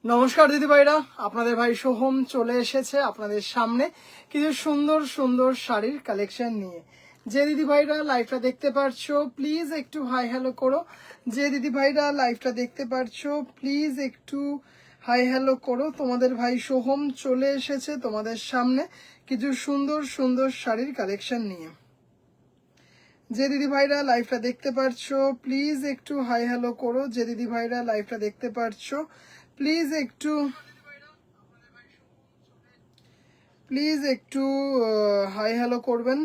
নমস্কার দিদি ভাইরা, আপনাদের ভাই সোহম চলে এসেছে আপনাদের সামনে কিছু সুন্দর সুন্দর শাড়ির কালেকশন নিয়ে। যে দিদি ভাইরা লাইভটা দেখতে পারছো প্লিজ একটু হাই হ্যালো করো। যে দিদি ভাইরা লাইভটা দেখতে পারছো প্লিজ একটু হাই হ্যালো করো। তোমাদের ভাই সোহম চলে এসেছে তোমাদের সামনে কিছু সুন্দর সুন্দর শাড়ির কালেকশন নিয়ে। যে দিদি ভাইরা লাইভটা দেখতে পারছো প্লিজ একটু হাই হ্যালো করো। যে দিদি ভাইরা লাইভটা দেখতে পারছো প্লিজ একটু হাই হ্যালো করবেন।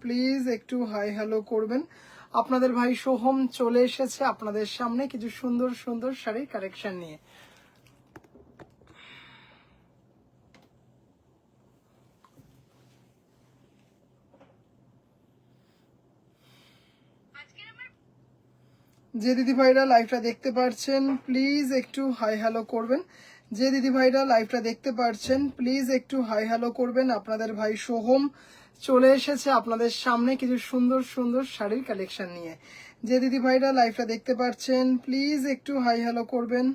প্লিজ একটু হাই হ্যালো করবেন। আপনাদের ভাই সোহম চলে এসেছে আপনাদের সামনে কিছু সুন্দর সুন্দর শাড়ির কালেকশন নিয়ে। যে দিদি ভাইরা লাইভটা দেখতে পারছেন প্লিজ একটু হাই হ্যালো করবেন। যে দিদি ভাইরা লাইভটা দেখতে পারছেন প্লিজ একটু হাই হ্যালো করবেন। আপনাদের ভাই সোহম চলে এসেছে আপনাদের সামনে কিছু সুন্দর সুন্দর শাড়ির কালেকশন নিয়ে। যে দিদি ভাইরা লাইভটা দেখতে পারছেন প্লিজ একটু হাই হ্যালো করবেন।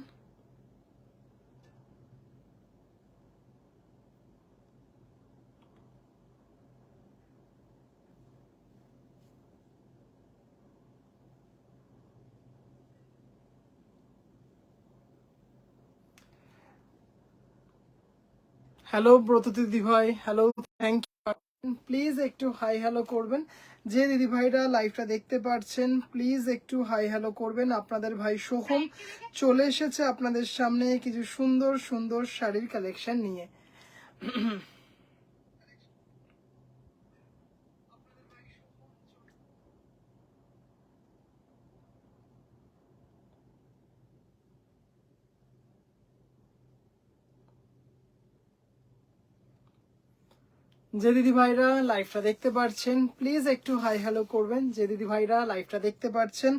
হ্যালো ব্রত দিদি ভাই, হ্যালো, থ্যাংক ইউ। প্লিজ একটু হাই হ্যালো করবেন। যে দিদি ভাইরা লাইভটা দেখতে পারছেন প্লিজ একটু হাই হ্যালো করবেন। আপনাদের ভাই সোহম চলে এসেছে আপনাদের সামনে কিছু সুন্দর সুন্দর শাড়ির কালেকশন নিয়ে। যে দিদি ভাইরা লাইভটা দেখতে পারছেন প্লিজ একটু হাই হ্যালো করবেন। যে দিদি ভাইরা লাইভটা দেখতে পারছেন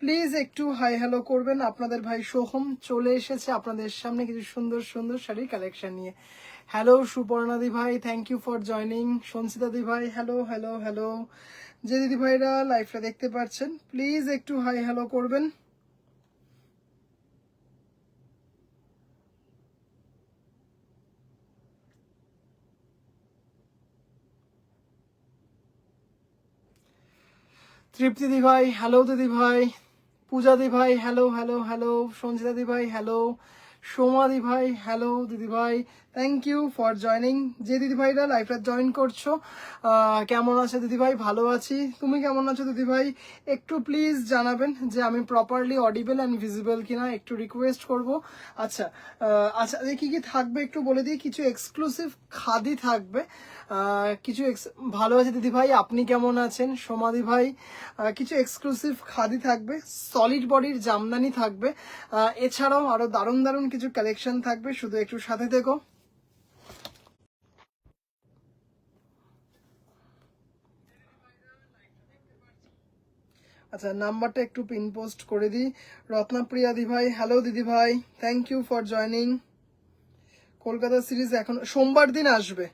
প্লিজ একটু হাই হ্যালো করবেন। আপনাদের ভাই সোহম চলে এসেছে আপনাদের সামনে কিছু সুন্দর সুন্দর শাড়ির কালেকশন নিয়ে। হ্যালো সুপর্ণা দি ভাই, thank you for joining. Sanchita দি ভাই, হ্যালো হ্যালো হ্যালো। যে দিদি ভাইরা লাইভটা দেখতে পারছেন প্লিজ একটু হাই হ্যালো করবেন। তৃপ্তি দি ভাই, হ্যালো দিদি ভাই। পূজা দি ভাই, হ্যালো হ্যালো হ্যালো। সঞ্চিতা দি ভাই, হ্যালো। সোমা দি ভাই, হ্যালো দিদি ভাই, থ্যাংক ইউ ফর জয়নিং। যে দিদি ভাইরা লাইভটা জয়েন করছো কেমন আছে দিদি ভাই? ভালো আছি, তুমি কেমন আছো দিদি ভাই? একটু প্লিজ জানাবেন যে আমি প্রপারলি অডিবল অ্যান্ড ভিজিবল কিনা, একটু রিকোয়েস্ট করব। আচ্ছা আচ্ছা, কি কি থাকবে একটু বলে দিই। কিছু এক্সক্লুসিভ খাদি থাকবে, কিছু ভালো আছে দিদি ভাই, আপনি কেমন আছেন সোমাদি ভাই? কিছু এক্সক্লুসিভ খাদি থাকবে, সলিড বডির জামদানি থাকবে, এছাড়াও আরো দারুণ দারুণ কিছু কালেকশন থাকবে, শুধু একটু সাথে থেকো। আচ্ছা, নাম্বারটা একটু পিন পোস্ট করে দিই। রত্নাপ্রিয়া দি ভাই, হ্যালো দিদি ভাই, thank you for joining. Kolkata series এখন সোমবার দিন আসবে,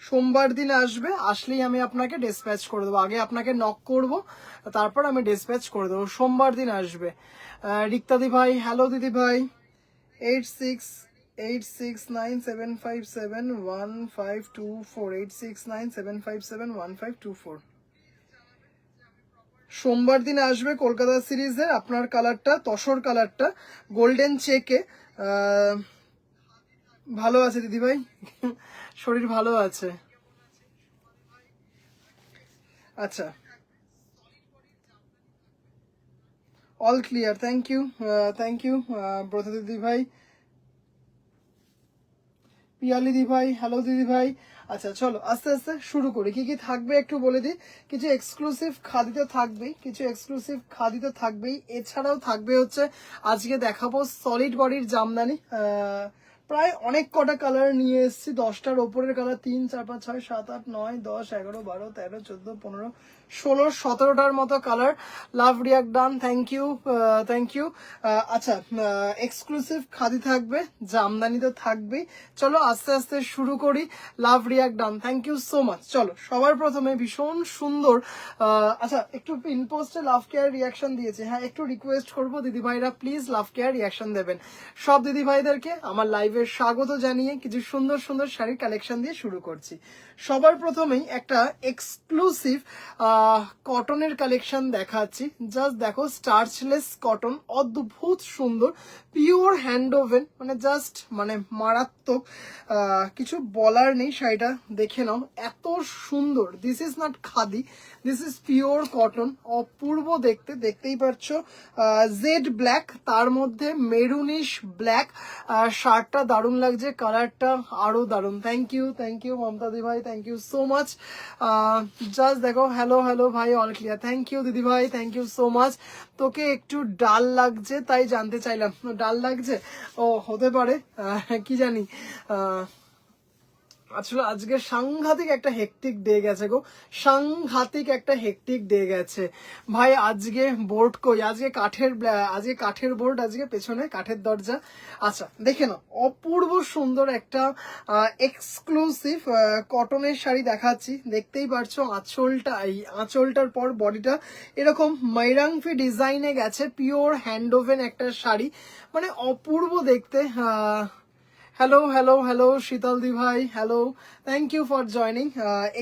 সোমবার দিন আসবে, আসলেই আমি আপনাকে ডিসপ্যাচ করে দেবো। আগে আপনাকে নক করব, তারপর আমি ডিসপ্যাচ করে দেবো। সোমবার দিন আসবে। রিক্তাদি ভাই, হ্যালো দিদি ভাই। 868697571524, 8697571524। সোমবার দিন আসবে কলকাতা সিরিজের আপনার কালারটা, তসর কালারটা, গোল্ডেন চেকে। ভালো আছে দিদি ভাই, শরীর ভালো আছে। আচ্ছা, অল ক্লিয়ার, থ্যাংক ইউ ব্রত দিদি ভাই। পিয়ালি দি ভাই, হ্যালো দিদি ভাই। আচ্ছা চলো আস্তে আস্তে শুরু করি। কি কি থাকবে একটু বলে দিই। কিছু এক্সক্লুসিভ খাদি তো থাকবেই, কিছু এক্সক্লুসিভ খাদি তো থাকবেই, এছাড়াও থাকবে হচ্ছে আজকে দেখাবো সলিড বডির জামদানি। প্রায় অনেক কটা কালার নিয়ে এসেছি, 10টার ওপরের কালার, 3 4 5 6 7 8 9 10 11 12 13 14 15 16-17টার মতো colour. Love react done, thank you thank you. আচ্ছা, এক্সক্লুসিভ খাদি থাকবে, জামদানি তো থাকবেই। চলো আস্তে আস্তে শুরু করি। Love react done, thank you so much. চলো সবার প্রথমে ভীষণ সুন্দর, আচ্ছা একটু পিন পোস্টে লাভ কেয়ার রিয়াকশন দিয়েছে, হ্যাঁ একটু রিকোয়েস্ট করবো দিদিভাইরা প্লিজ লাভ কেয়ার রিয়াকশন দেবেন। সব দিদিভাইদেরকে আমার লাইভে স্বাগত জানিয়ে কিছু সুন্দর সুন্দর শাড়ির কালেকশন দিয়ে শুরু করছি। সবার প্রথমেই একটা এক্সক্লুসিভ কটনের কালেকশন দেখাচ্ছি। জাস্ট দেখো, স্টার্চলেস কটন, অদ্ভুত সুন্দর, পিওর হ্যান্ড ওভেন, মানে জাস্ট মানে মারাত্মক, কিছু বলার নেই। শাড়িটা দেখে নাও, এত সুন্দর। This is not khadi, this is pure cotton, অপূর্ব দেখতে, দেখতেই পাচ্ছ। জেড ব্ল্যাক, তার মধ্যে মেরুনিশ ব্ল্যাক, শার্টটা দারুণ লাগছে, কালারটা আরো দারুণ। থ্যাংক ইউ মমতা দি ভাই, thank you so much. Just দেখো, হ্যালো হ্যালো ভাই, অল ক্লিয়ার, থ্যাংক ইউ দিদি ভাই, থ্যাংক ইউ সো মাচ। তোকে একটু ডাল লাগছে তাই জানতে চাইলাম, ডাল লাগছে, ও হতে পারে, কি জানি। আসলে আজকে সাংঘাতিক একটা হেকটিক ডে গেছে গো, সাংঘাতিক একটা হেকটিক ডে গেছে ভাই। আজকে বোর্ড কই, আজকে কাঠের বোর্ড, আজকে পেছনে কাঠের দরজা। আচ্ছা দেখে নাও, অপূর্ব সুন্দর একটা এক্সক্লুসিভ কটনের শাড়ি দেখাচ্ছি। দেখতেই পারছো আঁচলটা, এই আঁচলটার পর বডিটা এরকম ময়রাংফি ডিজাইনে গেছে, পিওর হ্যান্ড ওভেন একটা শাড়ি, মানে অপূর্ব দেখতে। হ্যালো হ্যালো হ্যালো শীতল দি ভাই, hello, thank you for joining.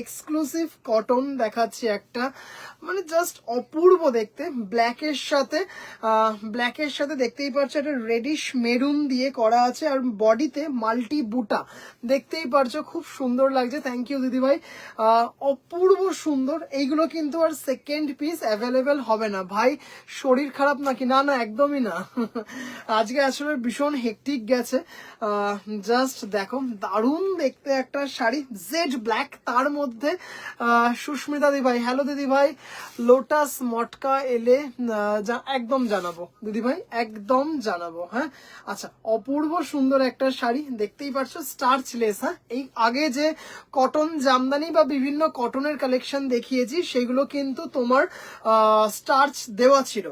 Exclusive cotton দেখাচ্ছি একটা, মানে জাস্ট অপূর্ব দেখতে। ব্ল্যাকের সাথে দেখতেই পাচ্ছ একটা রেডিশ মেরুন দিয়ে করা আছে, আর বডিতে মাল্টি বুটা, দেখতেই পারছো খুব সুন্দর লাগছে। থ্যাংক ইউ দিদি ভাই, অপূর্ব সুন্দর। এইগুলো কিন্তু আর সেকেন্ড পিস অ্যাভেলেবেল হবে না ভাই। শরীর খারাপ নাকি? না না, একদমই না। আজকে আসলে ভীষণ হেকটিক গেছে। জাস্ট দেখো, দারুণ দেখতে একটা শাড়ি, জেড ব্ল্যাক, তার মধ্যে সুস্মিতা দি ভাই, হ্যালো দিদি ভাই। লোটাস মটকা এলে একদম জানাবো দিদি ভাই, একদম জানাবো, হ্যাঁ। আচ্ছা, অপূর্ব সুন্দর একটা শাড়ি, দেখতেই পাচ্ছ স্টার্চলেস। হ্যাঁ, এই আগে যে কটন জামদানি বা বিভিন্ন কটনের কালেকশন দেখিয়েছি সেগুলো কিন্তু তোমার স্টার্চ দেওয়া ছিল।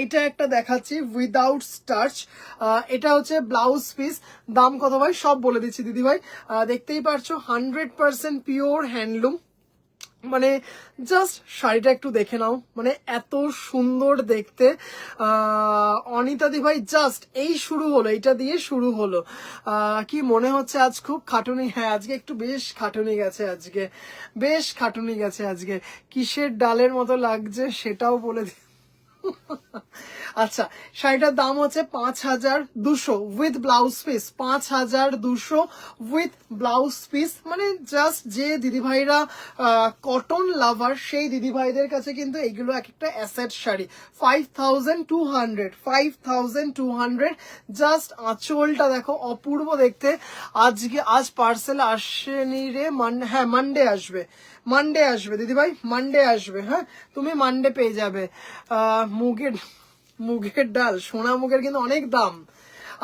এটা একটা দেখাচ্ছি উইদাউট স্টার্চ, এটা হচ্ছে ব্লাউজ পিস। দাম কত ভাই সব বলে দিচ্ছি দিদি ভাই। দেখতেই পারছো 100% পিওর হ্যান্ডলুম, মানে জাস্ট শাড়িটা একটু দেখে নাও, মানে এত সুন্দর দেখতে। অনিতা দি ভাই, জাস্ট এই শুরু হলো, এটা দিয়ে শুরু হলো। কি মনে হচ্ছে আজ খুব খাটুনি? হ্যাঁ, আজকে একটু বেশ খাটুনি গেছে, আজকে বেশ খাটুনি গেছে আজকে। কিসের ডালের মতো লাগছে সেটাও বলে দিই। আচ্ছা, শাড়িটার দাম হচ্ছে 5200 with blouse piece, 5200 with blouse piece. মানে জাস্ট যে দিদিভাইরা কটন লাভার সেই দিদিভাইদের কাছে কিন্তু এইগুলো এক একটা অ্যাসেট শাড়ি। 5200 জাস্ট। আঁচলটা দেখো, অপূর্ব দেখতে। আজ পার্সেল আসেনি রে, হ্যাঁ মানডে আসবে দিদিভাই, মানডে আসবে, হ্যাঁ তুমি মানডে পেয়ে যাবে। মুগের ডাল, সোনা মুগের কিন্তু অনেক দাম।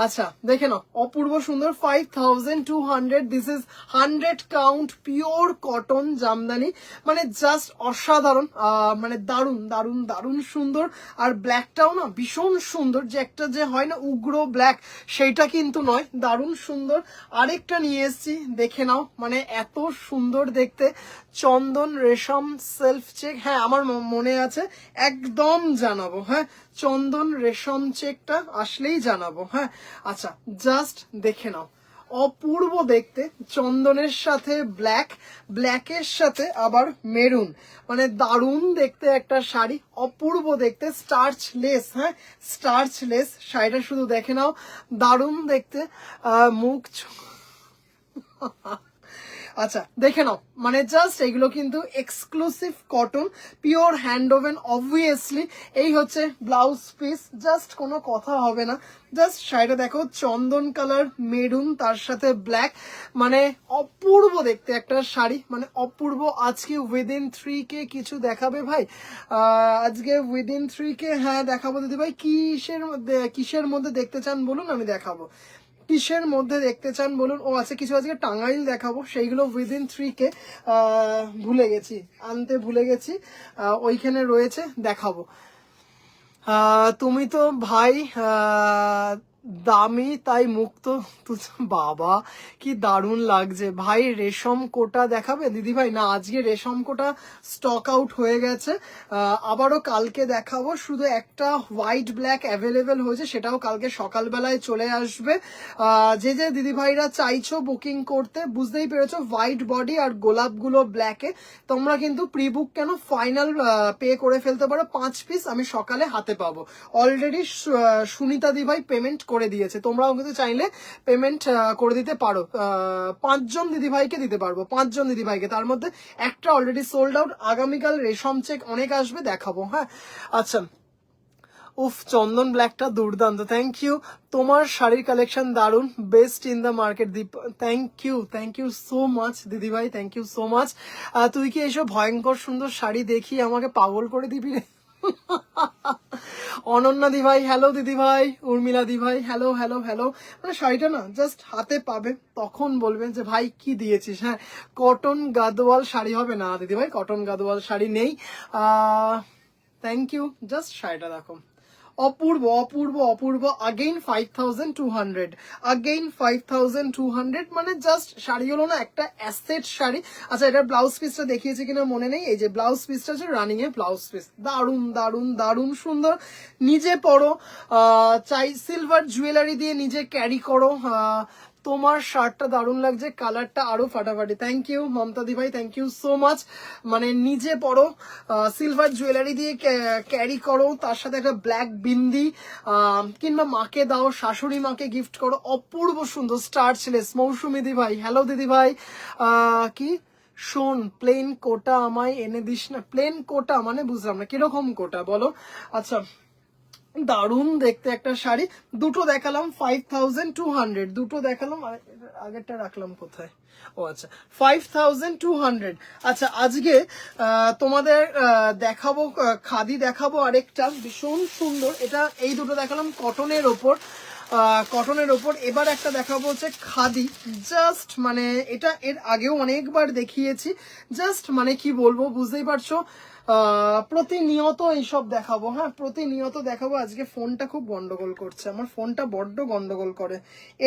আচ্ছা দেখে নাও, অপূর্ব সুন্দর, 5200। This is 100 count pure cotton Jamdani, মানে জাস্ট অসাধারণ, মানে দারুণ দারুণ দারুণ সুন্দর। আর ব্ল্যাকটাও না ভীষণ সুন্দর, যে একটা যে হয় না উগ্র ব্ল্যাক, সেইটা কিন্তু নয়, দারুণ সুন্দর। আরেকটা নিয়ে এসেছি, দেখে নাও, মানে এত সুন্দর দেখতে। চন্দন রেশম সেলফ চেক, হ্যাঁ আমার মনে আছে, একদম জানাবো, হ্যাঁ চন্দন রেশম চেকটা আসলেই জানাবো, হ্যাঁ। আচ্ছা, জাস্ট দেখে নাও, অপূর্ব দেখতে। চন্দনের সাথে ব্ল্যাকের সাথে আবার মেরুন, মানে দারুণ দেখতে একটা শাড়ি, অপূর্ব দেখতে। স্টার্চলেস, হ্যাঁ স্টার্চলেস শাড়িটা শুধু দেখে নাও, দারুণ দেখতে। মুখ আচ্ছা দেখে নাও, মানে জাস্ট এগুলো কিন্তু exclusive cotton, pure hand oven. Obviously এই হচ্ছে ব্লাউজ পিস, জাস্ট কোনো কথা হবে না। জাস্ট শাড়িটা দেখো, চন্দন কালার মেরুন, তার সাথে ব্ল্যাক, মানে অপূর্ব দেখতে একটা শাড়ি, মানে অপূর্ব। আজকে উইদিন 3K কিছু দেখাবে ভাই? আজকে উইদিন 3K, হ্যাঁ দেখাবো দিদি ভাই। কিসের মধ্যে দেখতে চান বলুন, আমি দেখাবো। কিসের মধ্যে দেখতে চান বলুন। ও আচ্ছা, কিছু আজকে টাঙ্গাইল দেখাবো, সেইগুলো উইদিন 3K ভুলে গেছি, আনতে ভুলে গেছি, ওইখানে রয়েছে, দেখাবো। তুমি তো ভাই দামি তাই মুক্ত বাবা কি দারুণ লাগছে ভাই। রেশম কোটা দেখাবে দিদি ভাই? না, আজকে রেশম কোটা স্টক আউট হয়ে গেছে, আবারও কালকে দেখাবো। শুধু একটা হোয়াইট ব্ল্যাক অ্যাভেলেবেল হয়েছে, সেটাও কালকে সকালবেলায় চলে আসবে। যে যে দিদি ভাইরা চাইছো বুকিং করতে, বুঝতেই পেরেছো, হোয়াইট বডি আর গোলাপগুলো ব্ল্যাকে, তোমরা কিন্তু প্রি বুক কেন, ফাইনাল পে করে ফেলতে পারো। 5 পিস আমি সকালে হাতে পাবো। অলরেডি সুনিতা দি ভাই পেমেন্ট করে দিয়েছে, তোমরাও কিন্তু চাইলে পেমেন্ট করে দিতে পারো। 5 জন দিদি ভাইকে দিতে পারবো, 5 জন দিদি ভাইকে, তার মধ্যে একটা অলরেডি সোল্ড আউট। আগামীকাল রেশম চেক অনেক আসবে, দেখাবো। হ্যাঁ আচ্ছা, উফ চন্দন ব্ল্যাকটা দুর্দান্ত, থ্যাংক ইউ। তোমার শাড়ির কালেকশন দারুন, best in the market. Deep, thank you so much দিদি ভাই, থ্যাংক ইউ সো মাচ। তুই কি এইসব ভয়ঙ্কর সুন্দর শাড়ি দেখি আমাকে পাগল করে দিবি রে? অনন্যা দি ভাই হ্যালো, দিদি ভাই উর্মিলা দি ভাই হ্যালো হ্যালো হ্যালো। মানে শাড়িটা না জাস্ট হাতে পাবে, তখন বলবেন যে ভাই কি দিয়েছিস। হ্যাঁ, কটন গাদোয়াল শাড়ি হবে না দিদি ভাই, কটন গাদোয়াল শাড়ি নেই। থ্যাংক ইউ, জাস্ট শাড়িটা দেখো, অপূর্ব অপূর্ব অপূর্ব। আগেইন 5200, আগেইন 5200, মানে জাস্ট শাড়িগুলো না একটা অ্যাসেট শাড়ি। আচ্ছা, এটার ব্লাউজ পিসটা দেখিয়েছে কিনা মনে নেই, এই যে ব্লাউজ পিসটা আছে, রানিং এ ব্লাউজ পিস, দারুন দারুন দারুন সুন্দর। নিজে পরো, চাই সিলভার জুয়েলারি দিয়ে নিজে ক্যারি করো। তোমার শার্টটা দারুণ লাগছে, কালারটা আরো ফাটাফাটি। থ্যাংক ইউ মমতা দি ভাই, থ্যাংক ইউ সো মাচ। মানে নিজে পরো, সিলভার জুয়েলারি দিয়ে ক্যারি করো, তার সাথে একটা ব্ল্যাক বিন্দি, কিংবা মাকে দাও, শাশুড়ি মাকে গিফট করো, অপূর্ব সুন্দর। স্টার্চলেস মৌসুমি দি ভাই হ্যালো দিদি ভাই। কি শোন, প্লেন কোটা আমায় এনে দিস না। প্লেন কোটা মানে বুঝলাম না, কিরকম কোটা বলো। আচ্ছা, দারুণ দেখতে একটা শাড়ি, দুটো দেখালাম 5200, দুটো দেখালাম, আগেরটা রাখলাম কোথায়, ও আচ্ছা 5200। আচ্ছা, আজকে তোমাদের দেখাবো খাদি, দেখাবো আরেকটা ভীষণ সুন্দর, এটা এই দুটো দেখালাম কটনের ওপর, কটনের ওপর। এবার একটা দেখাবো হচ্ছে খাদি, জাস্ট মানে এটা এর আগেও অনেকবার দেখিয়েছি, জাস্ট মানে কি বলবো বুঝতেই পারছো। প্রতিনিয়ত এইসব দেখাবো, হ্যাঁ প্রতিনিয়ত দেখাবো। আজকে ফোনটা খুব গন্ডগোল করছে, আমার ফোনটা বড্ড গন্ডগোল করে।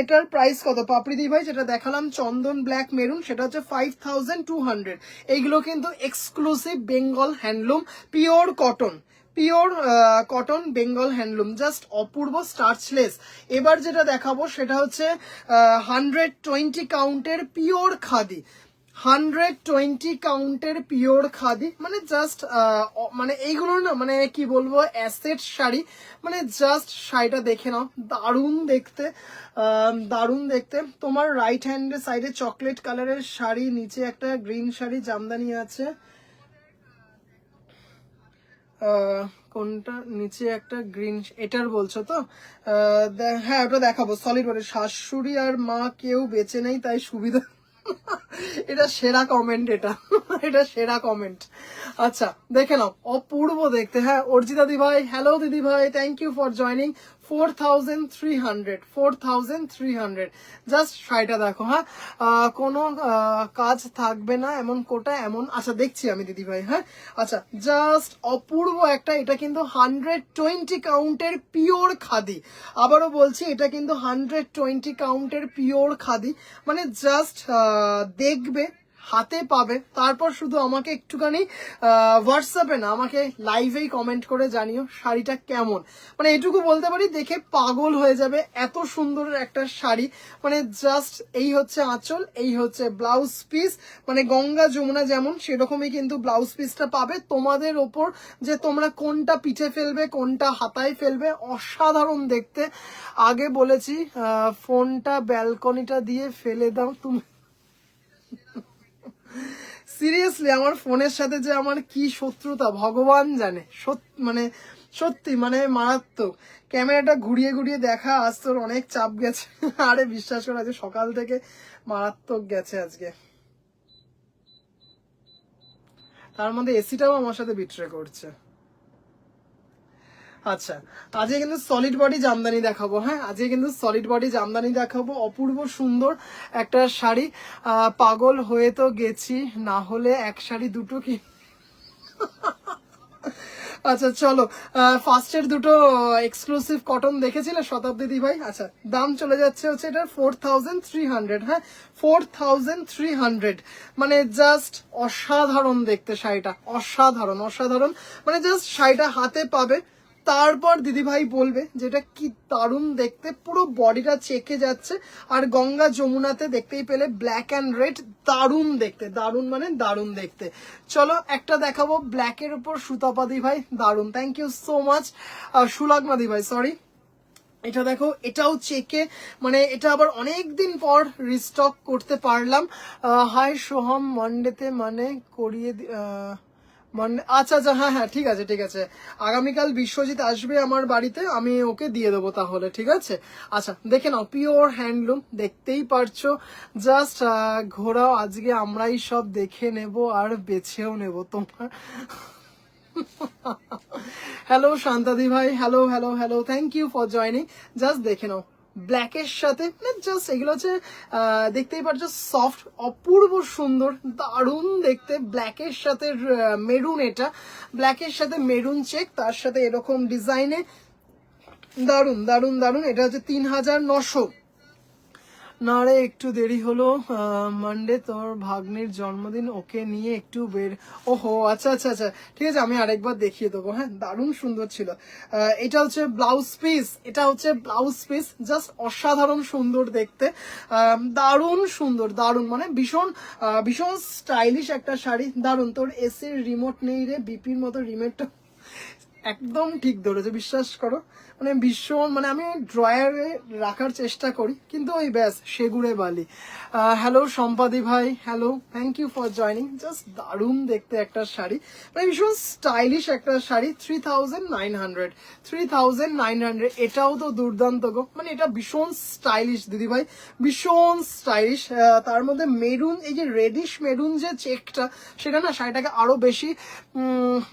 এটার প্রাইস কত পাপড়ি দি ভাই? যেটা দেখালাম চন্দন ব্ল্যাক মেরুন, সেটা হচ্ছে 5200। এইগুলো কিন্তু exclusive Bengal handloom, pure cotton, pure cotton Bengal handloom, just অপূর্ব, স্টার্চলেস। এবার যেটা দেখাবো সেটা হচ্ছে 120 কাউন্টের পিওর খাদি, 120 কাউন্টের পিওর খাদি, মানে জাস্ট মানে এইগুলো না মানে কি বলবো অ্যাসেট শাড়ি, মানে জাস্ট শাড়িটা দেখে নাও, দারুণ দেখতে, দারুণ দেখতে। তোমার রাইট হ্যান্ডের সাইডে চকলেট কালারের শাড়ি, নিচে একটা গ্রিন শাড়ি জামদানি আছে, কোনটা নিচে একটা গ্রিন, এটার বলছো তো? হ্যাঁ ওটা দেখাবো, সলিড বডি। শাশুড়ি আর মা কেউ বেঁচে নেই তাই সুবিধা। এটা সেরা কমেন্ট, এটা এটা সেরা কমেন্ট। আচ্ছা দেখে নাও, অপূর্ব দেখতে। হ্যাঁ অর্জিতা দি ভাই হ্যালো দিদি ভাই, thank you for joining. 4300, just শাড়িটা দেখো। হ্যাঁ কোনো কাজ থাকবে না এমন কোটা এমন, আচ্ছা দেখছি আমি দিদি ভাই। হ্যাঁ আচ্ছা, জাস্ট অপূর্ব একটা, এটা কিন্তু 120 কাউন্টের পিওর খাদি, আবারও বলছি এটা কিন্তু 120 কাউন্টের পিওর খাদি, মানে জাস্ট দেখবে, হাতে পাবে, তারপর শুধু আমাকে একটুখানি হোয়াটসঅ্যাপে না, আমাকে লাইভেই কমেন্ট করে জানিও শাড়িটা কেমন। মানে এটুকু বলতে পারি, দেখে পাগল হয়ে যাবে, এত সুন্দর একটা শাড়ি। মানে জাস্ট এই হচ্ছে আঁচল, এই হচ্ছে ব্লাউজ পিস, মানে গঙ্গা যমুনা যেমন সেরকমই কিন্তু ব্লাউজ পিসটা পাবে। তোমাদের ওপর যে তোমরা কোনটা পিঠে ফেলবে, কোনটা হাতায় ফেলবে, অসাধারণ দেখতে। আগে বলেছি ফোনটা ব্যালকনিটা দিয়ে ফেলে দাও তুমি। সিরিয়াসলি আমার ফোনের সাথে যে আমার কি শত্রুতা ভগবান জানে, মানে সত্যি মানে মারাত্মক। ক্যামেরাটা ঘুরিয়ে ঘুরিয়ে দেখা, আজ তোর অনেক চাপ গেছে। আরে বিশ্বাস করে আজকে সকাল থেকে মারাত্মক গেছে আজকে, তার মধ্যে এসিটাও আমার সাথে বিট্রে করছে। আচ্ছা, আজকে কিন্তু সলিড বডি জামদানি দেখাবো। হ্যাঁ, আজকে কিন্তু সলিড বডি জামদানি দেখাবো। অপূর্ব সুন্দর একটা শাড়ি। পাগল হয়ে তো গেছি, না হলে এক শাড়ি দুটো কি। আচ্ছা চলো, ফার্স্টের দুটো এক্সক্লুসিভ কটন দেখেছিলে শতাব্দী দি ভাই? আচ্ছা, দাম চলে যাচ্ছে হচ্ছে এটা 4300। হ্যাঁ, 4300, মানে জাস্ট অসাধারণ দেখতে শাড়িটা, অসাধারণ অসাধারণ। মানে জাস্ট শাড়িটা হাতে পাবে, তারপর দিদিভাই বলবে যেটা কি দারুণ দেখতে, পুরো বডিটা চেকে যাচ্ছে। আর গঙ্গা যমুনাতে দেখতেই পেলে ব্ল্যাক অ্যান্ড রেড, দারুণ দেখতে, দারুণ মানে দারুণ দেখতে। চলো একটা দেখাবো ব্ল্যাকের উপর সুতাপা দি ভাই, দারুণ, থ্যাংক ইউ সো মাচ। সুলাগমা দি ভাই, সরি। এটা দেখো, এটাও চেকে, মানে এটা আবার অনেক দিন পর রিস্টক করতে পারলাম। হাই সোহম, মানডেতে মানে করিয়ে আচ্ছা আচ্ছা, হ্যাঁ হ্যাঁ, ঠিক আছে ঠিক আছে, আগামীকাল বিশ্বজিৎ আসবে আমার বাড়িতে, আমি ওকে দিয়ে দেবো তাহলে, ঠিক আছে। আচ্ছা দেখে নাও, পিওর হ্যান্ডলুম, দেখতেই পারছো। জাস্ট ঘোরাও, আজকে আমরাই সব দেখে নেব আর বেছেও নেব তোমার। হ্যালো শান্তাদি ভাই, hello hello hello, thank you for joining. Just দেখে নাও, ব্ল্যাকের সাথে, জাস্ট এগুলো হচ্ছে দেখতেই পাচ্ছ সফট, অপূর্ব সুন্দর, দারুণ দেখতে। ব্ল্যাকের সাথে মেরুন, এটা ব্ল্যাকের সাথে মেরুন চেক, তার সাথে এরকম ডিজাইনে, দারুণ দারুণ দারুণ। এটা হচ্ছে 3900। না রে, একটু দেরি হলো, মানডে তোর ভাগ্নির জন্মদিন, ওকে নিয়ে একটু বের। ওহো, আচ্ছা আচ্ছা আচ্ছা, ঠিক আছে, আমি আরেকবার দেখিয়ে দেবো। হ্যাঁ, দারুণ সুন্দর ছিল। এটা হচ্ছে ব্লাউজ পিস, এটা হচ্ছে ব্লাউজ পিস, জাস্ট অসাধারণ সুন্দর দেখতে, দারুণ সুন্দর, দারুণ, মানে ভীষণ ভীষণ স্টাইলিশ একটা শাড়ি, দারুণ। তোর এসির রিমোট নেই রে, বিপির মতো রিমোটটা, একদম ঠিক ধরেছে, বিশ্বাস করো। মানে ভীষণ, মানে আমি ড্রয়ারে রাখার চেষ্টা করি, কিন্তু ওই ব্যাস সেগুড়ে বালি। হ্যালো সম্পাদি ভাই, hello, thank you for joining. Just দারুণ দেখতে একটা শাড়ি, মানে ভীষণ স্টাইলিশ একটা শাড়ি। 3900, 3900, এটাও তো দুর্দান্ত গো, মানে এটা ভীষণ স্টাইলিশ দিদি ভাই, ভীষণ স্টাইলিশ। তার মধ্যে মেরুন, এই যে রেডিশ মেরুন যে চেকটা, সেটা না শাড়িটাকে আরো বেশি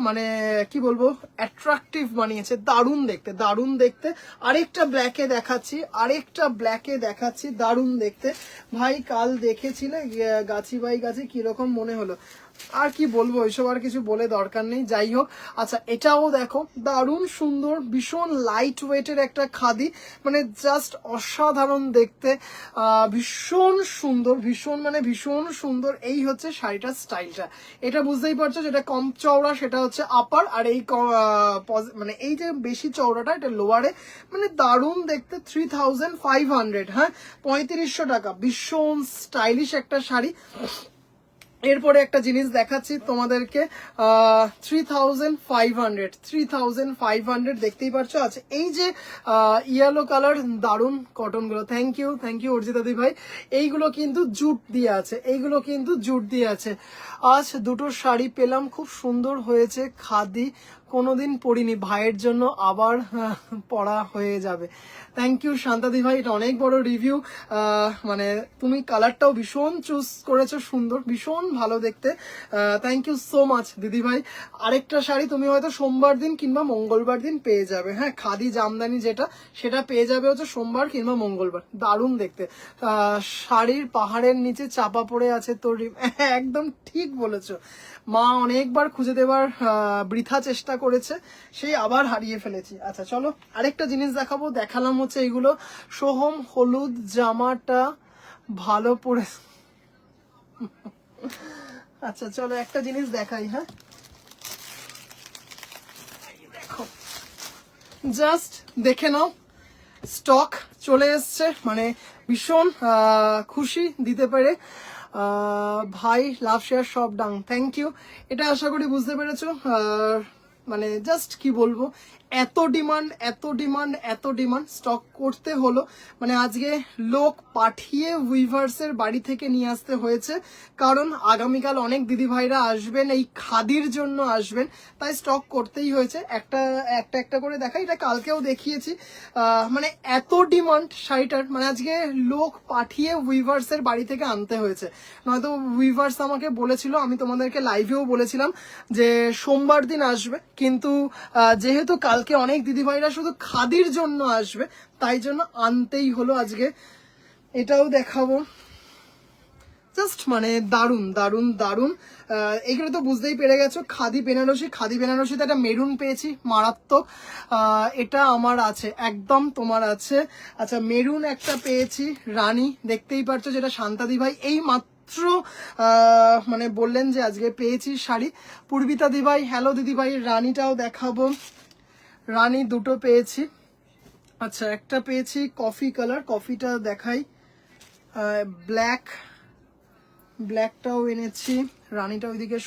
মানে কি বলবো, অ্যাট্রাকটিভ বানিয়েছে, দারুণ দেখতে, দারুণ দেখতে। আরেকটা ব্ল্যাকে দেখাচ্ছি, আরেকটা ব্ল্যাকে দেখাচ্ছি, দারুণ দেখতে। ভাই কাল দেখেছিলে গাছি বাই গাছি, কিরকম মনে হলো? আর কি বলবো, ওইসব আর কিছু বলে দরকার নেই, যাই হোক। আচ্ছা এটাও দেখো, দারুণ সুন্দর, ভীষণ লাইট ওয়েটের একটা খাদি, মানে জাস্ট অসাধারণ দেখতে, ভীষণ সুন্দর, ভীষণ মানে ভীষণ সুন্দর। এই হচ্ছে শাড়িটার স্টাইলটা, এটা বুঝতেই পারছো, যেটা কম চওড়া সেটা হচ্ছে আপার, আর এই মানে এই যে বেশি চওড়াটা এটা লোয়ারে, মানে দারুণ দেখতে। 3500, হ্যাঁ, 3500 টাকা, ভীষণ স্টাইলিশ একটা শাড়ি। এরপরে একটা জিনিস দেখাচ্ছি তোমাদেরকে, 3500, 3500, দেখতেই পাচ্ছ। আচ্ছা এই যে ইয়েলো কালার দারুন কটন গুলো, থ্যাংক ইউ অর্জিতা দি ভাই। এইগুলো কিন্তু জুট দিয়ে আছে, এইগুলো কিন্তু জুট দিয়ে আছে। আজ দুটো শাড়ি পেলাম, খুব সুন্দর হয়েছে, খাদি, কোনোদিন পরিনি, ভাইয়ের জন্য আবার পড়া হয়ে যাবে। থ্যাংক ইউ শান্তাদি ভাই, এটা অনেক বড় রিভিউ। মানে তুমি কালারটাও ভীষণ চুজ করেছো, সুন্দর, ভীষণ ভালো দেখতে। থ্যাংক ইউ সো মাচ দিদি ভাই। আরেকটা শাড়ি তুমি হয়তো সোমবার দিন কিংবা মঙ্গলবার দিন পেয়ে যাবে। হ্যাঁ, খাদি জামদানি যেটা, সেটা পেয়ে যাবে হচ্ছে সোমবার কিংবা মঙ্গলবার, দারুণ দেখতে। শাড়ির পাহাড়ের নিচে চাপা পড়ে আছে তোর, একদম ঠিক বলেছো। মা অনেকবার খুঁজে দেবার বৃথা চেষ্টা করেছে, সেই আবার হারিয়ে ফেলেছি। আচ্ছা চলো আরেকটা জিনিস দেখাবো, দেখালাম হচ্ছে এইগুলো। সোহম, হলুদ জামাটা ভালো পরে। আচ্ছা চলো একটা জিনিস দেখাই। হ্যাঁ দেখো, জাস্ট দেখে নাও, স্টক চলে এসছে, মানে ভীষণ খুশি দিতে পেরে। ভাই লাভ শেয়ার সব ডাং, থ্যাংক ইউ। এটা আশা করি বুঝতে পেরেছো। মানে জাস্ট কি বলবো, এত ডিমান্ড, এত ডিমান্ড, এত ডিমান্ড, স্টক করতে হলো। মানে আজকে লোক পাঠিয়ে উইভার্সের বাড়ি থেকে নিয়ে আসতে হয়েছে, কারণ আগামীকাল অনেক দিদি ভাইরা আসবেন, এই খাদির জন্য আসবেন, তাই স্টক করতেই হয়েছে। একটা একটা একটা করে দেখা, এটা কালকেও দেখিয়েছি। মানে এত ডিমান্ড শাড়িটার, মানে আজকে লোক পাঠিয়ে উইভার্সের বাড়ি থেকে আনতে হয়েছে। নয়তো উইভার্স আমাকে বলেছিল, আমি তোমাদেরকে লাইভেও বলেছিলাম যে সোমবার দিন আসবে, কিন্তু যেহেতু কাল কালকে অনেক দিদিভাইরা শুধু খাদির জন্য আসবে, তাই জন্য আনতেই হলো আজকে। এটাও দেখাবো, জাস্ট মানে দারুন দারুন দারুন। এখানে তো বুঝতেই পেরে গেছো খাদি বেনারসি, খাদি বেনারসিতে একটা মেরুন পেয়েছি মারাত্মক, এটা আমার আছে একদম, তোমার আছে। আচ্ছা মেরুন একটা পেয়েছি রানী, দেখতেই পারছো, যেটা শান্তাদি ভাই এই মাত্র মানে বললেন যে আজকে পেয়েছি শাড়ি। পূর্বিতা দিভাই হ্যালো দিদিভাই, রানীটাও দেখাবো, রানী দুটো পেয়েছি। আচ্ছা একটা পেয়েছি কফি কালার, কফিটা দেখাই, ব্ল্যাক, ব্ল্যাকটাও এনেছি, রানীটা ওইদিকে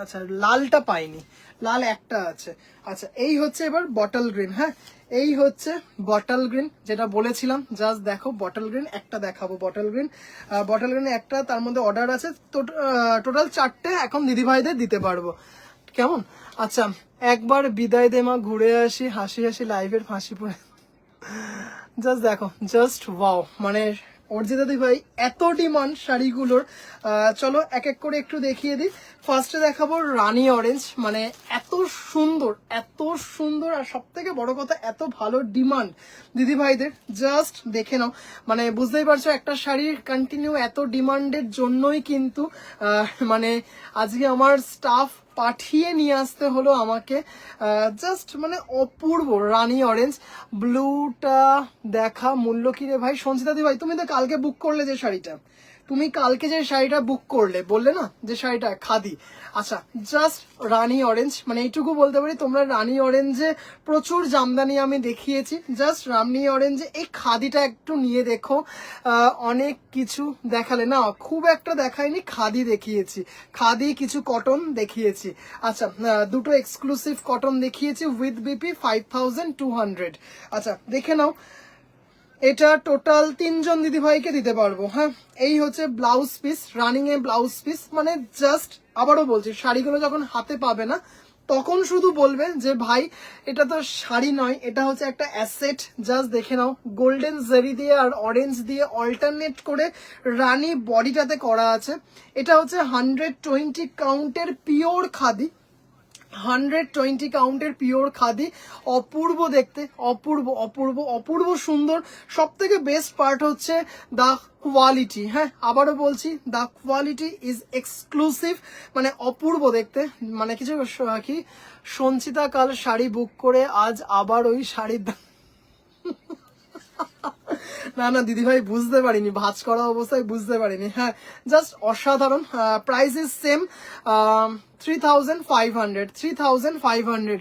আচ্ছা লালটা পাইনি, লাল একটা আছে। আচ্ছা এই হচ্ছে এবার বটল গ্রিন, হ্যাঁ এই হচ্ছে বটল গ্রিন যেটা বলেছিলাম, জাস্ট দেখো বটল গ্রিন একটা দেখাবো, বটল গ্রিন, বটল গ্রিন একটা, তার মধ্যে অর্ডার আছে টোটাল 4টে, এখন দিদিভাইদের দিতে পারবো, কেমন? আচ্ছা একবার বিদায় দে মা, ঘুরে আসি, হাসি হাসি লাইভের ফাঁসি পড়ে, জাস্ট দেখো, জাস্ট ওয়াও, মানে অর্জিতা দি ভাই এত ডিমান্ড শাড়িগুলোর। চলো এক এক করে একটু দেখিয়ে দিই। ফার্স্টে দেখাবো রানী অরেঞ্জ, মানে এত সুন্দর এত সুন্দর, আর সব থেকে বড় কথা এত ভালো ডিমান্ড দিদি ভাইদের, জাস্ট দেখে নাও, মানে বুঝতেই পারছো একটা শাড়ির কন্টিনিউ এত ডিমান্ডের জন্যই কিন্তু মানে আজকে আমার স্টাফ পাঠিয়ে নিয়ে আসতে হলো আমাকে, জাস্ট মানে অপূর্ব রানী অরেঞ্জ। ব্লুটা দেখা, মূল্য কি রে ভাই? সঞ্চিতা দি ভাই তুমি তো কালকে বুক করলে যে শাড়িটা, তুমি কালকে যে শাড়িটা বুক করলে বললে না যে শাড়িটা খাদি, আচ্ছা জাস্ট রানী অরেঞ্জ, মানে এইটুকু বলতে পারি তোমরা রানী অরেঞ্জে প্রচুর জামদানি আমি দেখিয়েছি, জাস্ট রানী অরেঞ্জে এই খাদিটা একটু নিয়ে দেখো। অনেক কিছু দেখালে না, খুব একটা দেখায়নি, খাদি দেখিয়েছি, খাদি কিছু কটন দেখিয়েছি। আচ্ছা দুটো এক্সক্লুসিভ কটন দেখিয়েছি উইথ বিপি 5200। আচ্ছা দেখে নাও, এটা টোটাল 3জন দিদিভাইকে দিতে পারবো, হ্যাঁ এই হচ্ছে ব্লাউজ পিস, রানিং এ ব্লাউজ পিস, মানে জাস্ট আবারও বলছি শাড়িগুলো যখন হাতে পাবে না তখন শুধু বলবে যে ভাই এটা তো শাড়ি নয়, এটা হচ্ছে একটা অ্যাসেট। জাস্ট দেখে নাও, গোল্ডেন জারি দিয়ে আর অরেঞ্জ দিয়ে অল্টারনেট করে রানী বডিটাতে করা আছে। এটা হচ্ছে 120 কাউন্টের পিওর খাদি, 120 কাউন্টের পিওর খাদি, অপূর্ব দেখতে, অপূর্ব অপূর্ব অপূর্ব সুন্দর। সব থেকে বেস্ট পার্ট হচ্ছে দা কোয়ালিটি, হ্যাঁ আবারও বলছি দা কোয়ালিটি ইজ এক্সক্লুসিভ, মানে অপূর্ব দেখতে। মানে কিছু কি সঞ্চিতা কাল শাড়ি বুক করে আজ আবার ওই শাড়ির না না দিদিভাই বুঝতে পারিনি, ভাঁজ করা অবস্থায় বুঝতে পারিনি, হ্যাঁ জাস্ট অসাধারণ। Price is same 3500, 3500।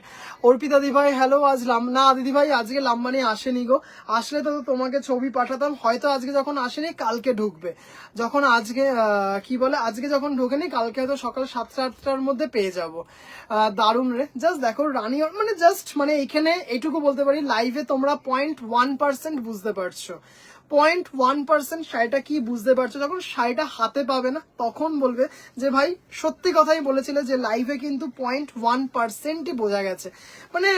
অর্পিতা দিদিভাই হ্যালো, আজ না দিদিভাই আজকে লাম্বানি আসেনি গো, আসলে তো তোমাকে ছবি পাঠাতাম, হয়তো আজকে যখন আসেনি কালকে ঢুকবে, যখন আজকে কি বলে আজকে যখন ঢোকেনি কালকে হয়তো সকাল 7-8টার মধ্যে পেয়ে যাবো। দারুণ রে, জাস্ট দেখো রানী, মানে জাস্ট মানে এখানে এইটুকু বলতে পারি লাইভে তোমরা 0.1% বুঝতে পারছো, 0.1% শাড়িটা কি বুঝতে পারছো, যখন শাড়িটা হাতে পাবে না তখন বলবে যে ভাই সত্যি কথাই বলেছিলে যে লাইভে কিন্তু 0.1%ই বোঝা গেছে। মানে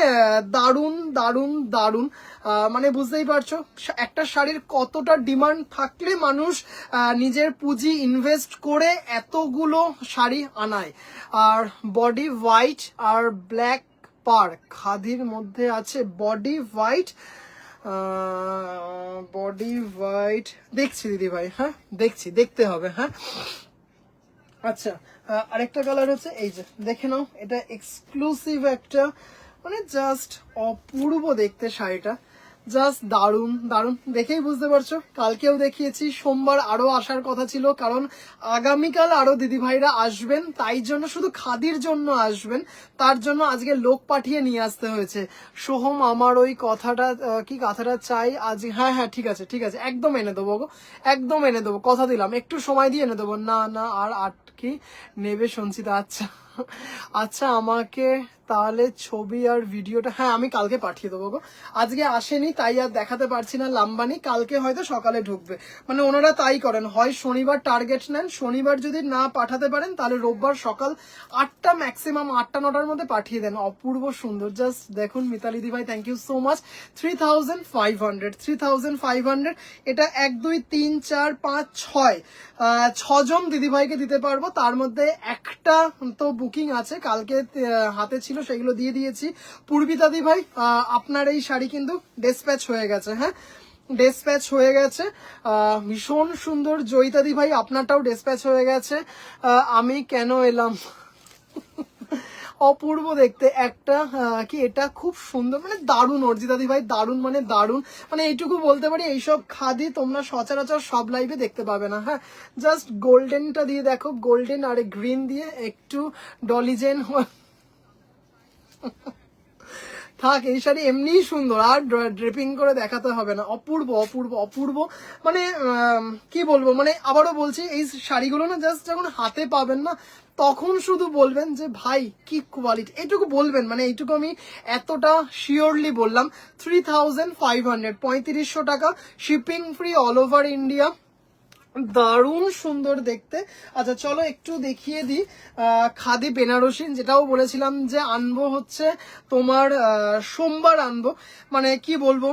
দারুণ দারুণ দারুণ, মানে বুঝতেই পারছো একটা শাড়ির কতটা ডিমান্ড থাকলে মানুষ নিজের পুঁজি ইনভেস্ট করে এতগুলো শাড়ি আনায়। আর বডি হোয়াইট আর ব্ল্যাক পার, খাদির মধ্যে আছে বডি হোয়াইট, বডি হোয়াইট দেখছি দিদি ভাই, হ্যাঁ দেখছি, দেখতে হবে, হ্যাঁ। আচ্ছা আরেকটা কালার হচ্ছে এই যে দেখে নাও, এটা এক্সক্লুসিভ একটা, মানে জাস্ট অপূর্ব দেখতে শাড়িটা, জাস্ট দারুণ দারুণ, দেখেই বুঝতে পারছো। কালকেও দেখিয়েছি, সোমবার আরো আসার কথা ছিল, কারণ আগামীকাল আরো দিদিভাইরা আসবেন, তাই জন্য শুধু খাদির জন্য আসবেন, তার জন্য আজকে লোক পাঠিয়ে নিয়ে আসতে হয়েছে। সোহম আমার ওই কথাটা কি কথাটা চাই আজ, হ্যাঁ হ্যাঁ ঠিক আছে ঠিক আছে, একদম এনে দেবো গো, একদম এনে দেবো, কথা দিলাম, একটু সময় দিয়ে এনে দেবো। না না আর কি নেবে সঞ্চিতা? আচ্ছা আচ্ছা আমাকে তাহলে ছবি আর ভিডিওটা, হ্যাঁ আমি কালকে পাঠিয়ে দেবো গো, আজকে আসেনি তাই আর দেখাতে পারছি না লাম্বানি, কালকে হয়তো সকালে ঢুকবে, মানে ওনারা তাই করেন, হয় শনিবার টার্গেট নেন, শনিবার যদি না পাঠাতে পারেন তাহলে রোববার সকাল 8টা ম্যাক্সিমাম 8টা-9টার মধ্যে পাঠিয়ে দেন। অপূর্ব সুন্দর, জাস্ট দেখুন মিতালি দি ভাই থ্যাংক ইউ সো মাচ। 3500, 3500, এটা 1 2 3 4 5 6 6জন দিদিভাইকে দিতে পারবো, তার মধ্যে একটা তো বুকিং আছে, কালকে হাতে ছিল সেগুলো দিয়ে দিয়েছি। পূর্বিতাদি ভাই আপনার এই শাড়ি কিন্তু ডিসপ্যাচ হয়ে গেছে, হ্যাঁ ডিসপ্যাচ হয়ে গেছে, ভীষণ সুন্দর। জয়িতাদি ভাই আপনারটাও ডিসপ্যাচ হয়ে গেছে। আমি কেন এলাম অপূর্ব দেখতে একটা কি এটা খুব সুন্দর, মানে দারুণ অর্জিতাদি ভাই, দারুণ মানে দারুণ, মানে এইটুকু বলতে পারি এইসব খাদি তোমরা সচরাচর সব লাইভে দেখতে পাবে না। হ্যাঁ জাস্ট গোল্ডেনটা দিয়ে দেখো, গোল্ডেন আর গ্রিন দিয়ে একটু ডলিজেন থাক, এই শাড়ি এমনিই সুন্দর, আর ড্রেপিং করে দেখাতে হবে না। অপূর্ব অপূর্ব অপূর্ব, মানে কি বলবো, মানে আবারও বলছি এই শাড়িগুলো না জাস্ট যখন হাতে পাবেন না তখন শুধু বলবেন যে ভাই কি কোয়ালিটি, এইটুকু বলবেন, মানে এইটুকু আমি এতটা শিওরলি বললাম। 3500, 3500 টাকা, shipping free all over India, দারুণ সুন্দর দেখতে। আচ্ছা চলো একটু দেখিয়ে দিই খাদি বেনারসি, যেটাও বলেছিলাম যে আনবো হচ্ছে তোমার সোমবার আনবো, মানে কি বলবো,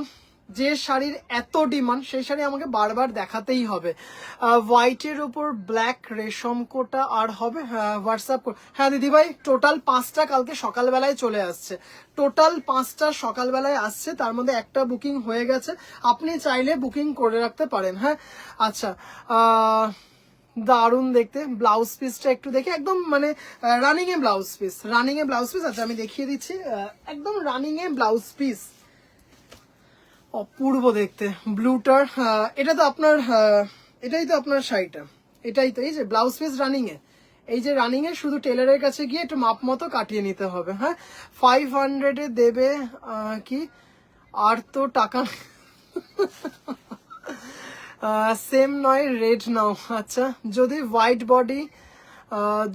যে শাড়ির এত ডিমান্ড সেই শাড়ি আমাকে বারবার দেখাতেই হবে। হোয়াইটের উপর ব্ল্যাক রেশম কোটা আর হবে, হোয়াটসঅ্যাপ হ্যাঁ দিদিভাই, টোটাল 5টা কালকে সকালবেলায় চলে আসছে, টোটাল 5টা সকালবেলায় আসছে, তার মধ্যে একটা বুকিং হয়ে গেছে, আপনি চাইলে বুকিং করে রাখতে পারেন। হ্যাঁ আচ্ছা দারুণ দেখতে, ব্লাউজ পিসটা একটু দেখে, একদম মানে রানিং এ ব্লাউজ পিস, রানিং এ ব্লাউজ পিস। আচ্ছা আমি দেখিয়ে দিচ্ছি, একদম রানিং এ ব্লাউজ পিস, অপূর্ব দেখতে। ব্লুটার এটা তো আপনার এটাই তো আপনার শাড়িটা, এটাই তো, এই যে ব্লাউজ পিস রানিং এ, এই যে রানিং এ, শুধু টেলারের কাছে গিয়ে একটু মাপ মতো কাটিয়ে নিতে হবে। হ্যাঁ 500 দেবে কি, আর তো টাকা সেম নয়, রেড নাও। আচ্ছা যদি হোয়াইট বডি,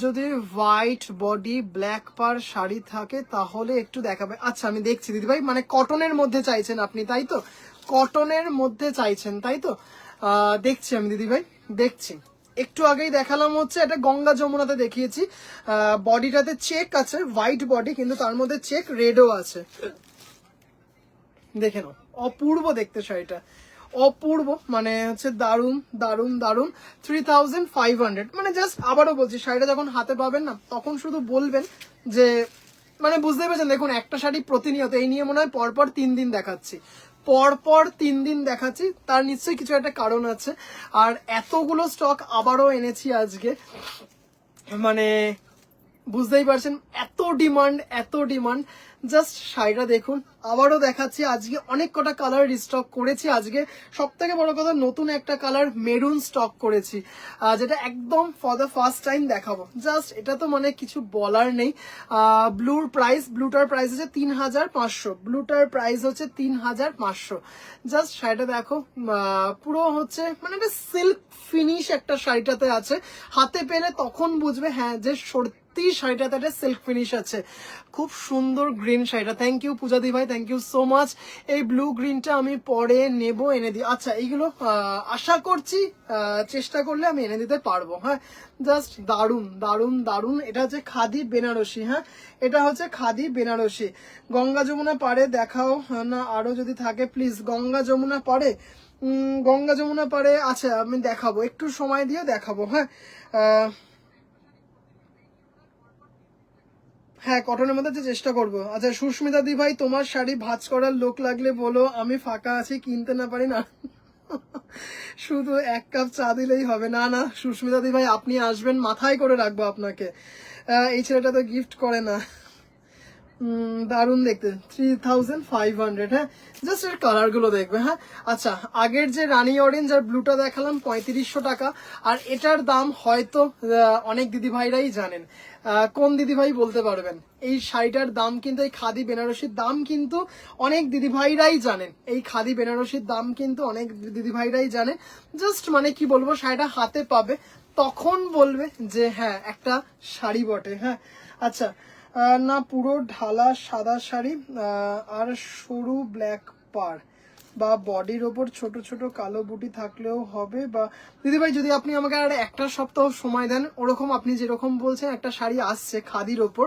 যদি হোয়াইট বডি ব্ল্যাক পার শাড়ি থাকে তাহলে একটু দেখাবে। আচ্ছা আমি দেখছি দিদিভাই, মানে কটনের মধ্যে চাইছেন আপনি তাই তো, কটনের মধ্যে চাইছেন তাই তো, দেখছি আমি দিদিভাই, দেখছি। একটু আগেই দেখালাম হচ্ছে এটা গঙ্গা যমুনাতে দেখিয়েছি, বডিটাতে চেক আছে, হোয়াইট বডি কিন্তু তার মধ্যে চেক রেডও আছে, দেখে নাও, অপূর্ব দেখতে শাড়িটা, অপূর্ব, মানে হচ্ছে দারুণ দারুণ দারুণ। 3500, মানে জাস্ট আবারও বলছি শাড়িটা যখন হাতে পাবেন না তখন শুধু বলবেন যে, মানে বুঝতে পেরেছেন, দেখুন একটা শাড়ি প্রতিনিয়ত, এই নিয়ে মনে হয় পরপর 3 দিন দেখাচ্ছি, পরপর 3 দিন দেখাচ্ছি, তার নিশ্চয়ই কিছু একটা কারণ আছে। আর এতগুলো স্টক আবারও এনেছি আজকে, মানে বুঝতেই পারছেন এত ডিমান্ড, এত ডিমান্ড। জাস্ট শাড়িটা দেখুন, আবারও দেখাচ্ছি, আজকে অনেক কটা কালার রিস্টক করেছি, আজকে সব থেকে বড় কথা নতুন একটা কালার মেরুন স্টক করেছি, যেটা একদম ফর দ্য ফার্স্ট টাইম দেখাবো। জাস্ট এটা তো মানে কিছু বলার নেই। ব্লুর প্রাইস, ব্লুটার প্রাইস হচ্ছে 3500, ব্লুটার প্রাইস হচ্ছে 3500। জাস্ট শাড়িটা দেখো, পুরো হচ্ছে মানে একটা সিল্ক ফিনিশ একটা শাড়িটাতে আছে, হাতে পেলে তখন বুঝবে হ্যাঁ যে সত্যি শাড়িটাতে একটা সিল্ক ফিনিশ আছে। খুব সুন্দর গ্রিন শাড়িটা, থ্যাংক ইউ পূজাদি ভাই, থ্যাংক ইউ সো মাচ। এই ব্লু গ্রিনটা আমি পরে নেব, এনে দিই। আচ্ছা এইগুলো আশা করছি চেষ্টা করলে আমি এনে দিতে পারবো। হ্যাঁ জাস্ট দারুণ দারুণ দারুণ, এটা হচ্ছে খাদি বেনারসি। হ্যাঁ এটা হচ্ছে খাদি বেনারসি। গঙ্গা যমুনা পাড়ে দেখাও না, আরো যদি থাকে প্লিজ। গঙ্গা যমুনা পাড়ে, গঙ্গা যমুনা পাড়ে আচ্ছা আমি দেখাবো, একটু সময় দিয়ে দেখাবো। হ্যাঁ হ্যাঁ কটনের মধ্যে চেষ্টা করবো। আচ্ছা সুস্মিতা দি ভাই, তোমার শাড়ি ভাঁজ করার লোক লাগলে বলো, আমি ফাঁকা আছি, কিনতে না পারি না শুধু 1 কাপ চা দিলেই হবে। না না সুস্মিতা দি ভাই, আপনি আসবেন মাথায় করে রাখবো আপনাকে, এই ছেলেটা তো গিফট করে না। দারুণ দেখতে, 3500। হ্যাঁ জাস্ট এর কালার গুলো দেখবে। হ্যাঁ আচ্ছা আগের যে রানী অরেঞ্জ আর ব্লুটা দেখালাম 3500 টাকা, আর এটার দাম হয়তো অনেক দিদি ভাইরাই জানেন, কোন দিদি ভাই বলতে পারবেন? এই শাড়িটার দাম কিন্তু, এই খাদি বেনারসির দাম কিন্তু অনেক দিদি ভাইরাই জানেন, এই খাদি বেনারসির দাম কিন্তু অনেক দিদি ভাইরাই জানেন। জাস্ট মানে কি বলবো, শাড়িটা হাতে পাবে তখন বলবে যে হ্যাঁ একটা শাড়ি বটে। হ্যাঁ আচ্ছা না পুরো ঢালা সাদা শাড়ি আর সরু ব্ল্যাক পার বা বডির ওপর ছোট ছোট কালো বুটি থাকলেও হবে। বা দিদিভাই যদি আপনি আমাকে আর একটা সপ্তাহ সময় দেন, ওরকম আপনি যেরকম বলছেন একটা শাড়ি আসছে খাদির ওপর,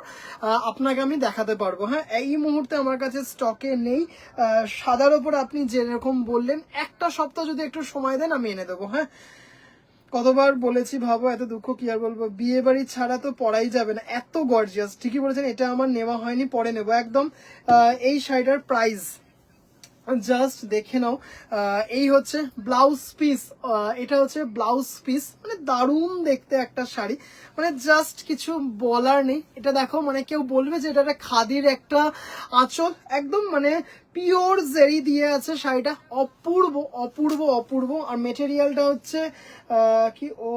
আপনাকে আমি দেখাতে পারবো। হ্যাঁ এই মুহূর্তে আমার কাছে স্টকে নেই, সাদার ওপর আপনি যেরকম বললেন একটা সপ্তাহ যদি একটু সময় দেন আমি এনে দেবো। হ্যাঁ কতবার বলেছি ভাবো, এত দুঃখ কি আর বলবো, বিয়ে বাড়ি ছাড়া তো পরাই যাবে না, এত গর্জিয়াস। ঠিকই বলেছেন, এটা আমার নেওয়া হয়নি, পরে নেবো একদম। এই শাড়িটার প্রাইস জাস্ট দেখে নাও। এই হচ্ছে ব্লাউজ পিস, এটা হচ্ছে ব্লাউজ পিস, মানে দারুণ দেখতে একটা শাড়ি, মানে জাস্ট কিছু বলার নেই। এটা দেখো, মানে কেউ বলবে যে এটা একটা খাদির একটা আঁচল, একদম মানে পিওর জেরি দিয়ে আছে শাড়িটা, অপূর্ব অপূর্ব অপূর্ব। আর মেটেরিয়ালটা হচ্ছে কি, ও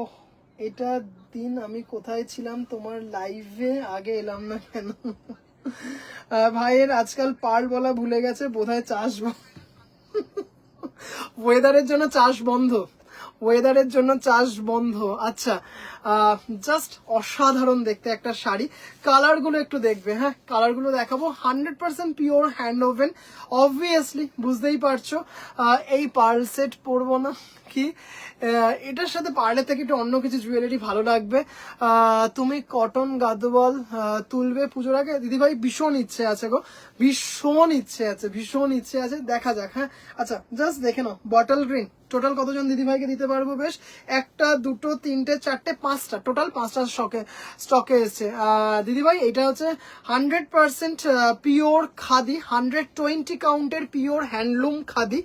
এটা দিন আমি কোথায় ছিলাম তোমার লাইভে, আগে এলাম না কেন? ভাইয়ের আজকাল পার বলা ভুলে গেছে বোধহয়, চাষ ওয়েদারের জন্য চাষ বন্ধ, ওয়েদারের জন্য চাষ বন্ধ। আচ্ছা, জাস্ট অসাধারণ দেখতে একটা শাড়ি। কালার গুলো একটু দেখবে, হ্যাঁ কালার গুলো দেখাবো, 100% পিওর হ্যান্ড ওভেন। অবভিয়াসলি বুঝতেই পারছো এই পার্ল সেট পরবো না কি, এটার সাথে পার্লের থেকে একটু অন্য কিছু জুয়েলারি ভালো লাগবে। তুমি কটন গাদোয়াল তুলবে পুজোর আগে? দিদিভাই ভীষণ ইচ্ছে আছে গো, ভীষণ ইচ্ছে আছে, ভীষণ ইচ্ছে আছে, দেখা যাক। হ্যাঁ আচ্ছা, জাস্ট দেখে নাও, বটল গ্রিন। টোটাল কতজন দিদিভাইকে দিতে পারবো? বেশ, একটা দুটো তিনটে চারটে পাঁচটা, টোটাল পাঁচটা স্টকে এসছে। দিদিভাই এটা হচ্ছে 100% পিওর খাদি, 120 কাউন্টের পিওর হ্যান্ডলুম খাদি,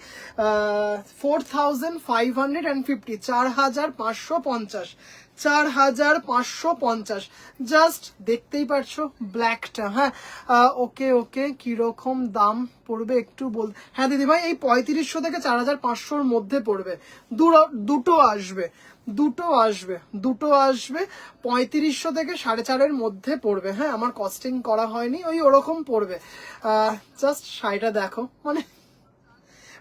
4550, 4550, 4550। জাস্ট দেখতেই পারছো ব্ল্যাকটা। হ্যাঁ ওকে ওকে, কিরকম দাম পড়বে একটু বল। হ্যাঁ দিদিভাই এই 3500 থেকে 4500-র মধ্যে পড়বে, দুটো আসবে, দুটো আসবে, দুটো আসবে 3500 থেকে 4.5-এর মধ্যে পড়বে। হ্যাঁ আমার কস্টিং করা হয়নি, ওই ওরকম পড়বে। জাস্ট শাড়িটা দেখো, মানে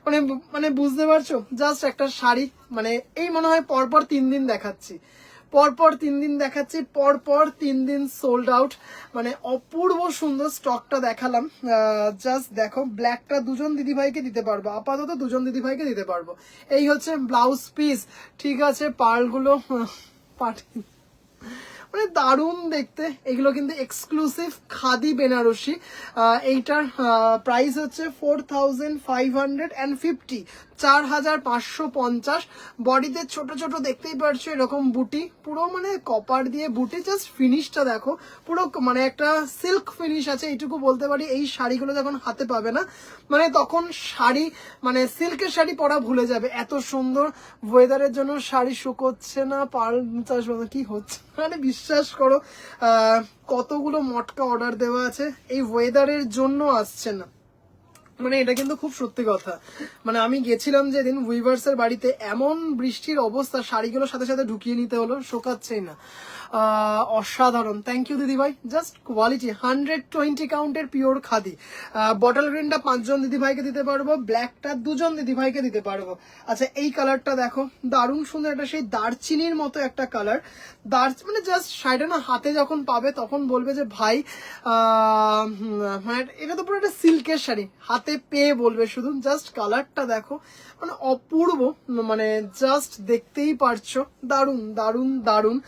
মানে মানে বুঝতে পারছো, জাস্ট একটা শাড়ি, মানে এই মনে হয় পরপর 3 দিন দেখাচ্ছি, পরপর 3 দিন দেখাচ্ছি, পরপর 3 দিন সোল্ড আউট, মানে অপূর্ব সুন্দর স্টকটা দেখালাম। জাস্ট দেখো, ব্ল্যাকটা দুজন দিদিভাইকে দিতে পারবো, আপাতত দুজন দিদিভাইকে দিতে পারবো। এই হচ্ছে ব্লাউজ পিস, ঠিক আছে, পার্লগুলো পাঠিয়ে, মানে দারুণ দেখতে এগুলো, কিন্তু এক্সক্লুসিভ খাদি বেনারসি। এইটার প্রাইস হচ্ছে 4550, 4550। বডিতে ছোট ছোট দেখতেই পারছো এরকম বুটি, পুরো মানে কপার দিয়ে বুটি, জাস্ট ফিনিশটা দেখো, পুরো মানে একটা সিল্ক ফিনিশ আছে, এইটুকু বলতে পারি। এই শাড়িগুলো যখন হাতে পাবে না, মানে তখন শাড়ি, মানে সিল্কের শাড়ি পরা ভুলে যাবে, এত সুন্দর। ওয়েদারের জন্য শাড়ি শুকোচ্ছে না, পার্ল চাষ কি হচ্ছে, মানে বিশ্বাস করো কতগুলো মটকা অর্ডার দেওয়া আছে, এই ওয়েদারের জন্য আসছে না, মানে এটা কিন্তু খুব সত্যি কথা। মানে আমি গেছিলাম যেদিন উইভার্সের বাড়িতে, এমন বৃষ্টির অবস্থা, শাড়িগুলো সাথে সাথে ঢুকিয়ে নিতে হলো, শোকাচ্ছেই না। অসাধারণ, থ্যাংক ইউ দিদিভাই, জাস্ট কোয়ালিটি, 120 কাউন্টের পিওর খাদি। বটল গ্রিনটা 5জন দিদিভাইকে দিতে পারবো, ব্ল্যাকটা 2জন দিদিভাইকে দিতে পারবো। আচ্ছা এই কালারটা দেখো, দারুণ সুন্দর, একটা সেই দারচিনির মতো একটা কালার, মানে জাস্ট শাড়িটা না হাতে যখন পাবে তখন বলবে যে ভাই মানে এটা তো পুরো একটা সিল্কের শাড়ি, হাতে পেয়ে বলবে শুধু। জাস্ট কালারটা দেখো, মানে অপূর্ব, মানে জাস্ট দেখতেই পারছো, দারুণ দারুণ দারুণ।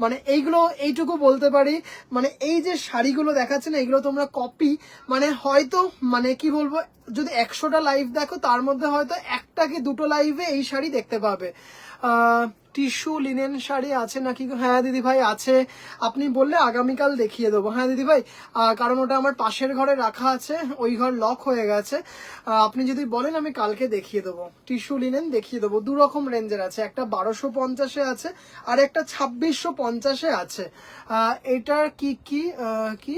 মানে এইগুলো এইটুকু বলতে পারি, মানে এই যে শাড়িগুলো দেখাচ্ছে না, এগুলো তোমরা কপি, মানে হয়তো মানে কি বলবো, যদি 100টা লাইভ দেখো তার মধ্যে হয়তো একটা কি দুটো লাইভে এই শাড়ি দেখতে পাবে। টিস্যু লিনেন শাড়ি আছে নাকি? হ্যাঁ দিদি ভাই আছে, আপনি বললে আগামীকাল দেখিয়ে দেবো। হ্যাঁ দিদি ভাই, কারণ ওটা আমার পাশের ঘরে রাখা আছে, ওই ঘর লক হয়ে গেছে, আপনি যদি বলেন আমি কালকে দেখিয়ে দেবো। টিস্যু লিনেন দেখিয়ে দেবো, 2 রকম রেঞ্জের আছে, একটা 1250-এ আছে আর একটা 2650-এ আছে। এটার কি কি কি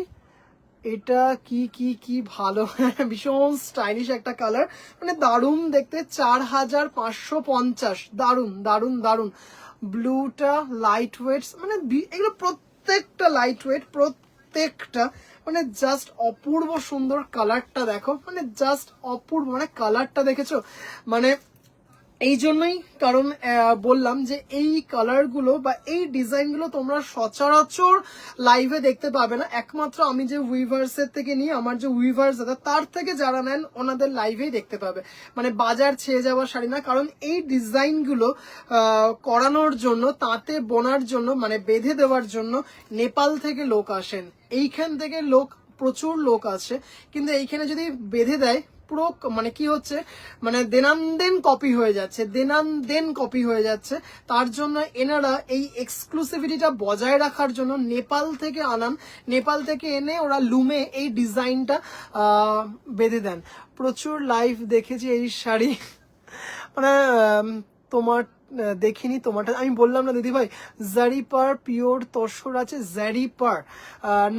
এটা কি কি কি ভালো, ভীষণ স্টাইলিশ একটা কালার, মানে দারুণ দেখতে, 4550, দারুণ দারুণ দারুণ। ব্লুটা লাইট ওয়েট, মানে এগুলো প্রত্যেকটা লাইট ওয়েট, প্রত্যেকটা, মানে জাস্ট অপূর্ব সুন্দর। কালারটা দেখো, মানে জাস্ট অপূর্ব, মানে কালারটা দেখেছো, মানে এই জন্যই কারণ বললাম যে এই কালারগুলো বা এই ডিজাইনগুলো তোমরা সচরাচর লাইভে দেখতে পাবে না, একমাত্র আমি যে উইভার্সের থেকে নিই, আমার যে উইভার্স দাদা, তার থেকে যারা নেন ওনাদের লাইভেই দেখতে পাবে, মানে বাজার ছেয়ে যাওয়ার শাড়ি না। কারণ এই ডিজাইনগুলো করানোর জন্য, তাঁতে বোনার জন্য, মানে বেঁধে দেওয়ার জন্য নেপাল থেকে লোক আসেন, এইখান থেকে প্রচুর লোক আসে, কিন্তু এইখানে যদি বেঁধে দেয় পুরো মানে কি হচ্ছে, মানে দেনান কপি হয়ে যাচ্ছে, দেন কপি হয়ে যাচ্ছে। তার জন্য এনারা এই এক্সক্লুসিভিটিটা বজায় রাখার জন্য নেপাল থেকে আনান, নেপাল থেকে এনে ওরা লুমে এই ডিজাইনটা বেঁধে দেন। প্রচুর লাইভ দেখেছি এই শাড়ি, মানে তোমার দেখিনি, তোমারটা আমি বললাম না দিদি ভাই, জারিপার পিওর তসর আছে, জারিপার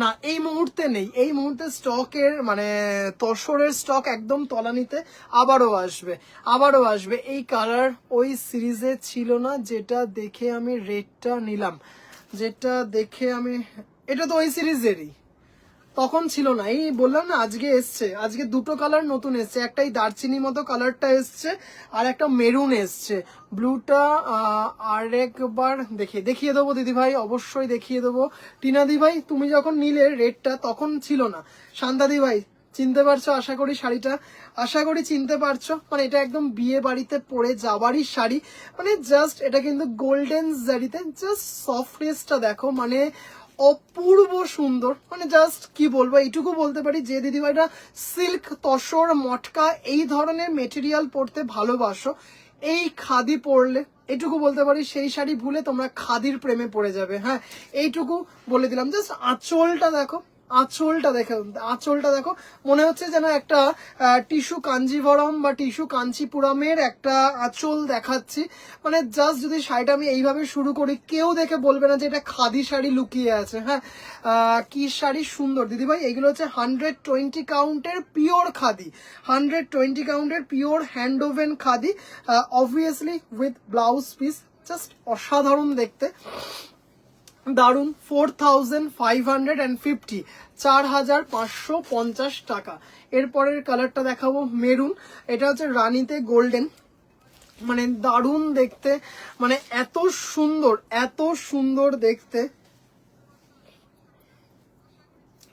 না এই মুহূর্তে নেই, এই মুহূর্তে স্টকের মানে তসরের স্টক একদম তলানিতে, আবারও আসবে। এই কালার ওই সিরিজে ছিল না, যেটা দেখে আমি রেডটা নিলাম, যেটা দেখে আমি, এটা তো ওই সিরিজেরই, তখন ছিল না। এই বললাম না আজকে এসছে, আজকে দুটো কালার নতুন এসছে, একটা এই দারচিনি মতো কালারটা এসছে আর একটা মেরুন এসছে। ব্লুটা আরেকবার দেখিয়ে দেবো দিদি ভাই, অবশ্যই দেখিয়ে দেবো। টিনা দি ভাই তুমি যখন নিলে রেডটা তখন ছিল না। শান্তা দি ভাই চিনতে পারছো আশা করি শাড়িটা, আশা করি চিনতে পারছো, মানে এটা একদম বিয়ে বাড়িতে পরে যাওয়ারই শাড়ি, মানে জাস্ট এটা কিন্তু গোল্ডেন জারিতে, জাস্ট সফটনেসটা দেখো, মানে অপূর্ব সুন্দর, মানে জাস্ট কি বলবো, এইটুকু বলতে পারি যে দিদিভাইরা সিল্ক তসর মটকা এই ধরনের মেটেরিয়াল পরতে ভালোবাসো, এই খাদি পরলে, এইটুকু বলতে পারি সেই শাড়ি ভুলে তোমরা খাদির প্রেমে পড়ে যাবে। হ্যাঁ এইটুকু বলে দিলাম। জাস্ট আঁচলটা দেখো, আঁচলটা দেখো, মনে হচ্ছে যেন একটা টিস্যু কাঞ্জিভরম বা টিস্যু কাঞ্চিপুরমের একটা আঁচল দেখাচ্ছি। মানে জাস্ট যদি শাড়িটা আমি এইভাবে শুরু করি, কেউ দেখে বলবে না যে এটা খাদি শাড়ি লুকিয়ে আছে। হ্যাঁ কি শাড়ি সুন্দর দিদিভাই, এগুলো হচ্ছে 120 কাউন্টের পিওর খাদি, 120 কাউন্টের pure hand woven khadi, obviously with blouse piece, just অসাধারণ দেখতে, দারুন। 4550, 4550 টাকা। এরপরের কালারটা দেখাবো মেরুন, এটা হচ্ছে রানীতে গোল্ডেন, মানে দারুন দেখতে, মানে এত সুন্দর দেখতে।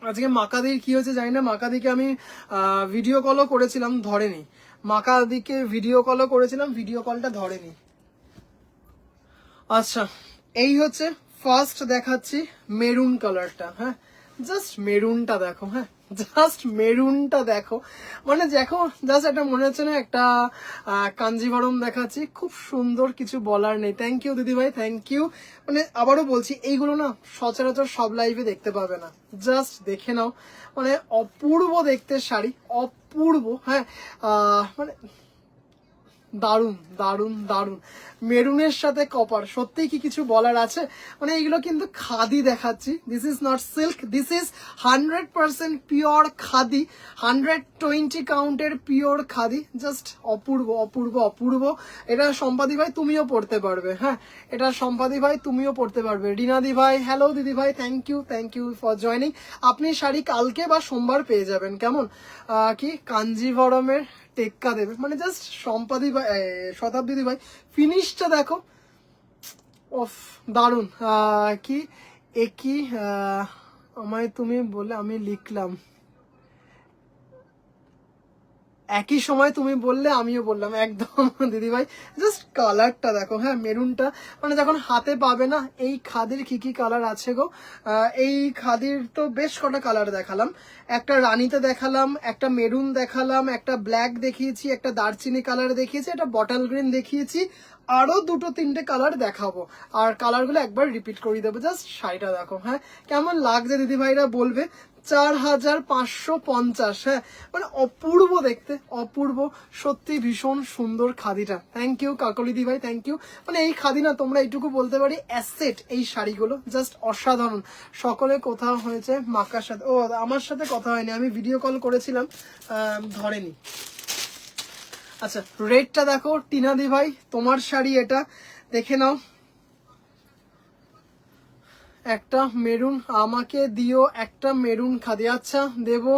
আজকে মাকাদির কি হয়েছে জানি না, মাকাদিকে আমি ভিডিও কলও করেছিলাম, ধরেনি, মাকাদিকে ভিডিও কলও করেছিলাম, ভিডিও কলটা ধরেনি। আচ্ছা এই হচ্ছে ফার্স্ট দেখাচ্ছি মেরুন কালারটা। হ্যাঁ জাস্ট মেরুনটা দেখো, হ্যাঁ জাস্ট মেরুনটা দেখো, মানে দেখো জাস্ট এটা মনে হচ্ছে না একটা কাঞ্জিভারম দেখাচ্ছি, খুব সুন্দর, কিছু বলার নেই। থ্যাংক ইউ দিদি ভাই, থ্যাংক ইউ। মানে আবারও বলছি এইগুলো না সচরাচর সব লাইভে দেখতে পাবে না, জাস্ট দেখে নাও, মানে অপূর্ব দেখতে শাড়ি, অপূর্ব। হ্যাঁ মানে দারুন, মেরুনের সাথে কপার, সত্যি কি কিছু বলার আছে? মানে এইগুলো কিন্তু খাদি দেখাচ্ছি, this is not silk, this is 100% pure khadi, 120 কাউন্টের পিওর খাদি, জাস্ট অপূর্ব। এটা সম্পাদি ভাই তুমিও পড়তে পারবে, হ্যাঁ এটা সম্পাদি ভাই তুমিও পড়তে পারবে। রিনাদি ভাই হ্যালো দিদি ভাই, থ্যাংক ইউ ফর জয়নিং। আপনি শাড়ি কালকে বা সোমবার পেয়ে যাবেন, কেমন কি কাঞ্জিভরমের টেক্কা দেবে, মানে জাস্ট সম্পাদি ভাই, শতাব্দী ভাই ফিনিশটা দেখো, অফ দারুন। কি একই আমায় তুমি বলে আমি লিখলাম, একই সময় তুমি বললে আমিও বললাম, একদম দিদি ভাই। জাস্ট কালারটা দেখো, হ্যাঁ মেরুনটা, মানে যখন হাতে পাবে না, এই খাদির কি কালার আছে গো, এই খাদির তো বেশ কটা কালার দেখালাম, একটা রানীতে দেখালাম, একটা মেরুন দেখালাম, একটা ব্ল্যাক দেখিয়েছি, একটা দারচিনি কালার দেখিয়েছি, একটা বটল গ্রিন দেখিয়েছি, আরো 2-3টে কালার দেখাবো, আর কালারগুলো একবার রিপিট করে দেবো। জাস্ট শাড়িটা দেখো, হ্যাঁ কেমন লাগছে দিদি ভাইরা বলবে। 4550, হ্যাঁ মানে অপূর্ব দেখতে, অপূর্ব সত্যি, ভীষণ সুন্দর খাদিটা। থ্যাংক ইউ কাকলি দি ভাই, থ্যাংক ইউ। মানে এই খাদি না তোমরা এইটুকু বলতে পারি অ্যাসেট, এই শাড়িগুলো জাস্ট অসাধারণ। সকলে কোথাও হয়েছে মাকার সাথে, ও আমার সাথে কথা হয়নি, আমি ভিডিও কল করেছিলাম, ধরেনি। আচ্ছা রেডটা দেখো টিনা দি ভাই, তোমার শাড়ি এটা, দেখে নাও, একটা মেরুন আমাকে দিও, একটা মেরুন খাদি, আচ্ছা দেবো,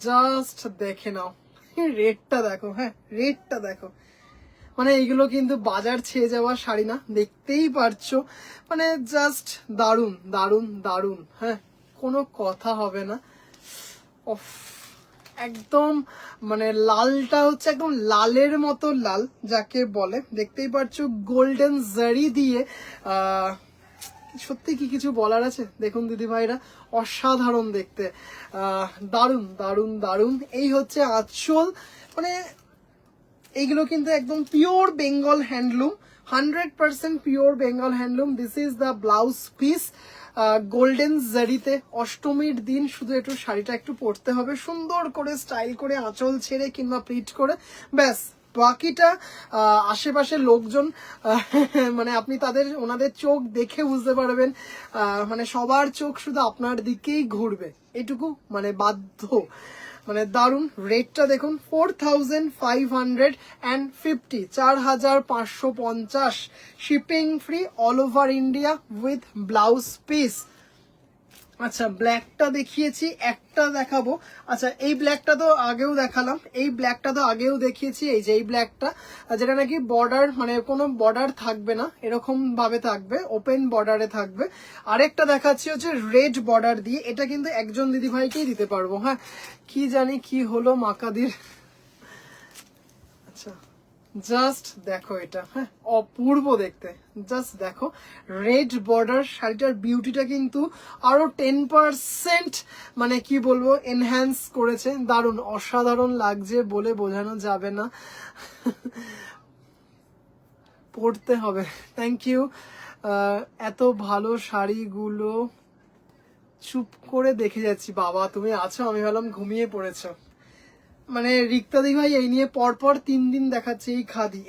জাস্ট দেখে নাও রেডটা দেখো, হ্যাঁ রেডটা দেখো, মানে এইগুলো কিন্তু বাজার ছেয়ে যাওয়া শাড়ি না, দেখতেই পারছো, মানে জাস্ট দারুন, হ্যাঁ কোনো কথা হবে না। অফ একদম মানে লালটা হচ্ছে একদম লালের মতো লাল যাকে বলে, দেখতেই পাচ্ছ গোল্ডেন জারি দিয়ে সত্যি কি কিছু বলার আছে? দেখুন দিদি ভাইরা, অসাধারণ দেখতে, দারুণ দারুণ দারুণ। এই হচ্ছে আঁচল, মানে এইগুলো কিন্তু একদম pure Bengal handloom, 100% pure Bengal handloom. This is the blouse piece, golden জারিতে। অষ্টমীর দিন শুধু একটু শাড়িটা একটু পরতে হবে সুন্দর করে, স্টাইল করে, আঁচল ছেড়ে কিংবা প্লিট করে, ব্যাস বাকিটা আশেপাশের লোকজন মানে আপনি ওনাদের চোখ দেখে বুঝতে পারবেন, মানে সবার চোখ শুধু আপনার দিকেই ঘুরবে, এটুকু মানে বাধ্য। মানে দারুন। রেটটা দেখুন 4550, 4550, shipping free all over India with blouse piece. আচ্ছা, ব্ল্যাকটা দেখিয়েছি, একটা দেখাবো। আচ্ছা, এই ব্ল্যাকটা তো আগেও দেখালাম, এই ব্ল্যাকটা তো আগেও দেখিয়েছি। এই যে এই ব্ল্যাকটা, যেটা নাকি বর্ডার, মানে কোনো বর্ডার থাকবে না, এরকম ভাবে থাকবে, ওপেন বর্ডারে থাকবে। আরেকটা দেখাচ্ছি হচ্ছে রেড বর্ডার দিয়ে, এটা কিন্তু একজন দিদিভাইকেই দিতে পারবো। হ্যাঁ, কি জানি কি হলো মাকাদির। আচ্ছা, জাস্ট দেখো এটা, হ্যাঁ অপূর্ব দেখতে, জাস্ট দেখো রেড বর্ডার। শাড়িটার বিউটিটা কিন্তু আরো 10% মানে কি বলবো এনহ্যান্স করেছে। দারুণ, অসাধারণ লাগছে, বলে বোঝানো যাবে না, পড়তে হবে। Thank you. এত ভালো শাড়িগুলো চুপ করে দেখে যাচ্ছি। বাবা তুমি আছো, আমি ভাবলাম ঘুমিয়ে পড়েছো। মানে রিক্তাদি ভাই এই নিয়ে পরপর 3 দিন দেখাচ্ছে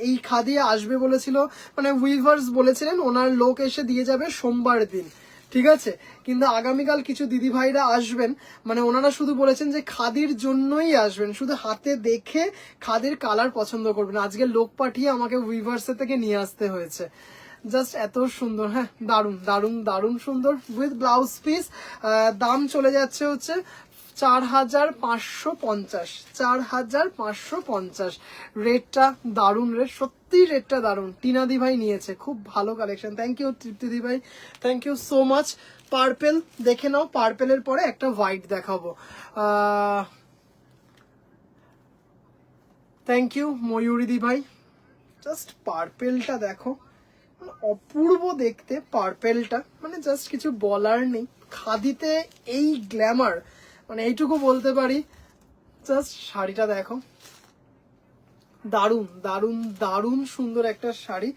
এই খাদি আসবে বলেছিল, মানে উইভার্স বলেছিলেন ওনার লোক এসে দিয়ে যাবে সোমবার দিন, ঠিক আছে। কিন্তু আগামীকাল কিছু দিদি ভাইরা আসবেন, মানে ওনারা শুধু বলেছেন যে খাদির জন্যই আসবেন, শুধু হাতে দেখে খাদির কালার পছন্দ করবেন। আজকে লোক পাঠিয়ে আমাকে উইভার্সের থেকে নিয়ে আসতে হয়েছে। জাস্ট এত সুন্দর, হ্যাঁ দারুণ দারুণ দারুণ সুন্দর উইথ ব্লাউজ পিস। দাম চলে যাচ্ছে হচ্ছে 4550, 4550। রেটটা দারুণ, রেট সত্যি, রেটটা দারুণ। টিনা দি ভাই নিয়েছে, খুব ভালো collection. Thank you Tripti di ভাই, thank you so much. Purple দেখে নাও, পার্পেলের পরে একটা হোয়াইট দেখাবো। থ্যাংক ইউ ময়ূরী দি ভাই। জাস্ট পার্পেলটা দেখো, অপূর্ব দেখতে পার্পেলটা, মানে জাস্ট কিছু বলার নেই। খাদিতে এই গ্ল্যামার, মানে এইটুকু বলতে পারি। জাস্ট শাড়িটা দেখো, দারুণ দারুণ দারুণ সুন্দর একটা শাড়ি,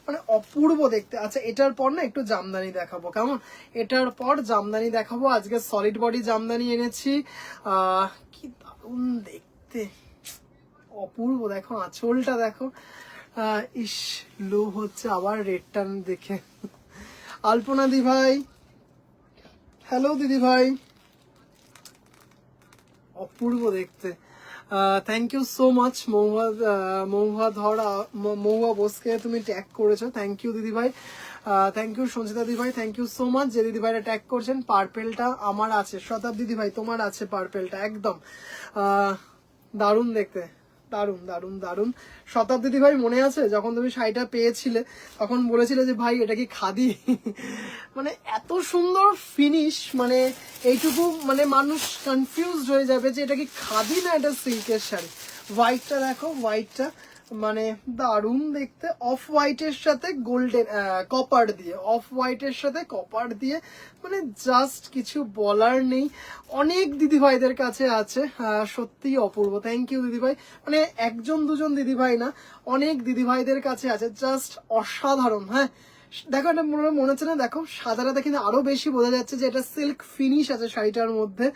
মানে অপূর্ব দেখতে। আচ্ছা, এটার পর না একটু জামদানি দেখাবো, কেমন? এটার পর জামদানি দেখাবো। আজকে সলিড বডি জামদানি এনেছি, কি দারুণ দেখতে, অপূর্ব। দেখো আঁচলটা দেখো, ইস লো হচ্ছে আবার রেডটা দেখে। আলপনা দি ভাই, হ্যালো দিদি ভাই, অপূর্ব দেখতে। থ্যাংক ইউ সো মাচ মহুয়া বোসকে তুমি ট্যাগ করেছো, থ্যাংক ইউ দিদি ভাই। থ্যাংক ইউ সঞ্চিতা দিদি ভাই, থ্যাংক ইউ সো মাচ যে দিদি ভাইরা ট্যাগ করছেন। পার্পেলটা আমার আছে, শতাব্দী দিদি ভাই তোমার আছে পার্পেলটা, একদম দারুণ দেখতে, দারুণ দারুণ দারুণ। শতাব্দী দিদি ভাই মনে আছে যখন তুমি শাড়িটা পেয়েছিলে তখন বলেছিলে যে ভাই এটা কি খাদি? মানে এত সুন্দর ফিনিশ, মানে এইটুকু মানে মানুষ কনফিউজড হয়ে যাবে যে এটা কি খাদি না এটা সিল্কের শাড়ি। হোয়াইটটা দেখো, হোয়াইটটা মানে দারুণ দেখতে, অফ হোয়াইটের সাথে গোল্ডেন কপার দিয়ে, অফ হোয়াইটের সাথে কপার দিয়ে, মানে জাস্ট কিছু বলার নেই। অনেক দিদিভাইদের কাছে আছে, সত্যি অপূর্ব। থ্যাংক ইউ দিদিভাই, মানে একজন দুজন দিদিভাই না, অনেক দিদিভাইদের কাছে আছে, জাস্ট অসাধারণ। হ্যাঁ দেখো, এটা মনে হচ্ছে না, দেখো সাদাটা কিন্তু আরো বেশি বোঝা যাচ্ছে যে এটা সিল্ক ফিনিশ আছে শাড়িটার মধ্যে।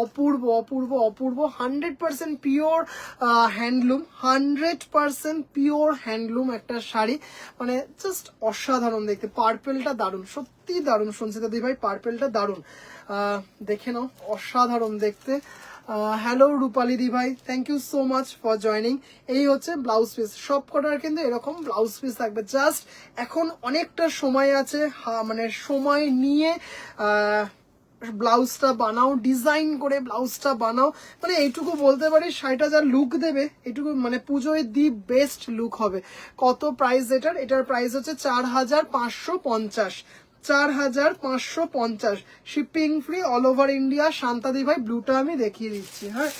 অপূর্ব অপূর্ব অপূর্ব, 100% পিওর হ্যান্ডলুম, 100% পিওর হ্যান্ডলুম একটা শাড়ি, মানে জাস্ট অসাধারণ দেখতে। পার্পেলটা দারুণ, সত্যি দারুণ সঞ্চিতা দি ভাই, পার্পেলটা দারুণ, দেখে নাও, অসাধারণ দেখতে। হ্যালো রূপালী দি ভাই, thank you so much for joining. এই হচ্ছে ব্লাউজ পিস, সব কটার কিন্তু এরকম ব্লাউজ পিস থাকবে। জাস্ট এখন অনেকটা সময় আছে, মানে সময় নিয়ে ব্লাউজটা বানাও, ডিজাইন করে ব্লাউজটা বানাও, মানে এইটুকু বলতে পারি শাড়িটা যা লুক দেবে, এইটুকু মানে পুজোয় দি বেস্ট লুক হবে। কত প্রাইস এটার? এটার প্রাইস হচ্ছে 4550, 4550, shipping free all over India. শান্তাদি ভাই ব্লুটা আমি দেখিয়ে দিচ্ছি, হ্যাঁ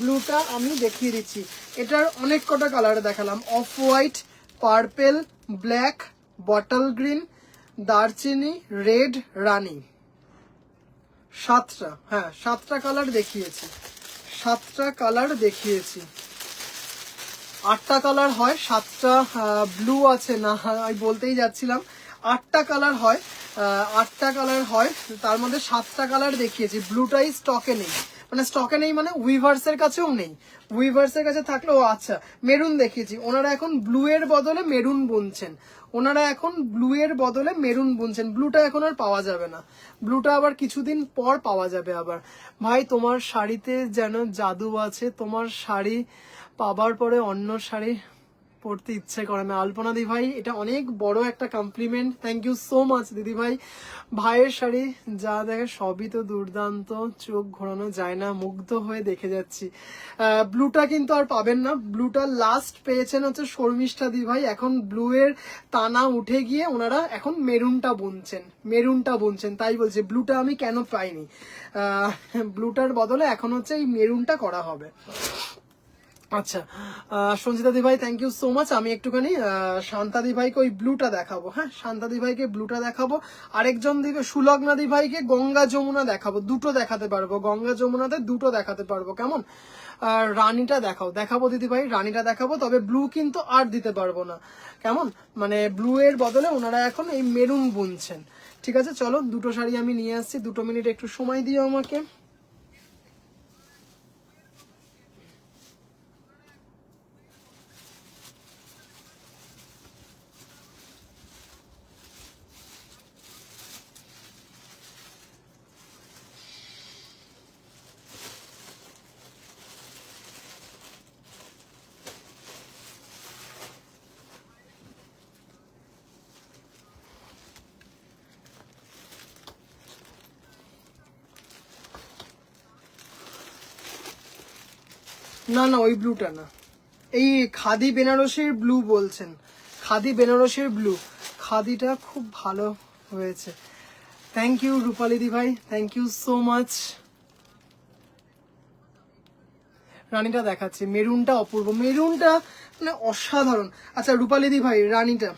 ব্লুটা আমি দেখিয়ে দিচ্ছি। এটার অনেক কটা কালার দেখালাম, off white, purple, black, bottle green, দারচিনি, রেড, রানী, 7টা, হ্যাঁ 7টা কালার দেখিয়েছি, 7টা কালার দেখিয়েছি। 8টা কালার হয়, 7টা ব্লু আছে না, আমি বলতেই যাচ্ছিলাম 8টা কালার হয়, 8টা কালার হয়, তার মধ্যে 7টা কালার দেখিয়েছি। ব্লুটাই স্টকে নেই, মানে স্টকে নেই মানে উইভার্সের কাছেও নেই, উইভার্সের কাছে থাকলেও আচ্ছা। মেরুন দেখিয়েছি, ওনারা এখন ব্লু এর বদলে মেরুন বুনছেন, ওনারা এখন ব্লু এর বদলে মেরুন বুনছেন। ব্লুটা এখন আর পাওয়া যাবে না, ব্লুটা আবার কিছুদিন পর পাওয়া যাবে আবার। ভাই তোমার শাড়িতে যেন জাদু আছে, তোমার শাড়ি পাবার পরে অন্য শাড়ি পড়তে ইচ্ছে করে না। আলপনা দি ভাই, এটা অনেক বড় একটা compliment, thank you so much দিদি ভাই। ভাইয়ের শাড়ি যা দেখে সবই তো দুর্দান্ত, চোখ ঘোরানো যায় না, মুগ্ধ হয়ে দেখে যাচ্ছি। ব্লুটা কিন্তু আর পাবেন না, ব্লুটা লাস্ট পেয়েছেন হচ্ছে শর্মিষ্ঠা দি ভাই। এখন ব্লু এর টানা উঠে গিয়ে ওনারা এখন মেরুনটা বুনছেন, মেরুনটা বুনছেন, তাই বলছি ব্লুটা আমি কেন পাইনি। ব্লুটার বদলে এখন হচ্ছে এই মেরুনটা করা হবে। আচ্ছা সঞ্জিতা দি ভাই থ্যাংক ইউ সো মাচ। আমি একটুখানি শান্তা দি ভাইকে ওই ব্লুটা দেখাবো, হ্যাঁ শান্তা দি ভাইকে ব্লুটা দেখাবো, আরেকজন দিকে সুলগ্না দি ভাইকে গঙ্গা যমুনা দেখাবো, দুটো দেখাতে পারবো, গঙ্গা যমুনাতে দুটো দেখাতে পারবো, কেমন? রানীটা দেখাবো দিদি ভাই, রানীটা দেখাবো, তবে ব্লু কিন্তু আর দিতে পারবো না, কেমন? মানে ব্লু এর বদলে ওনারা এখন এই মেরুন বুনছেন। ঠিক আছে চলো, দুটো শাড়ি আমি নিয়ে আসছি, 2 মিনিট একটু সময় দিও আমাকে। না না ওই ব্লুটা না, এই খাদি বেনারসির ব্লু বলছেন, খাদি বেনারসির ব্লু, খাদিটা খুব ভালো হয়েছে। থ্যাংক ইউ রূপালি দি ভাই, থ্যাংক ইউ সো মাচ। রানীটা দেখাচ্ছি, মেরুনটা অপূর্ব, মেরুনটা মানে অসাধারণ। আচ্ছা রূপালি দি ভাই রানীটা,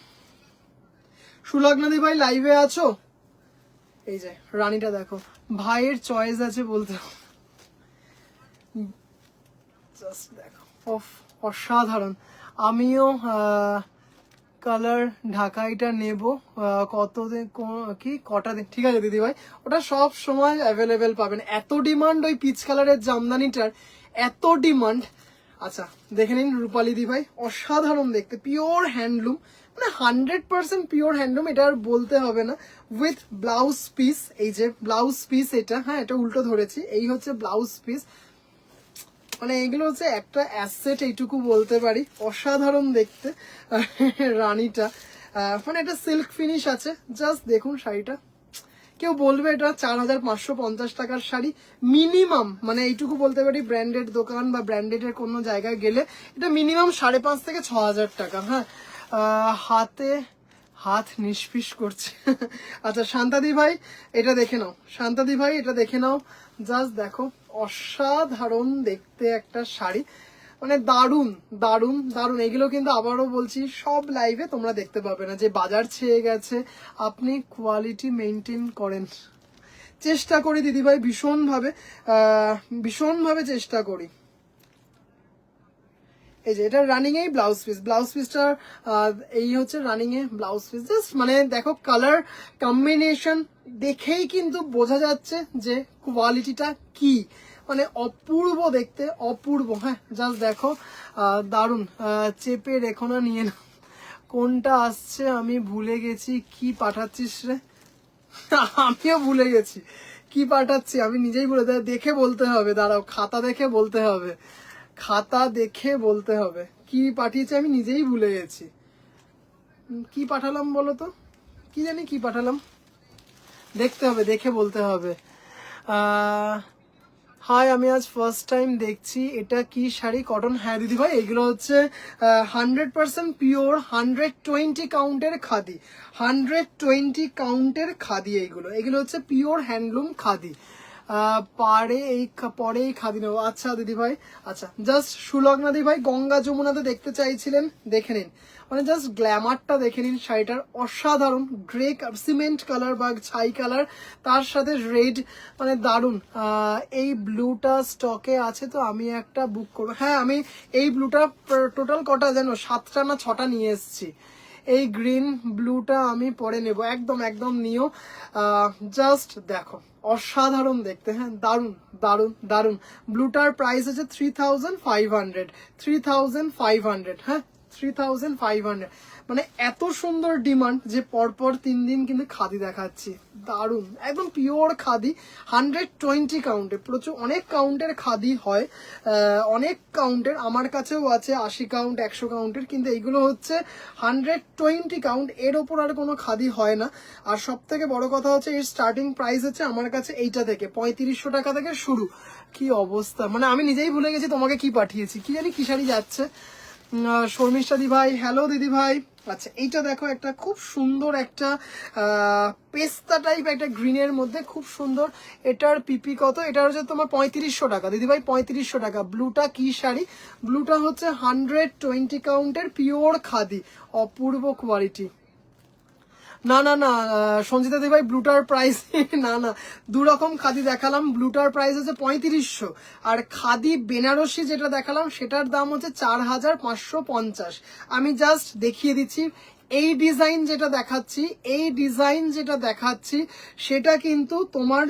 সুলগ্না দি ভাই লাইভে আছো? এই যে রানীটা দেখো, ভাইয়ের চয়েস আছে বলতে, জাস্ট দেখো অসাধারণ। আমিও কালার ঢাকাইটা নেব, কত দিন কি কটা দিন, ঠিক আছে দিদি ভাই, ওটা সব সময় অ্যাভেলেবেল পাবেন। এত ডিমান্ড ওই পিচ কালারের জামদানিটার, এত ডিমান্ড। আচ্ছা দেখে নিন রূপালি দি ভাই, অসাধারণ দেখতে, পিওর হ্যান্ডলুম, মানে 100% পিওর হ্যান্ডলুম, এটা আর বলতে হবে না। উইথ ব্লাউজ পিস, এই যে ব্লাউজ পিস এটা, হ্যাঁ এটা উল্টো ধরেছি, এই হচ্ছে ব্লাউজ পিস, মানে এগুলো হচ্ছে একটা অ্যাসেট, এইটুকু বলতে পারি, অসাধারণ দেখতে। রানীটা মানে এটা সিল্ক ফিনিশ আছে, জাস্ট দেখুন শাড়িটা, কেউ বলবে এটা 4550 টাকার শাড়ি মিনিমাম, মানে এইটুকু বলতে পারি, ব্র্যান্ডেড দোকান বা ব্র্যান্ডেড এর কোনো জায়গায় গেলে এটা মিনিমাম 5,500 থেকে 6,000 টাকা। হ্যাঁ হাতে হাত নিষ্পিস করছে। আচ্ছা শান্তাদি ভাই এটা দেখে নাও, শান্তাদি ভাই এটা দেখে নাও, জাস্ট দেখো অসাধারণ দেখতে একটা শাড়ি, মানে দারুণ দারুণ দারুণ। এগুলো কিন্তু আবারও বলছি সব লাইভে তোমরা দেখতে পাবে না, যে বাজার ছেয়ে গেছে, আপনি কোয়ালিটি মেনটেন করেন। চেষ্টা করি দিদিভাই, ভীষণভাবে চেষ্টা করি। এই যে এটা রানিং এই ব্লাউজ পিস, ব্লাউজ পিসটা এই হচ্ছে রানিং এ ব্লাউজ পিস, জাস্ট মানে দেখো কালার কম্বিনেশন দেখেই কিন্তু বোঝা যাচ্ছে যে কোয়ালিটিটা কি, মানে অপূর্ব দেখতে, অপূর্ব। হ্যাঁ জাস্ট দেখো দারুণ, চেপে রেখো না, নিয়ে না, কোনটা আসছে আমি ভুলে গেছি, কি পাঠাচ্ছিস রে? আমিও ভুলে গেছি কি পাঠাচ্ছি, আমি নিজেই ভুলে, দেখে বলতে হবে, দাঁড়াও খাতা দেখে বলতে হবে, খাতা দেখে বলতে হবে কি পাঠিয়েছি, আমি নিজেই ভুলে গেছি। কি পাঠালাম বলো তো, কি জানি কি পাঠালাম, দেখতে হবে, দেখে বলতে হবে। হাই আমি আজ ফার্স্ট টাইম দেখছি, এটা কি শাড়ি, কটন? হ্যাঁ দিদি ভাই এগুলো হচ্ছে 100% পিওর 120 কাউন্টের খাদি, 120 কাউন্টের খাদি, এইগুলো এগুলো হচ্ছে পিওর হ্যান্ডলুম খাদি। পরে এই খাদি নেবো। আচ্ছা দিদি ভাই, আচ্ছা জাস্ট সুলগ্না দি ভাই গঙ্গা যমুনাতে দেখতে চাইছিলেন, দেখে নিন, মানে জাস্ট গ্ল্যামারটা দেখে নিন শাড়িটার, অসাধারণ। গ্রে সিমেন্ট কালার বা ছাই কালার, তার সাথে রেড, মানে দারুণ। এই ব্লুটা স্টকে আছে, তো আমি একটা বুক করবো। হ্যাঁ, আমি এই ব্লুটা টোটাল কটা জানো, 7টা না 6টা নিয়ে এসেছি। এই গ্রিন ব্লুটা আমি পরে নেব, একদম একদম নিও। জাস্ট দেখো, অসাধারণ দেখতে। হ্যাঁ, দারুণ দারুণ দারুণ। ব্লুটার প্রাইস আছে 3500, 3500। হ্যাঁ, 3500। মানে এত সুন্দর ডিমান্ড যে পরপর 3 দিন কিন্তু খাদি দেখাচ্ছি। দারুণ, একদম পিওর খাদি, 120 কাউন্টে। প্রচুর অনেক কাউন্টের খাদি হয়, অনেক কাউন্টের আমার কাছেও আছে, 80 কাউন্ট, 100 কাউন্টের, কিন্তু এইগুলো হচ্ছে 120 কাউন্ট, এর ওপর আর কোনো খাদি হয় না। আর সব থেকে বড় কথা হচ্ছে এর স্টার্টিং প্রাইস হচ্ছে আমার কাছে এইটা থেকে 3500 টাকা থেকে শুরু। কি অবস্থা, মানে আমি নিজেই ভুলে গেছি তোমাকে কি পাঠিয়েছি, কি জানি কি শাড়ি যাচ্ছে। শর্মিষ্ঠা দি ভাই, হ্যালো দিদি ভাই। আচ্ছা, এইটা দেখো, একটা খুব সুন্দর একটা পেস্তা টাইপ একটা গ্রিনের মধ্যে, খুব সুন্দর। এটার পিপি কত, এটা হচ্ছে তোমার 3500 টাকা দিদি ভাই, 3500 টাকা। ব্লুটা কি শাড়ি, ব্লুটা হচ্ছে 120 কাউন্টের পিওর খাদি, অপূর্ব কোয়ালিটি। না না না, সঞ্জিতা দি ভাই, ব্লুটার প্রাইস না না, দুরকম খাদি দেখালাম। ব্লুটার প্রাইস হচ্ছে 3500, আর খাদি বেনারসি যেটা দেখালাম সেটার দাম হচ্ছে 4550। আমি জাস্ট দেখিয়ে দিচ্ছি, এই ডিজাইন যেটা দেখাচ্ছি, এই ডিজাইন যেটা দেখাচ্ছি সেটা কিন্তু তোমার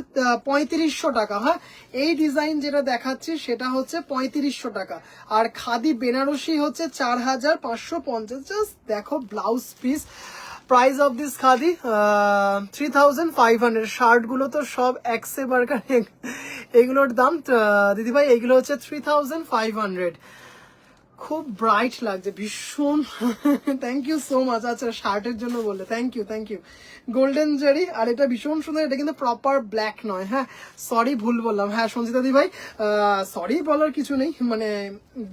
3500 টাকা। হ্যাঁ, এই ডিজাইন যেটা দেখাচ্ছি সেটা হচ্ছে 3500 টাকা, আর খাদি বেনারসি হচ্ছে 4550। জাস্ট দেখো blouse piece, price of this khadi 3500। Shirt গুলো তো সব একসে বার্গার, এগুলোর দাম দিদিভাই এগুলো হচ্ছে 3500। খুব ব্রাইট লাগছে ভীষণ, থ্যাংক ইউ সো মাচ। আচ্ছা, শার্টের জন্য বললে thank you, thank you. Golden zari, আর এটা ভীষণ সুন্দর, এটা কিন্তু প্রপার ব্ল্যাক নয়। হ্যাঁ, সরি ভুল বললাম। হ্যাঁ সঞ্জিতা দি ভাই, সরি বলার কিছু নেই, মানে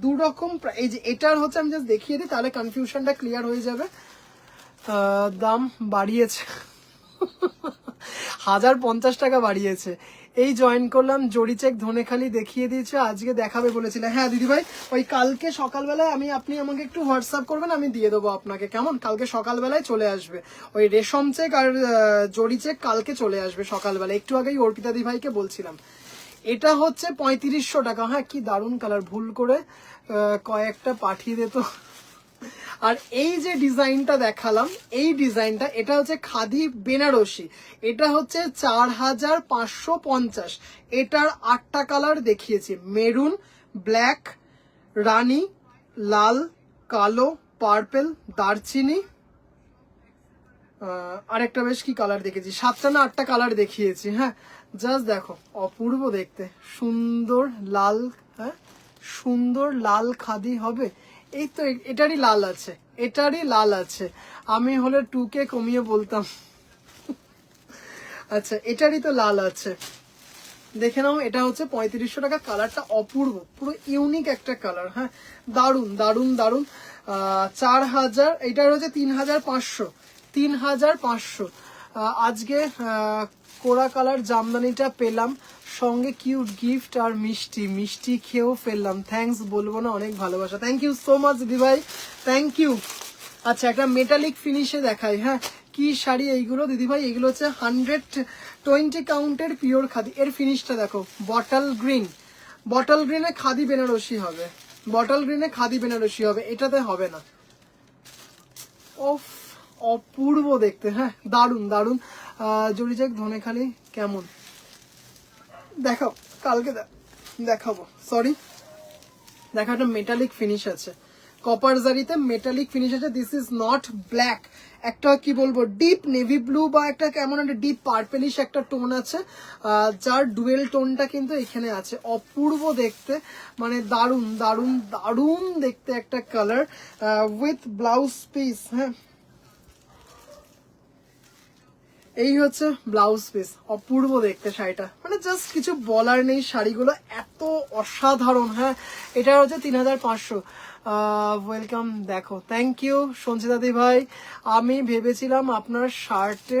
দুরকম। এই যে এটার হচ্ছে, আমি জাস্ট দেখিয়ে দিই তাহলে কনফিউশনটা ক্লিয়ার হয়ে যাবে। দাম বাড়িয়েছে 1050 টাকা বাড়িয়েছে। এই জয়েন করলাম, জড়ি চেক ধনেখালি দেখিয়ে দিয়েছে, আজকে দেখাবে বলেছিলে। হ্যাঁ দিদিভাই, ওই কালকে সকালবেলায় আপনি আমাকে একটু হোয়াটসঅ্যাপ করবেন, আমি দিয়ে দেবো আপনাকে, কেমন? কালকে সকালবেলায় চলে আসবে ওই রেশম চেক আর জড়ি চেক, কালকে চলে আসবে সকালবেলা। একটু আগেই অর্পিতা দি ভাইকে বলছিলাম। এটা হচ্ছে 3500 টাকা। হ্যাঁ, কি দারুণ কালার, ভুল করে কয়েকটা পাঠিয়ে দিত। আর এই যে ডিজাইনটা দেখালাম, এই ডিজাইনটা, এটা হচ্ছে খাদি বেনারসি, এটা হচ্ছে 4550। এটার 8টা কালার দেখিয়েছি, মেরুন, ব্ল্যাক, রানী, লাল, কালো, পার্পেল, দারচিনি, আরেকটা বেশ কি কালার দেখেছি, 7টা না 8টা কালার দেখিয়েছি। হ্যাঁ, জাস্ট দেখো, অপূর্ব দেখতে, সুন্দর লাল। হ্যাঁ, সুন্দর লাল খাদি হবে। এই তো এটারই লাল আছে, এটারই লাল আছে। আমি হলে 2K কমিয়ে বলতাম। আচ্ছা, এটারই তো লাল আছে, দেখে নাও। এটা হচ্ছে 3500 টাকা। কালারটা অপূর্ব, পুরো ইউনিক একটা কালার। হ্যাঁ, দারুন দারুন দারুন। 4000, এটার হচ্ছে 3500, 3500। আজকে কোরা কালার জামদানিটা পেলাম, সঙ্গে কিউট গিফট আর মিষ্টি, মিষ্টি খেয়েও ফেললাম। থ্যাঙ্কস বলবো না, অনেক ভালোবাসা। থ্যাংক ইউ সো মাচ দিদিভাই, থ্যাংক ইউ। আচ্ছা, একটা মেটালিক ফিনিশে দেখাই। হ্যাঁ, কি শাড়ি এইগুলো দিদিভাই, এগুলো হচ্ছে 120 কাউন্টের পিওর খাদি। এর ফিনিশটা দেখো, বটল গ্রিন, বটল গ্রিনে খাদি বেনারসি হবে, বটল গ্রিনে খাদি বেনারসি হবে, এটাতে হবে না। ওফ, অপূর্ব দেখতে। হ্যাঁ, দারুন দারুন। জড়িজাক ধনেখালি কেমন দেখাও, কালকে দেখাবো, সরি। দেখো, একটা মেটালিক ফিনিশ আছে, কপার জারিতে মেটালিক ফিনিশ আছে। দিস ইজ নট ব্ল্যাক, একটা কি বলবো, ডিপ নেভি ব্লু বা একটা কেমন একটা ডিপ পার্পেলিশ একটা টোন আছে, যার ডুয়েল টোনটা কিন্তু এখানে আছে। অপূর্ব দেখতে, মানে দারুন দারুন দারুন দেখতে একটা কালার, উইথ ব্লাউজ পিস। হ্যাঁ, এই হচ্ছে ব্লাউজ পিস, অপূর্ব দেখতে শাড়িটা, মানে জাস্ট কিছু বলার নেই, শাড়িগুলো এত অসাধারণ। হ্যাঁ, এটা হচ্ছে 3500। ওয়েলকাম, দেখো, থ্যাংক ইউ সঞ্চিতা দি ভাই। আমি ভেবেছিলাম আপনার শার্টে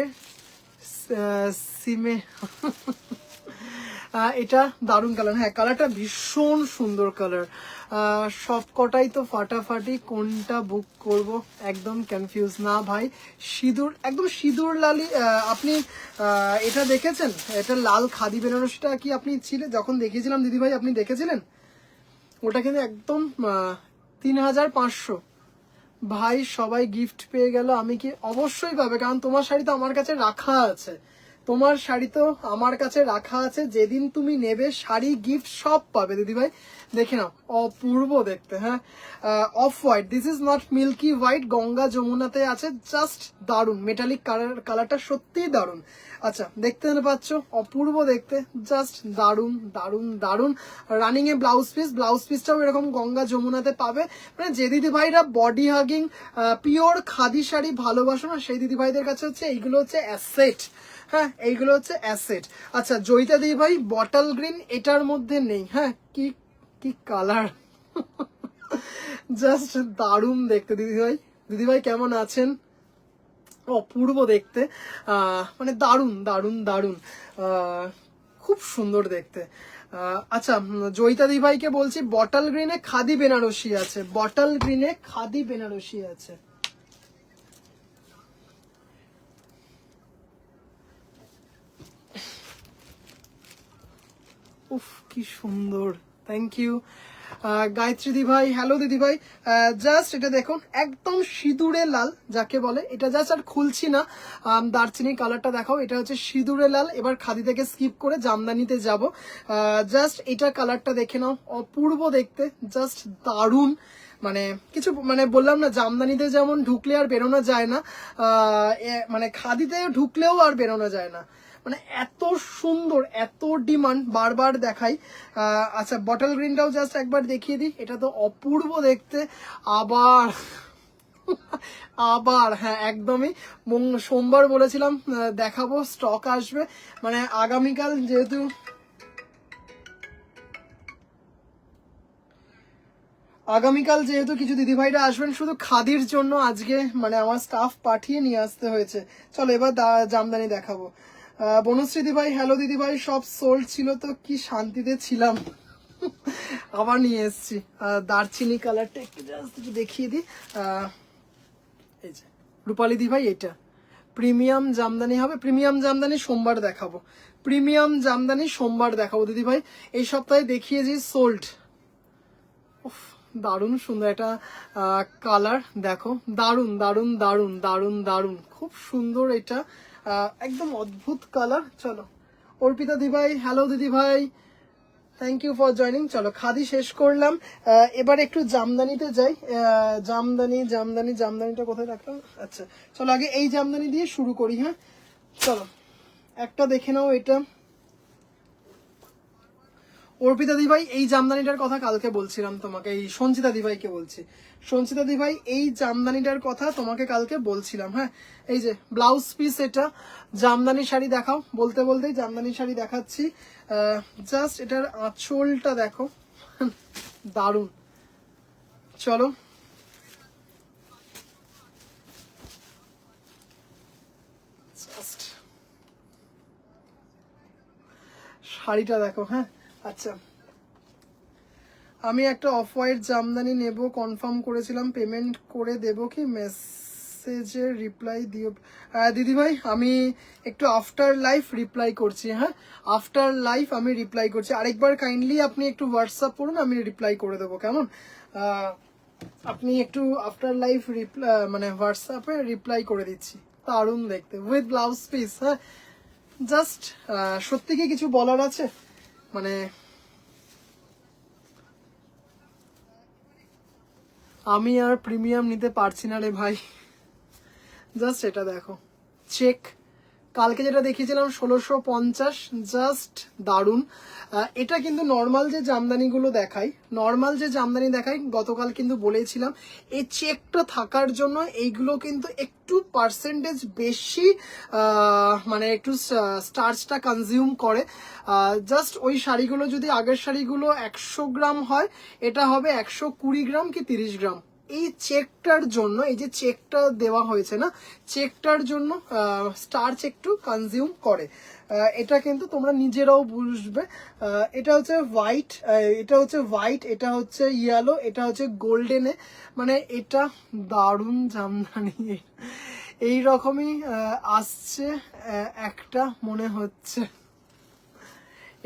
সিমে এটা দারুণ কালার, হ্যাঁ কালারটা ভীষণ সুন্দর কালার। সব কটাই তো ফাটাফাটি, কোনটা বুক করব একদম কনফিউজ না ভাই। সিঁদুর, একদম সিঁদুর লালি। আপনি এটা দেখেছেন, এটা লাল খাদি বেনারসিটা কি আপনি ছিলেন যখন দেখিয়েছিলাম দিদিভাই, আপনি দেখেছিলেন? ওটা কিন্তু একদম 3500। ভাই সবাই গিফট পেয়ে গেল, আমি কি? অবশ্যই পাবে, কারণ তোমার শাড়ি তো আমার কাছে রাখা আছে, তোমার শাড়ি তো আমার কাছে রাখা আছে। যেদিন তুমি নেবে শাড়ি গিফট সব পাবে দিদিভাই। দেখে নাও, অপূর্ব দেখতে। হ্যাঁ, off white, this is not milky white, Ganga যমুনাতে আছে, জাস্ট দারুণ মেটালিক কালারটা সত্যিই দারুণ। আচ্ছা, দেখতে পাচ্ছ, অপূর্ব দেখতে, জাস্ট দারুণ দারুণ দারুণ। রানিং এ ব্লাউজ পিস, ব্লাউজ পিসটাও এরকম গঙ্গা যমুনাতে পাবে। মানে যে দিদি ভাইরা body hugging pure khadi sari ভালোবাসো না, সেই দিদি ভাইদের কাছে হচ্ছে এইগুলো হচ্ছে অ্যাসেট। হ্যাঁ, এইগুলো হচ্ছে অ্যাসেট। আচ্ছা, জয়িতা দিদি ভাই বটল গ্রিন এটার মধ্যে নেই। হ্যাঁ, কি কি কালার, জাস্ট দারুণ দেখতে দিদিভাই। দিদিভাই কেমন আছেন? অপূর্ব দেখতে, মানে দারুণ দারুণ দারুণ, খুব সুন্দর দেখতে। আচ্ছা, জয়িতা দিভাইকে বলছি বটল গ্রিনে খাদি বেনারসি আছে, বটল গ্রিনে খাদি বেনারসি আছে। উফ কি সুন্দর, থ্যাংক ইউ। গায়ত্রী দিভাই, হ্যালো দিদিভাই। জাস্ট এটা দেখুন, একদম সিঁদুরে লাল যাকে বলে, এটা জাস্ট আর খুলছি না। দারচিনি কালারটা দেখাও, এটা হচ্ছে সিঁদুরে লাল। এবার খাদি থেকে স্কিপ করে জামদানিতে যাব। জাস্ট এটা কালারটা দেখে নাও, অপূর্ব দেখতে, জাস্ট দারুণ। মানে কিছু, মানে বললাম না, জামদানিতে যেমন ঢুকলে আর বেরোনো যায় না, মানে খাদিতে ঢুকলেও আর বেরোনো যায় না। মানে এত সুন্দর, এত ডিমান্ড, বারবার দেখাই। আচ্ছা, বটল গ্রিনটাও জাস্ট একবার দেখিয়ে দিই, এটা তো অপূর্ব দেখতে। আবার আবার হ্যাঁ, একদমই সোমবার বলেছিলাম দেখাবো, স্টক আসবে। মানে আগামীকাল যেহেতু কিছু দিদিভাইরা আসবেন শুধু খাদির জন্য, আজকে মানে আমার স্টাফ পাঠিয়ে নিয়ে আসতে হয়েছে। চলো এবার জামদানি দেখাবো। বনশ্রী দিদিভাই, হ্যালো দিদিভাই, সব সোল্ড ছিল তো কি শান্তিতে ছিলাম। আবার নিয়ে এসেছি। দারচিনি কালারটা একটু জাস্ট দেখিয়ে দিই। এই যে রূপালী দিভাই, এটা প্রিমিয়াম জামদানি হবে, প্রিমিয়াম জামদানি সোমবার দেখাবো, প্রিমিয়াম জামদানি সোমবার দেখাবো দিদিভাই। এই সপ্তাহে দেখিয়েছি সোল্ড। দারুণ সুন্দর একটা কালার, দেখো, দারুণ দারুণ দারুণ দারুণ দারুণ, খুব সুন্দর এটা, একদম অদ্ভুত কালার। চলো অর্পিতা দিভাই, হ্যালো দিদি ভাই, থ্যাংক ইউ ফর জয়নিং। চলো খাদি শেষ করলাম, এবার একটু জামদানিতে যাই। জামদানিটা কোথায় রাখলাম? আচ্ছা, চলো আগে এই জামদানি দিয়ে শুরু করি। হ্যাঁ, চলো একটা দেখে নাও, এটা অর্পিতা দিভাই, এই জামদানিটার কথা কালকে বলছিলাম তোমাকে, এই সঞ্চিতা দিভাইকে বলছি, সঞ্চিতা দিভাই এই জামদানিটার কথা তোমাকে কালকে বলছিলাম। হ্যাঁ, এই যে ব্লাউজ পিস, এটা জামদানি শাড়ি দেখাও বলতে বলতেই জামদানি শাড়ি দেখাচ্ছি। জাস্ট এটার আঁচলটা দেখো, দারুণ। চলো জাস্ট শাড়িটা দেখো। হ্যাঁ, আচ্ছা, আমি একটা অফ হোয়াইট জামদানি নেব, কনফার্ম করেছিলাম, পেমেন্ট করে দেব কি? মেসেজের রিপ্লাই দিও দিদিভাই, আমি একটু আফটার লাইফ রিপ্লাই করছি। হ্যাঁ, আফটার লাইফ আমি রিপ্লাই করছি, আরেকবার কাইন্ডলি আপনি একটু হোয়াটসঅ্যাপ করুন, আমি রিপ্লাই করে দেবো, কেমন? আপনি একটু আফটার লাইফ মানে হোয়াটসঅ্যাপে রিপ্লাই করে দিচ্ছি। দারুণ দেখতে উইথ ব্লাউজ পিস। হ্যাঁ, জাস্ট সত্যি কি কিছু বলার আছে? মানে আমি আর প্রিমিয়াম নিতে পারছি না রে ভাই। জাস্ট এটা দেখো, চেক, কালকে যেটা দেখিয়েছিলাম 1650, জাস্ট দারুণ। এটা কিন্তু নর্মাল যে জামদানিগুলো দেখাই, নর্মাল যে জামদানি দেখাই গতকাল কিন্তু বলেছিলাম, এই চেকটা থাকার জন্য এইগুলো কিন্তু একটু পার্সেন্টেজ বেশি, মানে একটু স্টার্চটা কনজিউম করে। জাস্ট ওই শাড়িগুলো যদি আগের শাড়িগুলো 100 গ্রাম হয়, এটা হবে 120 গ্রাম কি 30 গ্রাম, এই চেকটার জন্য, এই যে চেকটা দেওয়া হয়েছে না, চেকটার জন্য স্টার্চ একটু কনজিউম করে। এটা কিন্তু তোমরা নিজেরাও বুঝবে। এটা হচ্ছে হোয়াইট, এটা হচ্ছে হোয়াইট, এটা হচ্ছে ইয়েলো, এটা হচ্ছে গোল্ডেনে, মানে এটা দারুণ জামদানি। এই রকমই আসছে একটা মনে হচ্ছে,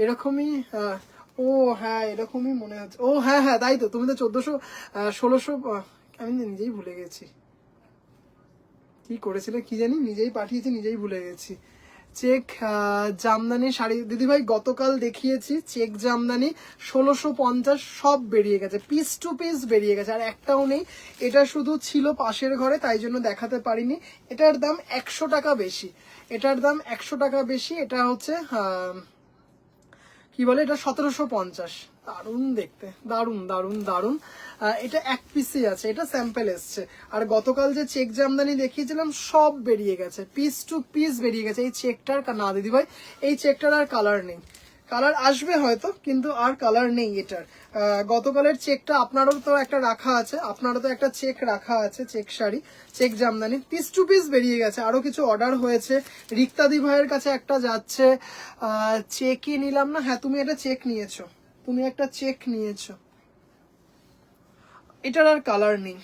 এরকমই ও হ্যাঁ এরকমই মনে হচ্ছে। ও হ্যাঁ হ্যাঁ তাই তো, তুমি তো 1400 1600, আমি নিজেই ভুলে গেছি কি করেছিলে কি জানি, নিজেই পাঠিয়েছি নিজেই ভুলে গেছি। চেক জামদানি শাড়ি দিদিভাই গতকাল দেখিয়েছি, চেক জামদানি 1650 সব বেরিয়ে গেছে, পিস টু পিস বেরিয়ে গেছে, আর একটাও নেই। এটা শুধু ছিল পাশের ঘরে তাই জন্য দেখাতে পারিনি। এটার দাম 100 টাকা বেশি, এটার দাম 100 টাকা বেশি। এটা হচ্ছে কি বলে, এটা 1750। দারুণ দেখতে, দারুণ দারুণ দারুণ। এটা এক পিসই আছে, এটা স্যাম্পল এসছে। আর গতকাল যে চেক জামদানি দেখিয়েছিলাম সব বেরিয়ে গেছে, পিস টু পিস বেরিয়ে গেছে। এই চেকটার না দিদি ভাই, এই চেকটার আর কালার নেই, কালার আসবে হয়তো কিন্তু আর কালার নেই এটার। গতকালের চেকটা আপনারও তো একটা রাখা আছে, আপনারও তো একটা চেক রাখা আছে, check sari check jamdani piece to piece বেরিয়ে গেছে। আরো কিছু অর্ডার হয়েছে, রিক্তাদি ভাইয়ের কাছে একটা যাচ্ছে। চেকই নিলাম না, হ্যাঁ তুমি একটা চেক নিয়েছো, তুমি একটা চেক নিয়েছো, এটার আর কালার নেই,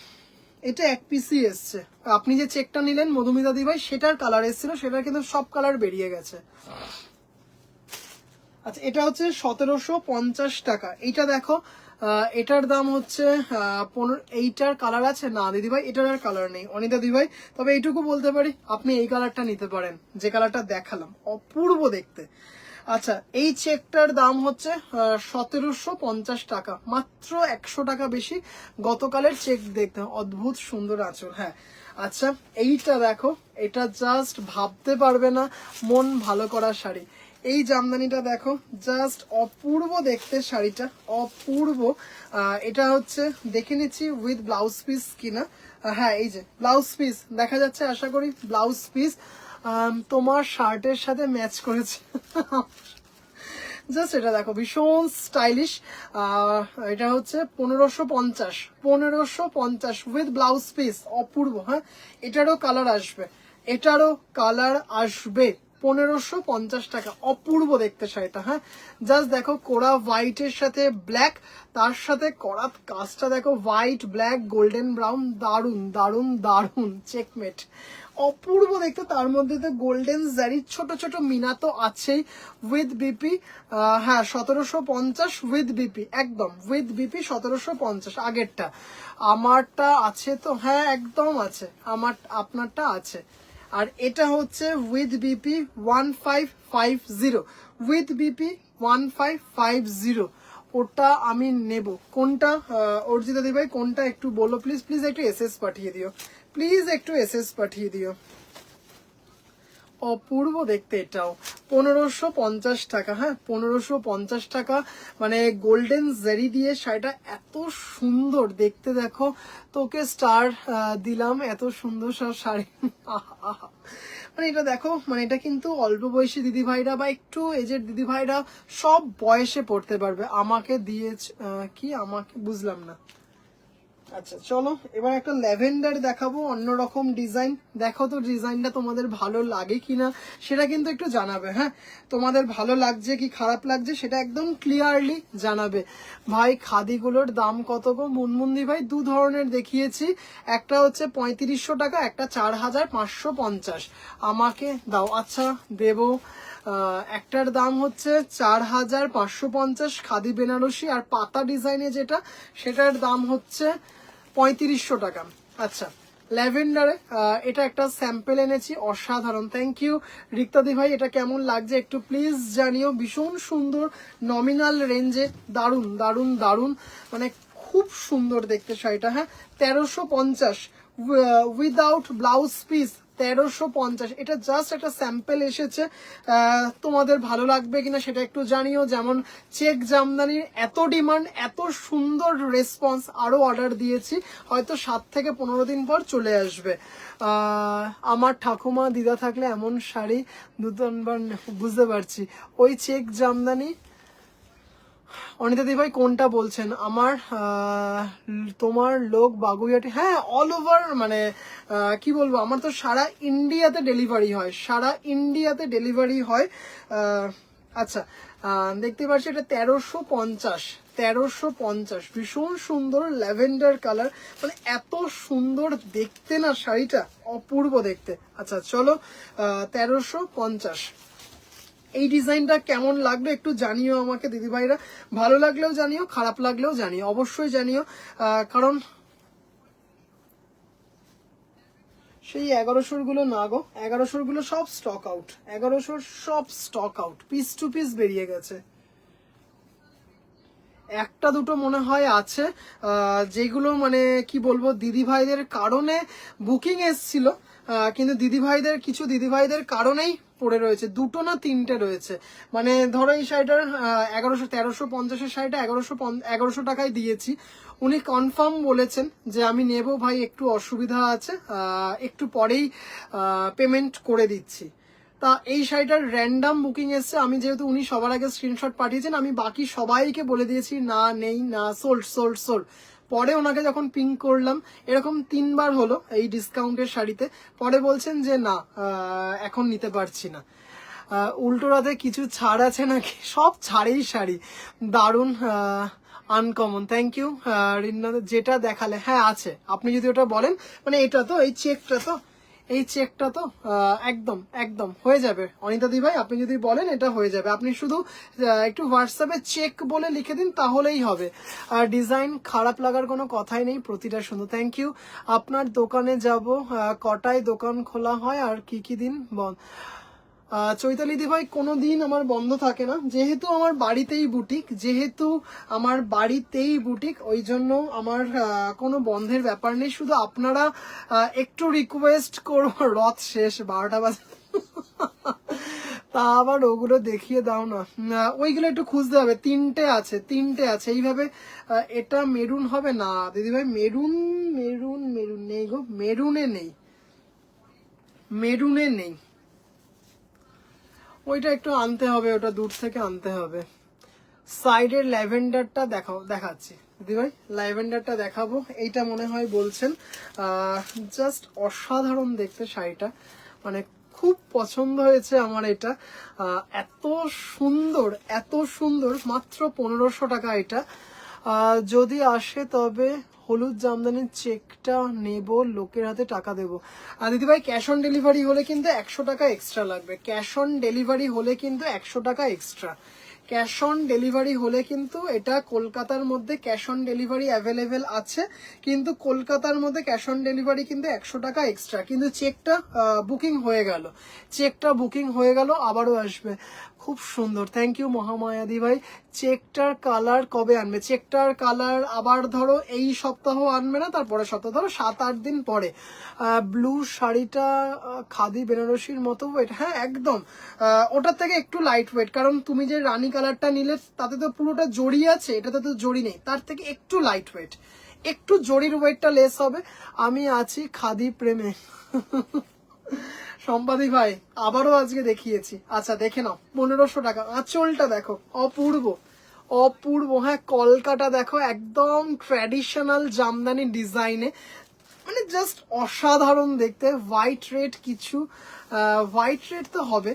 এটা এক পিসই এসছে। আপনি যে চেকটা নিলেন মধুমিতা দি ভাই, সেটার কালার এসেছিল, সেটার কিন্তু সব কালার বেরিয়ে গেছে। আচ্ছা এটা হচ্ছে 1750 টাকা। এইটা দেখো, এটার দাম হচ্ছে 15। এইটার কালার আছে না দিদি ভাই, এটার আর কালার নেই অনিতা দি ভাই। তবে এইটুকু বলতে পারি, আপনি এই কালারটা নিতে পারেন, যে কালারটা দেখালাম, অপূর্ব দেখতে। আচ্ছা এই চেকটার দাম হচ্ছে 1750 টাকা, মাত্র 100 টাকা বেশি। গতকালের চেক দেখতে অদ্ভুত সুন্দর আঁচল। হ্যাঁ আচ্ছা এইটা দেখো, এটা জাস্ট ভাবতে পারবে না, মন ভালো করা শাড়ি। এই জামদানিটা দেখো, জাস্ট অপূর্ব দেখতে শাড়িটা, অপূর্ব। এটা হচ্ছে দেখে নিচ্ছি উইথ ব্লাউজ পিস কিনা। হ্যাঁ এই যে ব্লাউজ পিস দেখা যাচ্ছে, আশা করি ব্লাউজ পিস তোমার শার্টের সাথে ম্যাচ করেছে। জাস্ট এটা দেখো, ভীষণ স্টাইলিশ। এটা হচ্ছে 1550, 1550 উইথ ব্লাউজ পিস, অপূর্ব। হ্যাঁ এটারও কালার আসবে, এটারও কালার আসবে। 1550 টাকা, অপূর্ব দেখতে শাড়িটা। হ্যাঁ জাস্ট দেখো, কোরা হোয়াইটের সাথে ব্ল্যাক, তার সাথে করা কাজটা দেখো, হোয়াইট ব্ল্যাক গোল্ডেন ব্রাউন, দারুন দারুন দারুন চেকমেট, অপূর্ব দেখতে। তার মধ্যে তো গোল্ডেন জারি ছোট ছোট মিনা তো আছেই, উইথ বিপি। হ্যাঁ 1750 উইথ বিপি, একদম উইথ বিপি 1750। আগেরটা আমারটা আছে তো, হ্যাঁ একদম আছে, আমার আপনারটা আছে। আর এটা হচ্ছে উইথ বিপি 1550, উইথ বিপি 1550। ওটা আমি নেব কোনটা অর্জিতা দি ভাই, কোনটা একটু বলো প্লিজ, প্লিজ একটু এসএস পাঠিয়ে দিও, প্লিজ একটু এসএস পাঠিয়ে দিও। অপূর্ব দেখতে এটাও 1550 টাকা। হ্যাঁ 1550 টাকা, মানে গোল্ডেন জারি দিয়ে শাড়িটা এত সুন্দর দেখতে। দেখো তোকে স্টার দিলাম, এত সুন্দর সব শাড়ি। মানে এটা দেখো, মানে এটা কিন্তু অল্প বয়সী দিদি ভাইরা বা একটু এজের দিদি ভাইরা সব বয়সে পড়তে পারবে। আমাকে দিয়েছে কি, আমাকে বুঝলাম না। আচ্ছা চলো এবার একটা ল্যাভেন্ডার দেখাবো, অন্যরকম ডিজাইন। দেখো তো ডিজাইনটা তোমাদের ভালো লাগে কিনা সেটা কিন্তু একটু জানাবে। হ্যাঁ তোমাদের ভালো লাগছে কি খারাপ লাগছে সেটা একদম ক্লিয়ারলি জানাবে। ভাই খাদিগুলোর দাম কত গো মুনমুন্দি ভাই? দু ধরনের দেখিয়েছি, একটা হচ্ছে 3500 টাকা, একটা 4550। আমাকে দাও, আচ্ছা দেবো। একটার দাম হচ্ছে 4550 খাদি বেনারসি, আর পাতা ডিজাইনে যেটা সেটার দাম হচ্ছে 3500 টাকা। আচ্ছা ল্যাভেন্ডারে এটা একটা স্যাম্পল এনেছি, অসাধারণ। থ্যাংক ইউ রিক্তাদি ভাই, এটা কেমন লাগছে একটু প্লিজ জানিও। ভীষণ সুন্দর, নমিনাল রেঞ্জে, দারুন দারুন দারুন, মানে খুব সুন্দর দেখতে শাড়িটা। হ্যাঁ 1350 উইদাউট ব্লাউজ পিস, 1350। এটা জাস্ট একটা স্যাম্পল এসেছে, তোমাদের ভালো লাগবে কিনা সেটা একটু জানিও। যেমন চেক জামদানির এত ডিমান্ড, এত সুন্দর রেসপন্স, আরো অর্ডার দিয়েছি, হয়তো 7 থেকে 15 দিন পর চলে আসবে। আমার ঠাকুমা দিদা থাকলে এমন শাড়ি দু তিনবার, বুঝতে পারছি। ওই চেক জামদানি অনিতা দি ভাই কোনটা বলছেন? আমার তোমার লোক বাগুইয়াটি, হ্যাঁ অল ওভার, মানে কি বলবো, আমার তো সারা ইন্ডিয়াতে ডেলিভারি হয়, সারা ইন্ডিয়াতে ডেলিভারি হয়। আচ্ছা, দেখতে পাচ্ছি এটা 1350, 1350, ভীষণ সুন্দর ল্যাভেন্ডার কালার, মানে এত সুন্দর দেখতে না শাড়িটা, অপূর্ব দেখতে। আচ্ছা চলো, 1350। এই ডিজাইনটা কেমন লাগলো একটু জানিও আমাকে দিদিভাইরা, ভালো লাগলেও জানিও, খারাপ লাগলেও জানিও, অবশ্যই জানিও। কারণ সেই 1100 গুলো না গো, 1100 গুলো সব স্টক আউট, 1100 সব stock out, piece to piece বেরিয়ে গেছে। একটা দুটো মনে হয় আছে, যেগুলো মানে কি বলবো, দিদিভাইদের কারণে বুকিং এসছিল, কিন্তু দিদিভাইদের, কিছু দিদিভাইদের কারণেই পড়ে রয়েছে, দুটো না তিনটে রয়েছে। মানে ধরো এই শাড়িটার 1100, 1350-এর শাড়িটা 1100 টাকায় দিয়েছি, উনি কনফার্ম বলেছেন যে আমি নেব ভাই, একটু অসুবিধা আছে, একটু পরেই পেমেন্ট করে দিচ্ছি। তা এই শাড়িটার র্যান্ডাম বুকিং এসছে, আমি যেহেতু উনি সবার আগে স্ক্রিনশট পাঠিয়েছেন, আমি বাকি সবাইকে বলে দিয়েছি না নেই, না সোল্ড সোল্ড সোল্ড। পরে ওনাকে যখন পিঙ্ক করলাম, এরকম 3বার হলো এই ডিসকাউন্টের শাড়িতে, পরে বলছেন যে না এখন নিতে পারছি না। উল্টো রাতে কিছু ছাড় আছে নাকি? সব ছাড়েই শাড়ি, দারুণ আনকমন। থ্যাংক ইউ রিন্না, যেটা দেখালে হ্যাঁ আছে, আপনি যদি ওটা বলেন, মানে এটা তো, এই চেকটা তো, এই চেকটা তো একদম একদম হয়ে যাবে অনিতা দি ভাই, আপনি যদি বলেন এটা হয়ে যাবে, আপনি শুধু একটু হোয়াটসঅ্যাপে চেক বলে লিখে দিন তাহলেই হবে। আর ডিজাইন খারাপ লাগার কোনো কথাই নেই, প্রতিটা সুন্দর। Thank you. আপনার দোকানে যাব, কটায় দোকান খোলা হয় আর কি কি দিন বন্ধ? চৈতালি দি ভাই কোনো দিন আমার বন্ধ থাকে না, যেহেতু আমার বাড়িতেই বুটিক, যেহেতু আমার বাড়িতেই বুটিক, ওই জন্য আমার কোনো বন্ধের ব্যাপার নেই। শুধু আপনারা একটু রিকোয়েস্ট করবো, রথ শেষ 12টা বাজে, তা আবার ওগুলো দেখিয়ে দাও না, ওইগুলো একটু খুঁজতে হবে, 3টে আছে, 3টে আছে এইভাবে। এটা মেরুন হবে না দিদিভাই, মেরুন মেরুন মেরুন নেই গো, মেরুনে নেই, মেরুনে নেই, ওইটা একটু আনতে হবে, ওটা দূর থেকে আনতে হবে। সাইডের ল্যাভেন্ডারটা দেখাচ্ছি দিদিভাই, ল্যাভেন্ডারটা দেখাবো, এইটা মনে হয় বলছেন। জাস্ট অসাধারণ দেখতে শাড়িটা, মানে খুব পছন্দ হয়েছে আমার এটা, এত সুন্দর, এত সুন্দর, মাত্র 1500 টাকা এটা। যদি আসে তবে হলুদ জামদানির চেকটা নেব, লোকের হাতে টাকা দেবো। আর দিদিভাই ক্যাশ অন ডেলিভারি হলে কিন্তু 100 টাকা এক্সট্রা লাগবে, ক্যাশ অন ডেলিভারি হলে কিন্তু 100 টাকা এক্সট্রা, ক্যাশ অন ডেলিভারি হলে কিন্তু, এটা কলকাতার মধ্যে ক্যাশ অন ডেলিভারি অ্যাভেলেবেল আছে, কিন্তু কলকাতার মধ্যে ক্যাশ অন ডেলিভারি কিন্তু 100 টাকা এক্সট্রা, কিন্তু চেকটা বুকিং হয়ে গেল, চেকটা বুকিং হয়ে গেল, আবারও আসবে। খুব সুন্দর, থ্যাংক ইউ মহামায়াদি ভাই। চেকটার কালার কবে আনবে? চেকটার কালার আবার ধরো এই সপ্তাহ আনবে না, তারপরে সপ্তাহ, ধরো 7-8 দিন পরে। ব্লু শাড়িটা খাদি বেনারসির মতো ওয়েট, হ্যাঁ একদম, ওটার থেকে একটু লাইট ওয়েট, কারণ তুমি যে রানী কালারটা নিলে তাতে তো পুরোটা জড়ি আছে, এটাতে তো জড়ি নেই, তার থেকে একটু লাইট ওয়েট, একটু জড়ির ওয়েটটা লেস হবে। আমি আছি খাদি প্রেমে। সম্পাদি ভাই আবারও আজকে দেখিয়েছি, আচ্ছা দেখে নাও, 1500 টাকা। আঁচলটা দেখো, অপূর্ব অপূর্ব, হ্যাঁ কলকাতা দেখো, একদম ট্র্যাডিশনাল জামদানি ডিজাইনে, মানে জাস্ট অসাধারণ দেখতে। হোয়াইট রেড কিছু, হোয়াইট রেড তো হবে,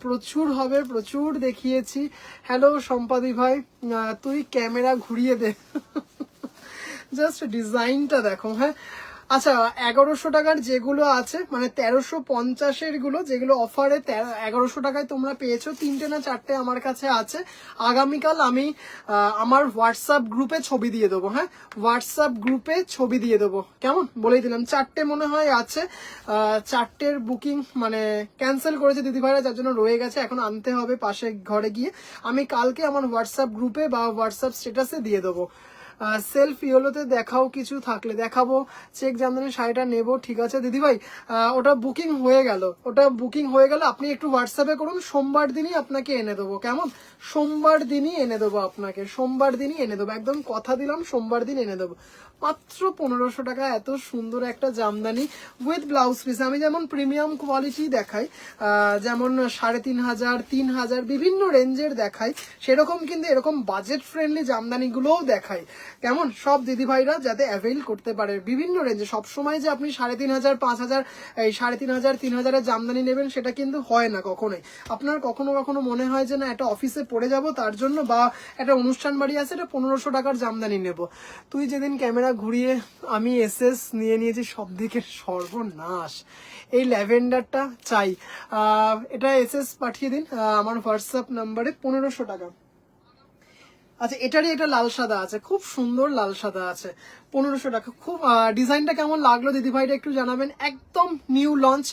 প্রচুর হবে, প্রচুর দেখিয়েছি। হ্যালো সম্পাদি ভাই, তুই ক্যামেরা ঘুরিয়ে দে। জাস্ট ডিজাইনটা দেখো, হ্যাঁ। আচ্ছা 1100 টাকার যেগুলো আছে, মানে 1350-এর গুলো যেগুলো অফারে 1100 টাকায় তোমরা পেয়েছো, 3টে না 4টে আমার কাছে আছে। আগামীকাল আমি আমার হোয়াটসঅ্যাপ গ্রুপে ছবি দিয়ে দেবো, হ্যাঁ হোয়াটসঅ্যাপ গ্রুপে ছবি দিয়ে দেবো, কেমন বলেই দিলাম। 4টে মনে হয় আছে, 4টের বুকিং মানে ক্যান্সেল করেছে দিদিভাইরা, যার জন্য রয়ে গেছে, এখন আনতে হবে পাশে ঘরে গিয়ে। আমি কালকে আমার হোয়াটসঅ্যাপ গ্রুপে বা হোয়াটসঅ্যাপ স্ট্যাটাসে দিয়ে দেবো। সেলফ ইয়েলোতে দেখাও, কিছু থাকলে দেখাবো। চেক জামদানির শাড়িটা নেব, ঠিক আছে দিদিভাই, ওটা বুকিং হয়ে গেল, ওটা বুকিং হয়ে গেল, আপনি একটু হোয়াটসঅ্যাপে করুন, সোমবার দিনই আপনাকে এনে দেবো, কেমন, সোমবার দিনই এনে দেবো আপনাকে, সোমবার দিনই এনে দেবো, একদম কথা দিলাম, সোমবার দিন এনে দেবো। মাত্র 1500 টাকা এত সুন্দর একটা জামদানি উইথ ব্লাউজ পিস। আমি যেমন প্রিমিয়াম কোয়ালিটি দেখাই, যেমন 3500, 3000 বিভিন্ন রেঞ্জের দেখাই, সেরকম কিন্তু এরকম বাজেট ফ্রেন্ডলি জামদানিগুলোও দেখাই। কেমন, সব দিদিভাইরা যাতে অ্যাভেল করতে পারে বিভিন্ন রেঞ্জে। সবসময় যে আপনি 3500, 5000, এই 3500, 3000-এর জামদানি নেবেন সেটা কিন্তু হয় না কখনোই। আপনার কখনো কখনো মনে হয় যে না একটা অফিসে পড়ে যাব তার জন্য, বা একটা অনুষ্ঠান বাড়ি আছে, এটা 1500 টাকার জামদানি নেব। তুই যেদিন ক্যামেরা ঘুরিয়ে আমি এসএস নিয়ে নিয়েছি, সব দিকে সর্বনাশ। এই ল্যাভেন্ডারটা চাই, এটা এসএস পাঠিয়ে দিন আমার হোয়াটসঅ্যাপ নাম্বারে, 1500 টাকা। আচ্ছা, এটারই একটা লাল সাদা আছে, খুব সুন্দর লাল সাদা আছে, 1500 টাকা। খুব ডিজাইনটা কেমন লাগলো দিদিভাইটা একটু জানাবেন, একদম নিউ লঞ্চ।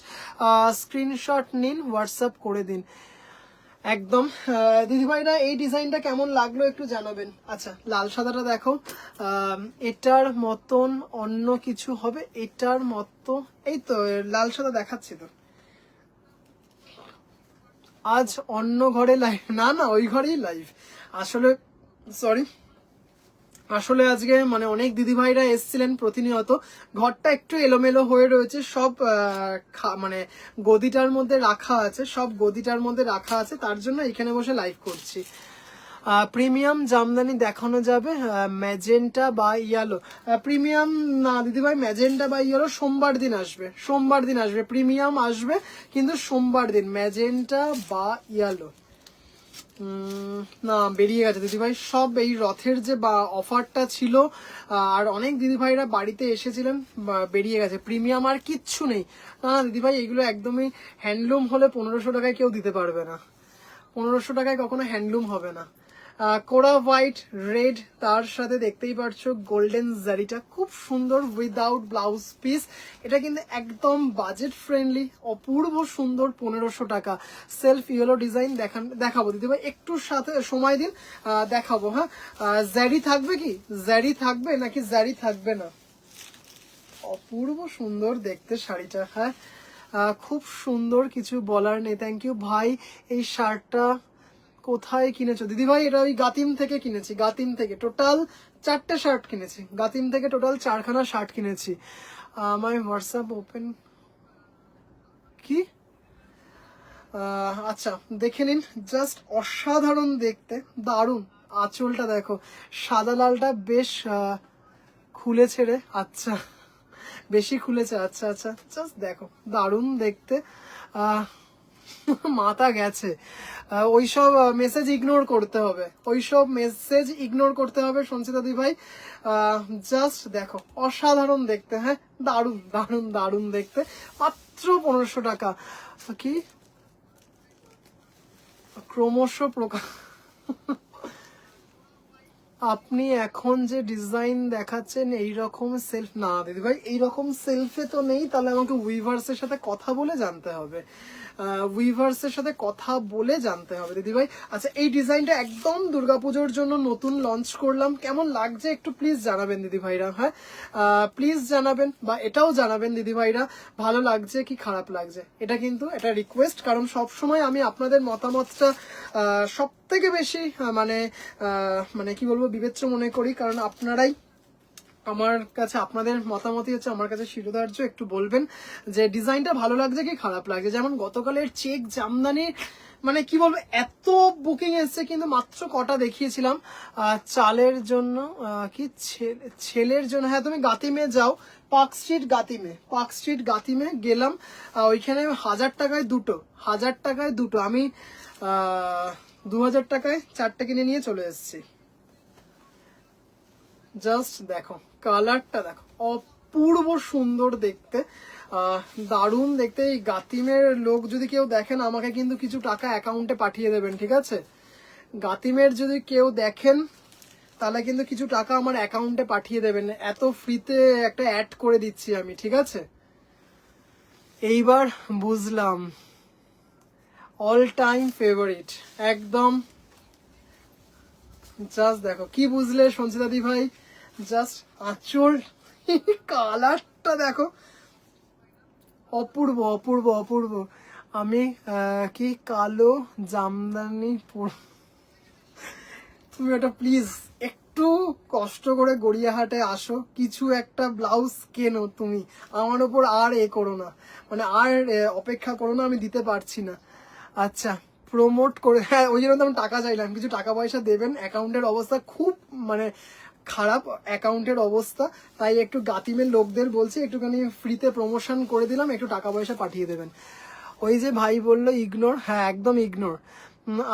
স্ক্রিনশট নিন, হোয়াটসঅ্যাপ করে দিন একদম। দিদিভাইরা এই ডিজাইনটা কেমন লাগলো একটু জানাবেন। আচ্ছা, লাল সাদাটা দেখো, এটার মতন অন্য কিছু হবে, এটার মতো, এই তো লাল সাদা দেখাচ্ছি তো। আজ অন্য ঘরে লাইভ, না না ওই ঘরেই লাইভ আসলে, সরি। আসলে আজকে মানে অনেক দিদিভাইরা এসছিলেন প্রতিনিয়ত, ঘরটা একটু এলোমেলো হয়ে রয়েছে, সব মানে গদিটার মধ্যে রাখা আছে, সব গদিটার মধ্যে রাখা আছে, তার জন্য এখানে বসে লাইভ করছি। প্রিমিয়াম জামদানি দেখানো যাবে, ম্যাজেন্টা বা ইয়েলো। প্রিমিয়াম না দিদিভাই, ম্যাজেন্টা বা ইয়েলো সোমবার দিন আসবে, সোমবার দিন আসবে। প্রিমিয়াম আসবে কিন্তু সোমবার দিন, ম্যাজেন্টা বা ইয়েলো না বেরিয়ে গেছে দিদিভাই সব। এই রথের যে বা অফারটা ছিল, আর অনেক দিদিভাইরা বাড়িতে এসেছিলেন, বেরিয়ে গেছে। প্রিমিয়াম আর কিচ্ছু নেই। না না দিদিভাই, এগুলো একদমই হ্যান্ডলুম হলে 1500 টাকায় কেউ দিতে পারবে না, 1500 টাকায় কখনো হ্যান্ডলুম হবে না। কোরা হোয়াইট রেড, তার সাথে দেখতেই পাচ্ছো গোল্ডেন জারিটা, খুব সুন্দর উইদাউট ব্লাউজ পিস। এটা কিন্তু একদম বাজেট ফ্রেন্ডলি, অপূর্ব সুন্দর, 1500 টাকা। সেলফ ইয়েলো ডিজাইন দেখাবো দিদিভাই, একটু সাথে সময় দিন, দেখাবো। হ্যাঁ, জারি থাকবে কি, জারি থাকবে নাকি জারি থাকবে না? অপূর্ব সুন্দর দেখতে শাড়িটা। হ্যাঁ, খুব সুন্দর, কিছু বলার নেই। থ্যাংক ইউ ভাই। এই শার্টটা কোথায় কিনেছো দিদিভাই? এটা ওই গাতিম থেকে কিনেছি, গাতিম থেকে টোটাল 4টে শার্ট কিনেছি, গাতিম থেকে টোটাল 4খানা শার্ট কিনেছি। আমার হোয়াটসঅ্যাপ ওপেন কি, আচ্ছা দেখে নিন, জাস্ট অসাধারণ দেখতে, দারুণ। আঁচলটা দেখো, সাদা লালটা বেশ খুলেছে রে, আচ্ছা বেশি খুলেছে, আচ্ছা আচ্ছা, জাস্ট দেখো দারুণ দেখতে। মাথা গেছে, ওইসব মেসেজ ইগনোর করতে হবে, ওইসব মেসেজ ইগনোর করতে হবে সঞ্চিতা দি ভাই। জাস্ট দেখো, অসাধারণ দেখতে। হ্যাঁ, দারুণ দারুণ দারুণ দেখতে, মাত্র 1500 টাকা। কি ক্রমশ প্রকাশ, আপনি এখন যে ডিজাইন দেখাচ্ছেন এইরকম সেলফ, না দিদি ভাই এইরকম সেলফে তো নেই, তাহলে আমাকে উইভার্সের সাথে কথা বলে জানতে হবে, উইভার্সের সাথে কথা বলে জানতে হবে দিদি ভাই। আচ্ছা, এই ডিজাইনটা একদম দুর্গাপুজোর জন্য নতুন লঞ্চ করলাম, কেমন লাগছে একটু প্লিজ জানাবেন দিদি ভাইরা। হ্যাঁ, প্লিজ জানাবেন, বা এটাও জানাবেন দিদি ভাইরা, ভালো লাগছে কি খারাপ লাগছে। এটা কিন্তু এটা রিকোয়েস্ট, কারণ সব সময় আমি আপনাদের মতামতটা সব থেকে বেশি মানে কি বলবো বিবেচ্য মনে করি, কারণ আপনারাই আমার কাছে, আপনাদের মতামতই হচ্ছে আমার কাছে শিরোধার্য। একটু বলবেন যে ডিজাইনটা ভালো লাগছে কি খারাপ লাগছে। যেমন গতকালের চেক জামদানি, মানে কি বলবো, এত বুকিং এসছে, কিন্তু মাত্র কটা দেখিয়েছিলাম। চালের জন্য কি ছেলের জন্য, হ্যাঁ তুমি গাতিমে যাও, পার্ক স্ট্রিট গাতিমে, পার্ক স্ট্রিট গাতিমে গেলাম, ওইখানে 1000 টাকায় দুটো, 1000 টাকায় দুটো, আমি 2000 টাকায় 4টে কিনে নিয়ে চলে এসেছি। জাস্ট দেখো কালারটা, দেখো অপূর্ব সুন্দর দেখতে, দারুণ দেখতে। এই গাতিমের লোক যদি কেউ দেখেন, আমাকে কিন্তু কিছু টাকা অ্যাকাউন্টে পাঠিয়ে দেবেন, ঠিক আছে? গাতিমের যদি কেউ দেখেন তাহলে কিন্তু কিছু টাকা আমার অ্যাকাউন্টে পাঠিয়ে দেবেন, এত ফ্রিতে একটা অ্যাড করে দিচ্ছি আমি, ঠিক আছে? এইবার বুঝলাম, অল টাইম ফেভারিট একদম। জাস্ট দেখো, কি বুঝলে সঞ্চিতা দি ভাই? জাস্ট আঁচল, কালারটা দেখো, অপূর্ব অপূর্ব অপূর্ব। আমি কি কালো জামদানি তুমি ওটা প্লিজ একটু একটু কষ্ট করে গড়িয়াহাটে আসো, কিছু একটা ব্লাউজ কেনো তুমি, আমার ওপর আর করো না, মানে আর অপেক্ষা করো না, আমি দিতে পারছি না। আচ্ছা, প্রমোট করে, হ্যাঁ ওই জন্য তো আমি টাকা চাইলাম, কিছু টাকা পয়সা দেবেন, অ্যাকাউন্টের অবস্থা খুব মানে খারাপ অ্যাকাউন্টের অবস্থা, তাই একটু গাতিমের লোকদের বলছি একটুখানি ফ্রিতে প্রমোশন করে দিলাম, একটু টাকা পয়সা পাঠিয়ে দেবেন। ওই যে ভাই বললো ইগনোর, হ্যাঁ একদম ইগনোর।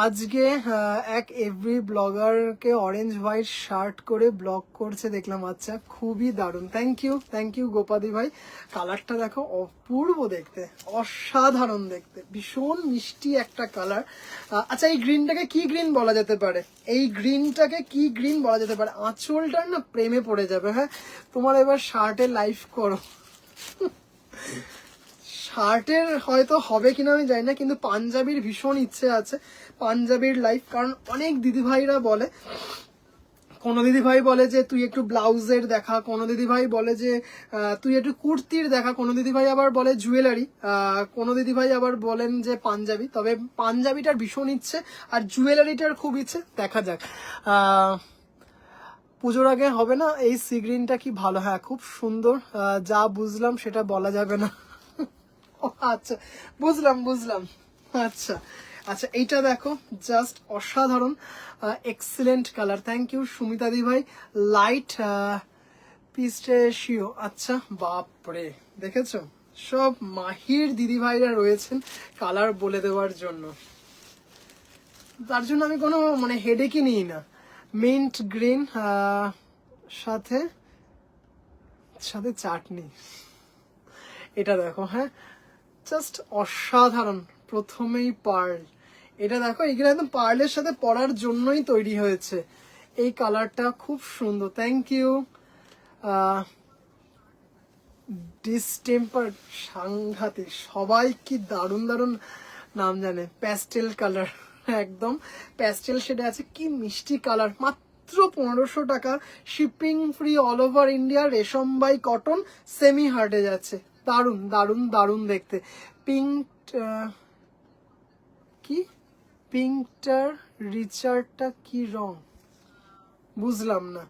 আজকে এক এভরি ব্লগারকে অরেঞ্জ হোয়াইট শার্ট করে ব্লগ করছে দেখলাম, আচ্ছা খুবই দারুণ, থ্যাংক ইউ গোপাদি ভাই। কালারটা দেখো অপূর্ব দেখতে, অসাধারণ দেখতে, ভীষণ মিষ্টি একটা কালার। আচ্ছা এই গ্রিনটাকে কি গ্রিন বলা যেতে পারে, এই গ্রিনটাকে কি গ্রিন বলা যেতে পারে, আঁচলটার না প্রেমে পড়ে যাবে। হ্যাঁ তোমার এবার শার্টে লাইভ করো। শার্টের হয়তো হবে কিনা আমি জানি না, কিন্তু পাঞ্জাবির ভীষণ ইচ্ছে আছে, পাঞ্জাবির লাইফ। কারণ অনেক দিদিভাইরা বলে, কোনো দিদিভাই বলে যে তুই একটু ব্লাউজের দেখা, কোনো দিদিভাই বলে যে তুই একটু কুর্তির দেখা, কোনো দিদিভাই আবার বলে জুয়েলারি, কোনো দিদিভাই আবার বলেন যে পাঞ্জাবি। তবে পাঞ্জাবিটার ভীষণ ইচ্ছে আর জুয়েলারিটার খুব ইচ্ছে, দেখা যাক। পুজোর আগে হবে না। এই সি গ্রিনটা কি ভালো, হ্যাঁ খুব সুন্দর, যা বুঝলাম সেটা বলা যাবে না। আচ্ছা বুঝলাম। আচ্ছা আচ্ছা, এইটা দেখো জাস্ট অসাধারণ, excellent colour, thank you Sumita দি ভাই। লাইট পিস্টেশিও, আচ্ছা বাপরে, দেখেছো সব মাহির দিদি ভাইরা রয়েছেন কালার বলে দেওয়ার জন্য, তার জন্য আমি কোনো মানে হেডেকই নিই না। মিন্ট গ্রিন সাথে সাথে চাটনি, এটা দেখো, হ্যাঁ জাস্ট অসাধারণ। প্রথমেই পার্ল, এটা দেখো এগুলো একদম পার্লের সাথে পরার জন্যই তৈরি হয়েছে, এই কালারটা খুব সুন্দর, থ্যাংক ইউ। ডিসটেম্পার, সাংঘাতিক, সবাই কি দারুণ দারুণ নাম জানে। প্যাস্টেল কালার, একদম প্যাস্টেল শেডে আছে, কি মিষ্টি কালার, মাত্র 1500 টাকা, shipping free all over India, রেশম বাই কটন, সেমি হার্ডে যাচ্ছে, দারুণ দারুণ দারুণ দেখতে। পিঙ্ক কি পিঙ্কটার রিচার্ডটা কি রং বুঝলাম না,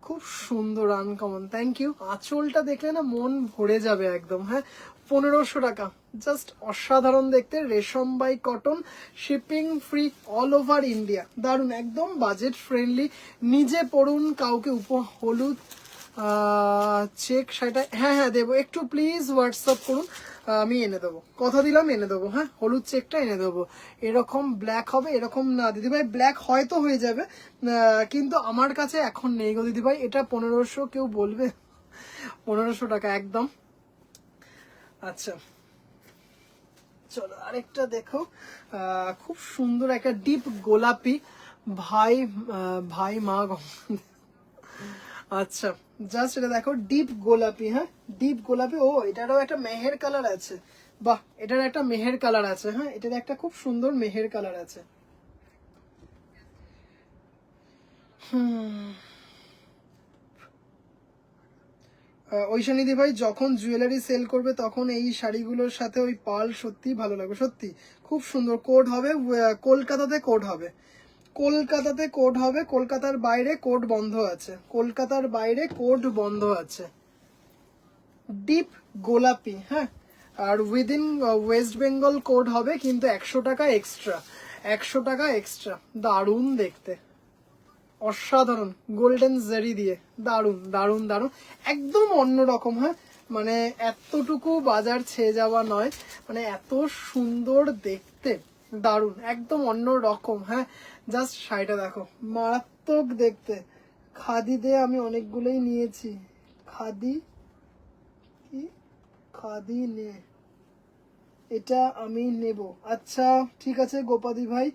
খুব সুন্দর আনকমন, থ্যাংক ইউ। আঁচলটা দেখলে না মন ভরে যাবে একদম। হ্যাঁ 1500 টাকা, জাস্ট অসাধারণ দেখতে, রেশম by cotton, shipping free all over India, দারুণ একদম বাজেট ফ্রেন্ডলি, নিজে পড়ুন, কাউকে হলুদ চেক সেটা, হ্যাঁ দেবো, একটু প্লিজ হোয়াটসঅ্যাপ করুন, আমি এনে দেবো, কথা দিলাম এনে দেবো। হ্যাঁ হলুদ চেকটা এনে দেবো। এরকম ব্ল্যাক হবে, এরকম না দিদিভাই, ব্ল্যাক হয়তো হয়ে যাবে, কিন্তু আমার কাছে এখন নেই গো দিদিভাই, এটা 1500, কেউ বলবে 1500 টাকা একদম। আচ্ছা চলো আরেকটা দেখো, খুব সুন্দর একটা ডিপ গোলাপি, ভাই মা আচ্ছা জাস্ট এটা দেখো ডিপ গোলাপি, হ্যাঁ ডিপ গোলাপি, ও এটারও একটা মেহের কালার আছে, বাহ এটার একটা মেহের কালার আছে, হ্যাঁ এটার একটা খুব সুন্দর মেহের কালার আছে। ঐশানিদি ভাই যখন জুয়েলারি সেল করবে তখন এই শাড়িগুলোর সাথে ওই পার্ল সত্যি ভালো লাগবে, সত্যি খুব সুন্দর। কোড হবে, কলকাতাতে কোড হবে, কলকাতাতে কোড হবে, কলকাতার বাইরে কোড বন্ধ আছে, কলকাতার বাইরে কোড বন্ধ আছে। ডিপ গোলাপি, হ্যাঁ আর উইদিন ওয়েস্ট বেঙ্গল কোড হবে, কিন্তু 100 টাকা এক্সট্রা, 100 টাকা এক্সট্রা, দারুণ দেখতে, অসাধারণ, গোল্ডেন জারি দিয়ে, দারুণ দারুণ দারুণ, একদম অন্যরকম। হ্যাঁ মানে এতটুকু বাজার ছেয়ে যাওয়া নয়, মানে এত সুন্দর দেখতে, দারুণ একদম অন্য রকম। হ্যাঁ জাস্ট শাড়িটা দেখো, মারাত্মক দেখতে, খাদি দিয়ে আমি অনেকগুলোই নিয়েছি, খাদি কি খাদি নে, এটা আমি নেব, আচ্ছা ঠিক আছে গোপাদি ভাই,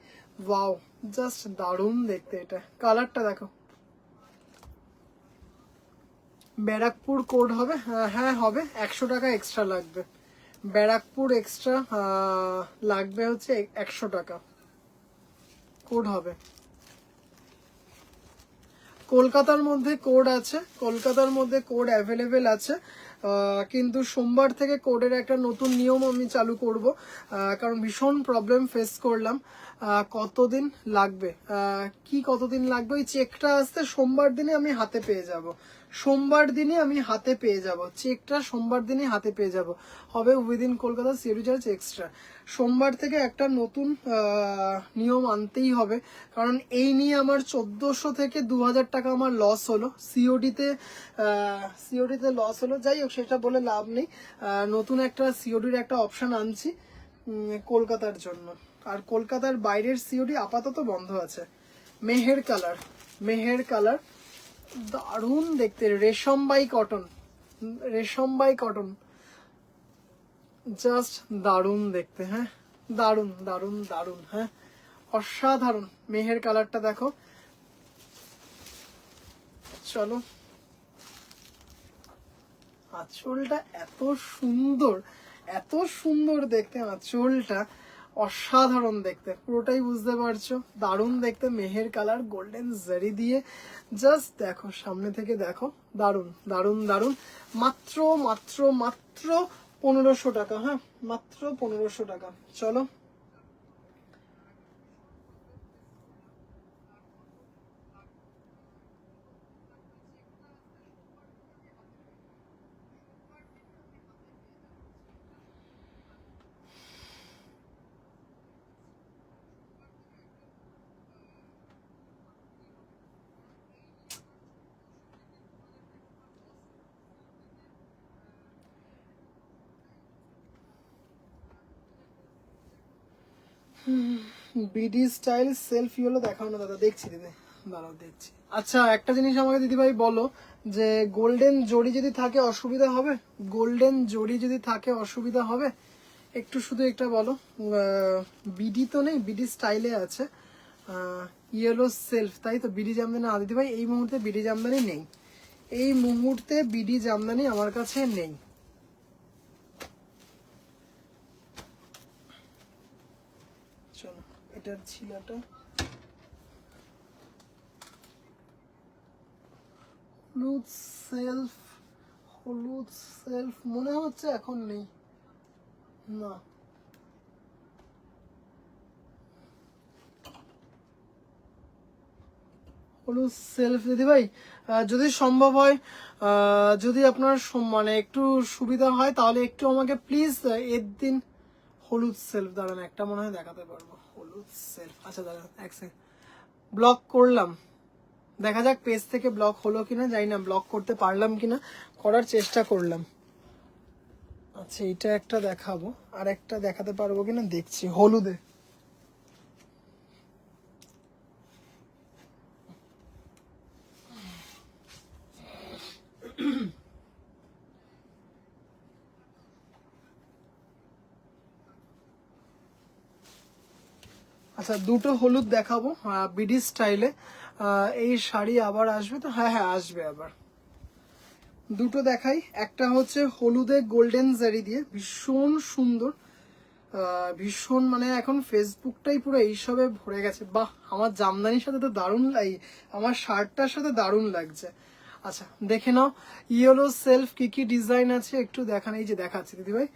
ওয়াও জাস্ট দারুণ দেখতে, এটা কালারটা দেখো। ব্যারাকপুর কোড হবে, হ্যাঁ হবে, 100 টাকা এক্সট্রা লাগবে, ব্যারাকপুর এক্সট্রা লাগবে হচ্ছে 100 টাকা কোড হবে। কলকাতার মধ্যে কোড আছে, কলকাতার মধ্যে কোড অ্যাভেলেবেল আছে, কিন্তু সোমবার থেকে কোডের একটা নতুন নিয়ম আমি চালু করব, কারণ ভীষণ প্রবলেম ফেস করলাম। কতদিন লাগবে, কি কতদিন লাগবে, ওই চেকটা আসতে সোমবার দিনে আমি হাতে পেয়ে যাব। সোমবার দিনই আমি হাতে পেয়ে যাব চেকটা, সোমবার দিনই হাতে পেয়ে যাব। হবে within Kolkata COD charge extra. সোমবার থেকে একটা নতুন নিয়ম আনতেই হবে, কারণ এই নিয়ে আমার 1400 থেকে 2000 টাকা আমার লস হলো সিওডিতে। সিওডিতে লস হলো, যাই হোক সেটা বলে লাভ নেই। নতুন একটা সিওডির একটা অপশন আনছি কলকাতার জন্য। আর কলকাতার বাইরের সিওডি আপাতত বন্ধ আছে। মেহের কালার, মেহের কালার দারুণ দেখতে, রেশম বাই কটন, রেশম বাই কটন, জাস্ট দারুণ দেখতে। হ্যাঁ দারুণ দারুণ দারুণ, হ্যাঁ অসাধারণ। মেহের কালারটা দেখো। চলো, আঁচলটা এত সুন্দর, এত সুন্দর দেখতে আঁচলটা, অসাধারণ দেখতে, পুরোটাই বুঝতে পারছো, দারুণ দেখতে। মেহের কালার গোল্ডেন জারি দিয়ে, জাস্ট দেখো সামনে থেকে দেখো, দারুণ দারুণ দারুণ। মাত্র মাত্র মাত্র 1500 টাকা, হ্যাঁ মাত্র 1500 টাকা। চলো, বিডি স্টাইল সেলফ ইয়েলো দেখাও না দাদা, দেখছি দিদি, দাঁড়াও দেখছি। আচ্ছা একটা জিনিস আমাকে দিদিভাই বলো, যে গোল্ডেন জড়ি যদি থাকে অসুবিধা হবে? গোল্ডেন জড়ি যদি থাকে অসুবিধা হবে? একটু শুধু একটা বলো। বিডি তো নেই, বিডি স্টাইলে আছে। ইয়েলো সেলফ, তাই তো? বিডি জামদানি না দিদিভাই, এই মুহূর্তে বিডি জামদানি নেই, এই মুহূর্তে বিডি জামদানি আমার কাছে নেই। চলো, এটার ছিলাটা হলুদ সেলফ, হলুদ সেলফ মনে হচ্ছে এখন নেই, না। হলুদ সেলফ দিদিভাই যদি সম্ভব হয়, যদি আপনার মানে একটু সুবিধা হয়, তাহলে একটু আমাকে প্লিজ এর দিন। হলুদ সেলফ দাঁড়ান, একটা মনে হয় দেখাতে পারবো। হলুদ সেলফ, আচ্ছা দাঁড়ান এক সেকেন্ড, ব্লক করলাম, দেখা যাক পেজ থেকে ব্লক হলো কিনা, জানি না ব্লক করতে পারলাম কিনা, করার চেষ্টা করলাম। আচ্ছা এইটা একটা দেখাবো, আর একটা দেখাতে পারবো কিনা দেখছি। হলুদে, আচ্ছা দুটো হলুদ দেখাবো বিডি স্টাইলে। এই শাড়ি আবার আসবে তো? হ্যাঁ হ্যাঁ আসবে আবার। দুটো দেখাই, একটা হচ্ছে হলুদে গোল্ডেন জারি দিয়ে, ভীষণ সুন্দর, ভীষণ মানে এখন ফেসবুকটাই পুরো এইসবে ভরে গেছে। বাহ, আমার জামদানির সাথে তো দারুণ আমার শার্টটার সাথে দারুণ লাগছে। আচ্ছা দেখে নাও ইয়েলো সেলফ কি কি ডিজাইন আছে একটু দেখান, এই যে দেখাচ্ছি দিদিভাই,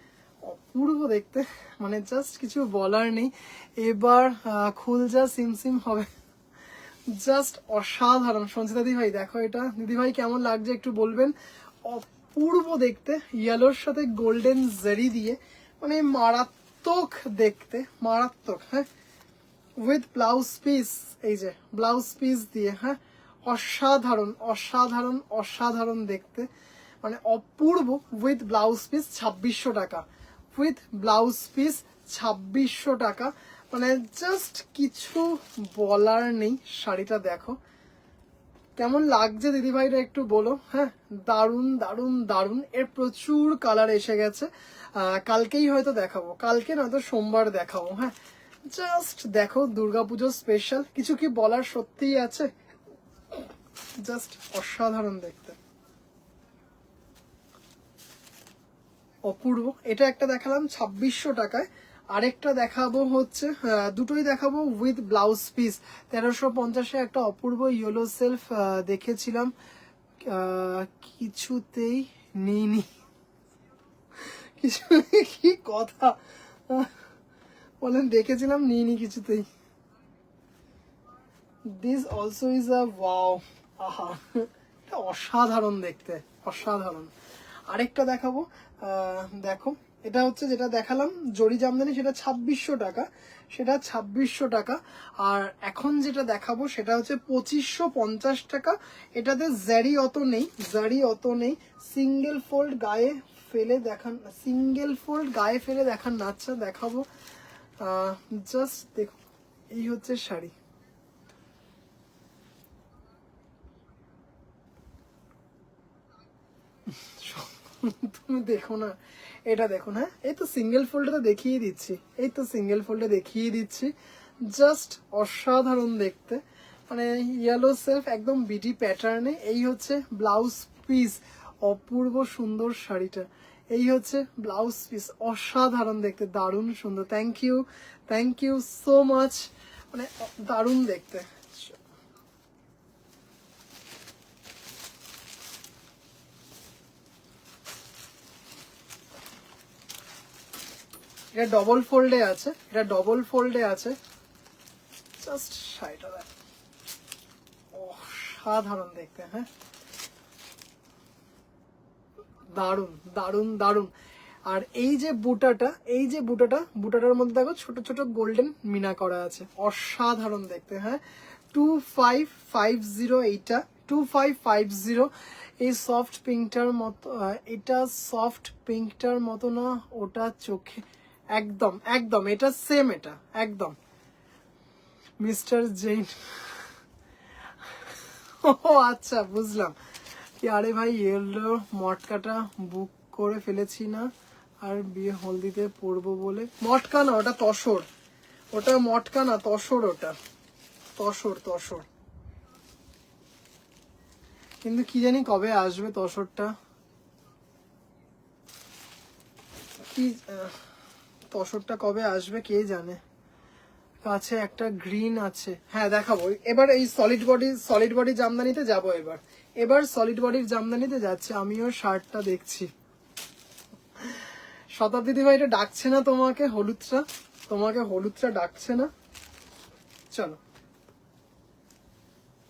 অপূর্ব দেখতে, মানে জাস্ট কিছু বলার নেই। এবার খুলজা সিমসিম হবে, জাস্ট অসাধারণ। সঞ্চিতা দিদিভাই দেখো এটা, দিদিভাই কেমন লাগছে একটু বলবেন। অপূর্ব দেখতে, ইয়েলোর সাথে গোল্ডেন জারি দিয়ে, মানে মারাত্মক দেখতে, মারাত্মক। হ্যাঁ উইথ ব্লাউজ পিস, এই যে ব্লাউজ পিস দিয়ে, হ্যাঁ অসাধারণ অসাধারণ অসাধারণ দেখতে, মানে অপূর্ব। উইথ ব্লাউজ পিস 2600 টাকা, উইথ ব্লাউজ পিস 2600 টাকা, মানে জাস্ট কিছু বলার নেই। শাড়িটা দেখো কেমন লাগছে দিদিভাইরা একটু বলো। হ্যাঁ দারুণ দারুণ দারুণ, এর প্রচুর কালার এসে গেছে, কালকেই হয়তো দেখাবো, কালকে নয়তো সোমবার দেখাবো। হ্যাঁ জাস্ট দেখো, দুর্গাপুজো স্পেশাল, কিছু কি বলার সত্যিই আছে, জাস্ট অসাধারণ দেখতে, অপূর্ব। এটা একটা দেখালাম 2600 টাকায়, আরেকটা দেখাবো হচ্ছে, দুটোই দেখাবো উইথ ব্লাউজ পিস 1350-এ একটা অপূর্ব ইয়েলো সেলফ দেখেছিলাম, কিছুতেই নিইনি, কিছু কি কথা বলেন, দেখেছিলাম নিইনি কিছুতেই। This also is a wow, আহা এটা অসাধারণ দেখতে, অসাধারণ। আরেকটা দেখাবো, দেখো এটা হচ্ছে যেটা দেখালাম জরি জামদানি, সেটা 2600 টাকা, সেটা 2600 টাকা। আর এখন যেটা দেখাবো সেটা হচ্ছে 2550 টাকা। এটাতে জারি অত নেই, জারি অত নেই, সিঙ্গেল ফোল্ড গায়ে ফেলে দেখান, সিঙ্গেল ফোল্ড গায়ে ফেলে দেখান না। আচ্ছা দেখাবো, জাস্ট দেখো, এই হচ্ছে শাড়ি। তুমি দেখো না, এটা দেখো না, এই তো সিঙ্গেল ফোল্ডে দেখিয়ে দিচ্ছি, এই তো সিঙ্গেল ফোল্ডে দেখিয়ে দিচ্ছি, জাস্ট অসাধারণ দেখতে, মানে ইয়েলো সেলফ একদম বিডি প্যাটার্নে। এই হচ্ছে ব্লাউজ পিস, অপূর্ব সুন্দর শাড়িটা, এই হচ্ছে ব্লাউজ পিস, অসাধারণ দেখতে, দারুণ সুন্দর। থ্যাংক ইউ সো মাচ, মানে দারুণ দেখতে। এটা ডবল ফোল্ডে আছে, এটা ডবল ফোল্ডে আছে, জাস্ট শাড়িটা দেখ, অসাধারণ দেখতে, হ্যাঁ দারুণ দারুণ দারুণ। আর এই যে বুটাটা, এই যে বুটাটার মধ্যে দেখো ছোট ছোট গোল্ডেন মিনা করা আছে, অসাধারণ দেখতে, হ্যাঁ 2550 এইটা, 2550। এই সফট পিঙ্কটার মতো, এটা সফট পিঙ্কটার মতো না, ওটা চোখে একদম একদম, এটা সেম, এটা একদম মিস্টার জৈন। ও আচ্ছা বুঝলাম, কি আরে ভাই ইয়েলো মটকাটা বুক করে ফেলেছি না, আর বিয়ে হলদিতে পরবো বলে। মটকা না ওটা, তসর, ওটা মটকা না, তসর, ওটা তসর তসর। কিন্তু কি জানি কবে আসবে তসরটা, কি তসরটা কবে আসবে কে জানে। কাছে একটা গ্রিন আছে, হ্যাঁ দেখাবো এবার। এই সলিড বডি জামদানিতে যাবো এবার, এবার সলিড বডির জামদানিতে যাচ্ছে। আমিও শার্টটা দেখছি। শতাব্দী ভাই এটা ডাকছে না তোমাকে, হলুদটা, তোমাকে হলুদটা ডাকছে না। চলো,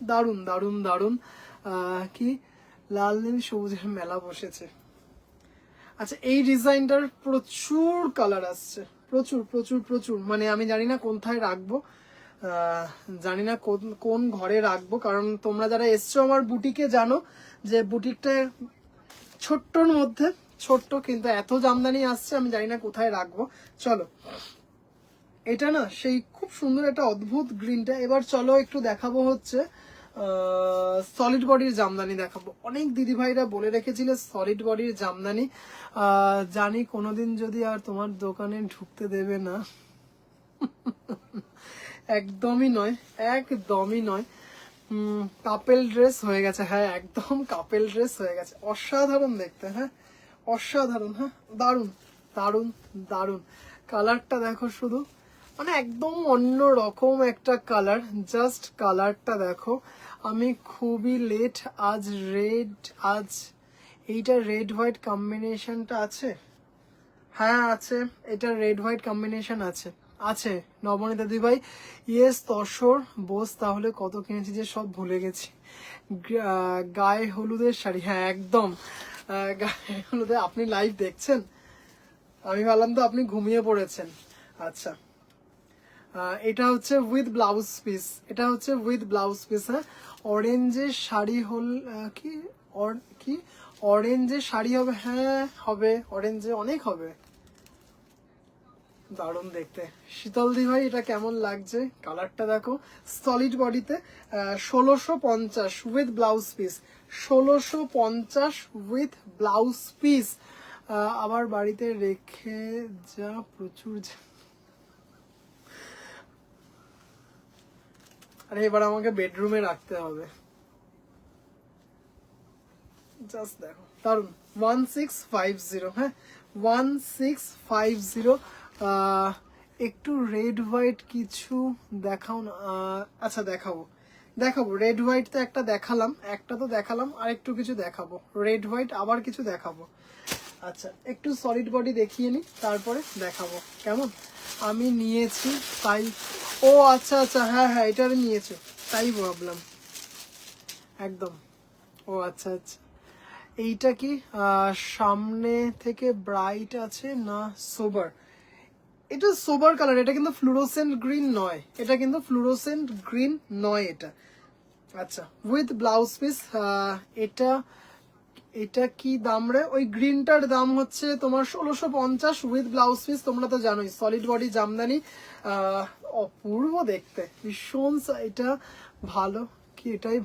দারুন দারুন দারুন, কি লাল নীল সবুজের মেলা বসেছে। আচ্ছা এই ডিজাইনটার প্রচুর কালার আসছে, প্রচুর প্রচুর প্রচুর, মানে আমি জানি না কোথায় রাখবো, জানি না কোন কোন ঘরে রাখবো, কারণ তোমরা যারা এসছো আমার বুটিকে জানো যে বুটিকটা ছোট্টর মধ্যে ছোট্ট, কিন্তু এত জামদানি আসছে আমি জানি না কোথায় রাখবো। চলো, এটা না সেই খুব সুন্দর একটা অদ্ভুত গ্রিনটা। এবার চলো একটু দেখাবো হচ্ছে সলিড বডির জামদানি দেখাবো। অনেক দিদিভাইরা বলে রেখেছিল সলিড বডির জামদানি, জানি কোনোদিন যদি আর তোমার দোকানে ঢুকতে দেবে না। একদমই নয়, একদমই নয়, কাপেল ড্রেস হয়ে গেছে, হ্যাঁ একদম কাপেল ড্রেস হয়ে গেছে, অসাধারণ দেখতে, হ্যাঁ অসাধারণ, হ্যাঁ দারুণ দারুণ দারুণ। কালারটা দেখো শুধু, মানে একদম অন্য রকম একটা কালার, জাস্ট কালারটা দেখো। আমি খুবই লেট আজ, রেড আজ, এইটা রেড হোয়াইট কম্বিনেশনটা আছে, হ্যাঁ আছে, এটা রেড হোয়াইট কম্বিনেশন আছে, আছে নবনীতা দি ভাই। ইয়েস তসর বোস, তাহলে কত কিনেছি যে সব ভুলে গেছি। গায়ে হলুদের শাড়ি, হ্যাঁ একদম গায়ে হলুদে। আপনি লাইভ দেখছেন, আমি ভাবলাম তো আপনি ঘুমিয়ে পড়েছেন। আচ্ছা এটা হচ্ছে উইথ ব্লাউজ পিস, এটা হচ্ছে উইথ ব্লাউজ পিস, হ্যাঁ অরেঞ্জের শাড়ি হল, কি কি অরেঞ্জের শাড়ি হবে, হ্যাঁ হবে, অরেঞ্জে অনেক হবে, দারুণ দেখতে। শীতলদি ভাই এটা কেমন লাগছে, কালারটা দেখো, সলিড বডিতে 1650 with blouse piece, 1650 with blouse piece. আবার বাড়িতে রেখে যা প্রচুর, আরে এবার আমাকে বেডরুমে রাখতে হবে, জাস্ট দেখো দারুন। 1650, হ্যাঁ 1650। একটু রেড হোয়াইট কিছু দেখাও না, আচ্ছা দেখাবো দেখাবো, রেড হোয়াইট তো একটা দেখালাম, একটা তো দেখালাম, আর একটু কিছু দেখাবো, রেড হোয়াইট আবার কিছু দেখাবো। আচ্ছা একটু সলিড বডি দেখিয়ে নি, তারপরে দেখাবো কেমন। আমি নিয়েছি তাই, ও আচ্ছা আচ্ছা, হ্যাঁ হ্যাঁ এটা আমি নিয়েছি তাই ভাবলাম একদম। ও আচ্ছা আচ্ছা, এইটা কি সামনে থেকে ব্রাইট আছে না সোবার? এটা সোবার কালার, এটা কিন্তু ফ্লুরোসেন্ট গ্রিন নয়, এটা কিন্তু ফ্লুরোসেন্ট গ্রিন নয় এটা। আচ্ছা উইথ ব্লাউজ পিস, এটা এটা কি দাম রে? ওই গ্রিনটার দাম হচ্ছে তোমার 1650 উইথ ব্লাউজ পিস। তোমরা তো জানোই সলিড বডি জামদানি, অপূর্ব দেখতে ভীষণ। এটা ভালো কি, এটাই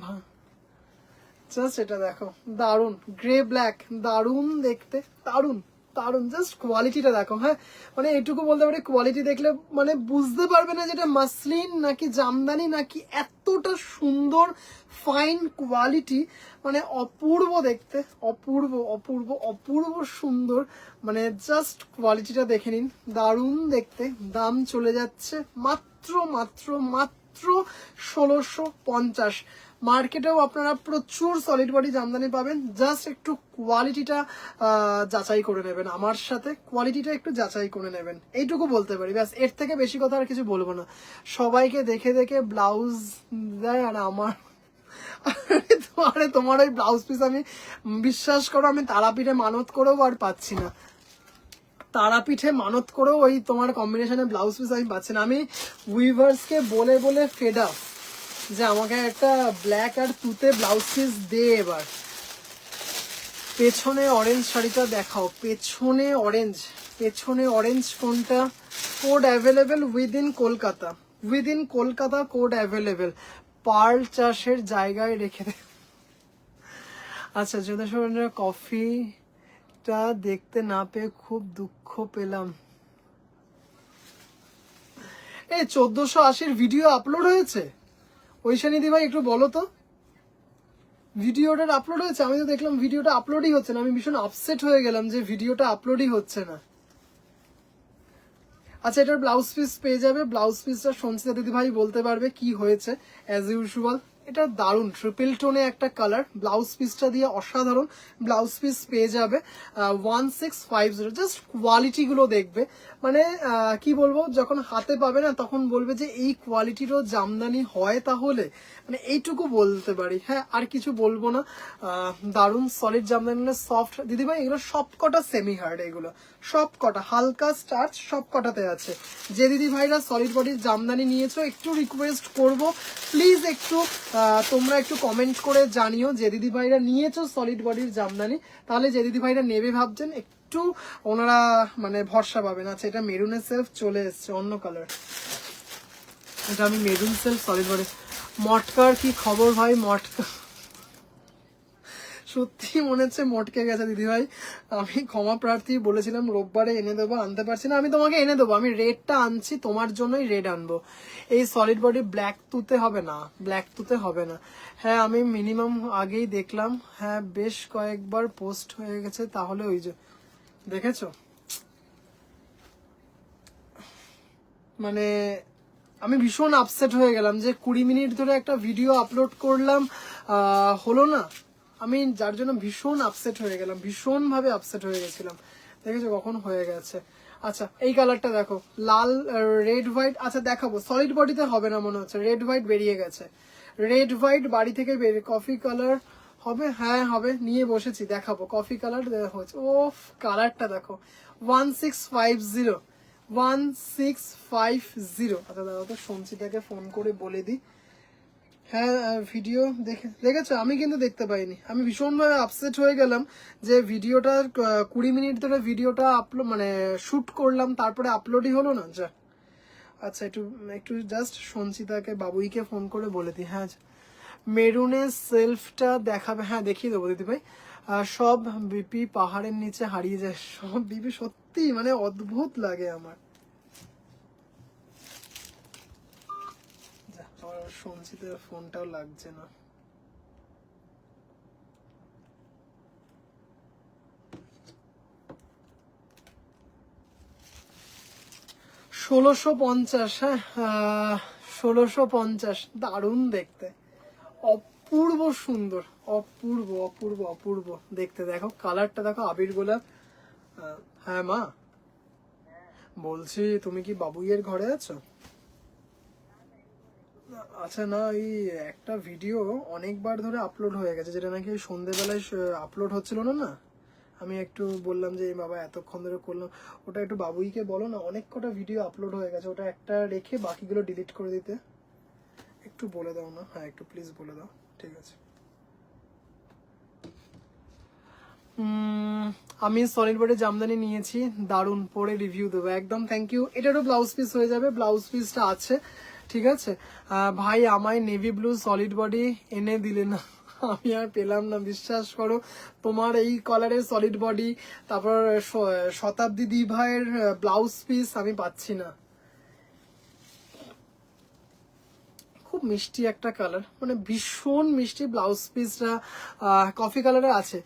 জাস্ট এটা দেখো, দারুন গ্রে ব্ল্যাক, দারুন দেখতে, দারুন দারুন, জাস্ট কোয়ালিটিটা দেখো। হ্যাঁ মানে এইটুকু বলতে পারি, কোয়ালিটি দেখলে মানে বুঝতে পারবে না যেটা মাসলিন নাকি জামদানি নাকি, এতটা সুন্দর ফাইন কোয়ালিটি, মানে অপূর্ব দেখতে, অপূর্ব অপূর্ব অপূর্ব সুন্দর, মানে জাস্ট কোয়ালিটিটা দেখে নিন, দারুন দেখতে। দাম চলে যাচ্ছে মাত্র মাত্র মাত্র 1650। মার্কেটেও আপনারা প্রচুর সলিড বডি জামদানি পাবেন, জাস্ট একটু কোয়ালিটিটা যাচাই করে নেবেন, আমার সাথে কোয়ালিটিটা একটু যাচাই করে নেবেন, এইটুকু বলতে পারি ব্যাস। এর থেকে বেশি কথা আর কিছু বলবো না। সবাইকে দেখে দেখে ব্লাউজ দেয় আর আমার আরে তোমার ওই ব্লাউজ পিস আমি বিশ্বাস করো, আমি তারাপীঠে মানত করেও আর পাচ্ছি না, তারাপীঠে মানত করেও ওই তোমার কম্বিনেশনে ব্লাউজ পিস আমি পাচ্ছি না। আমি উইভার্সকে বলে বলে ফেড আপ যে আমাকে একটা ব্ল্যাক আর তুতে ব্লাউজ পিস দে এবার। পেছনে অরেঞ্জ শাড়িটা দেখাও, পেছনে অরেঞ্জ, পেছনে অরেঞ্জ কোনটা? Code available within Kolkata, within Kolkata code available. Pearl চাষের জায়গায় রেখে দে। আচ্ছা যথাসময় কফিটা দেখতে না পেয়ে খুব দুঃখ পেলাম। এই 1480 ভিডিও আপলোড হয়েছে ঐশানিদি ভাই, একটু বলো তো ভিডিওটার আপলোড হয়েছে? আমি তো দেখলাম ভিডিওটা আপলোডই হচ্ছে না, আমি ভীষণ আপসেট হয়ে গেলাম যে ভিডিওটা আপলোডই হচ্ছে না। আচ্ছা এটার ব্লাউজ পিস পেয়ে যাবে, ব্লাউজ পিসটা সঞ্চিতা দিদি ভাই বলতে পারবে কি হয়েছে অ্যাজ ইউজুয়াল। এটা দারুন ট্রিপল টোনে একটা কালার, ব্লাউজ পিসটা দিয়ে অসাধারণ ব্লাউজ পিস পেয়ে যাবে 1650। জাস্ট কোয়ালিটি গুলো দেখবে, মানে কি বলবো, যখন হাতে পাবে না তখন বলবে যে এই কোয়ালিটিরও জামদানি হয় তাহলে, মানে এইটুকু বলতে পারি। হ্যাঁ আর কিছু বলবো না। দারুন সলিড জামদানি, সফট দিদিভাই, এগুলো সব কটা সেমি হার্ড, এগুলো সব কটা হালকা স্টার্চ সব কটাতে আছে। যে দিদি ভাইরা সলিড বডির জামদানি নিয়েছো একটু রিকোয়েস্ট করব প্লিজ একটু তোমরা একটু কমেন্ট করে জানিও যে দিদি ভাইরা নিয়েছো সলিড বডির জামদানি, তাহলে যে দিদি ভাইরা নেবে ভাবছেন একটু ওনারা মানে ভরসা পাবেন। আচ্ছা এটা মেরুনের সেলফ চলে এসছে অন্য কালার, এটা আমি মেরুন সেলফ সলিড বডি। মটকার কি খবর ভাই? মটকা সত্যি মনে হচ্ছে মটকে গেছে দিদিভাই, আমি ক্ষমা প্রার্থী, বলেছিলাম রোববারে এনে দেবো, আনতে পারছি না। আমি তোমাকে এনে দেবো, আমি রেডটা আনছি তোমার জন্যই, রেড আনবো। এই সলিড বডি ব্ল্যাক তুতে হবে না, ব্ল্যাক তুতে হবে না। হ্যাঁ আমি মিনিমাম আগেই দেখলাম, হ্যাঁ বেশ কয়েকবার পোস্ট হয়ে গেছে, তাহলে ওই যে দেখেছো মানে আমি ভীষণ আপসেট হয়ে গেলাম যে 20 মিনিট ধরে একটা ভিডিও আপলোড করলাম হলো না, আমি যার জন্য ভীষণ আপসেট হয়ে গেলাম, ভীষণ ভাবে আপসেট হয়ে গেছিলাম। দেখেছো কখন হয়ে গেছে। আচ্ছা এই কালারটা দেখো, লাল রেড হোয়াইট, আচ্ছা দেখাবো, সলিড বডিতে হবে না মনে হচ্ছে, রেড হোয়াইট বেরিয়ে গেছে, রেড হোয়াইট বাড়ি থেকে বেরিয়ে, কফি কালার হবে, হ্যাঁ হবে, নিয়ে বসেছি, দেখাবো কফি কালার হচ্ছে। ও কালারটা দেখো 1650, 1650। আচ্ছা দাদা তো সঞ্চিতাকে ফোন করে বলে দিই। হ্যাঁ ভিডিও দেখেছো? আমি কিন্তু দেখতে পাইনি, আমি ভীষণভাবে আপসেট হয়ে গেলাম যে ভিডিওটা 20 মিনিট ধরে ভিডিওটা আপলোড মানে শুট করলাম, তারপরে আপলোডই হলো না যা। আচ্ছা একটু একটু জাস্ট সঞ্চিতাকে বাবুইকে ফোন করে বলে দিই। হ্যাঁ মেরুনের সেলফটা দেখাবে, হ্যাঁ দেখিয়ে দেবো দিদি ভাই। সব বিপি পাহাড়ের নিচে হারিয়ে যায়, সব বিপি সত্যি মানে অদ্ভুত লাগে আমার। আমার সঞ্চিতার ফোনটাও লাগছে না। 1650, হ্যাঁ 1650, দারুণ দেখতে, অপূর্ব সুন্দর, অপূর্ব অপূর্ব অপূর্ব দেখতে। দেখো কালারটা দেখো, আবির গোলাপ, হ্যাঁ মা, বলছি তুমি কি বাবুইয়ের ঘরে আছো? আচ্ছা না, এই একটা ভিডিও অনেকবার ধরে আপলোড হয়ে গেছে, যেটা নাকি সন্ধেবেলায় আপলোড হচ্ছিল না না, আমি একটু বললাম যে এই বাবা এতক্ষণ ধরে করলাম, ওটা একটু বাবুইকে বলো না, অনেক কটা ভিডিও আপলোড হয়ে গেছে, ওটা একটা রেখে বাকিগুলো ডিলিট করে দিতে একটু বলে দাও না। হ্যাঁ একটু প্লিজ বলে দাও। ঠিক আছে। আমি সলিড বডি জামদানি নিয়েছি, দারুণ, পরে রিভিউ দেবো একদম। Thank you. এটারও ব্লাউজ পিস হয়ে যাবে, ব্লাউজ পিসটা আছে। ঠিক আছে। ভাই আমায় নেভি ব্লু সলিড বডি এনে দিলে না, আমি আর পেলাম না, বিশ্বাস করো। তোমার এই কালারের সলিড বডি, তারপর শতাব্দী দি ভাইয়ের ব্লাউজ পিস আমি পাচ্ছি না। খুব মিষ্টি একটা কালার, মানে ভীষণ মিষ্টি। ব্লাউজ পিসটা কফি কালারে আছে।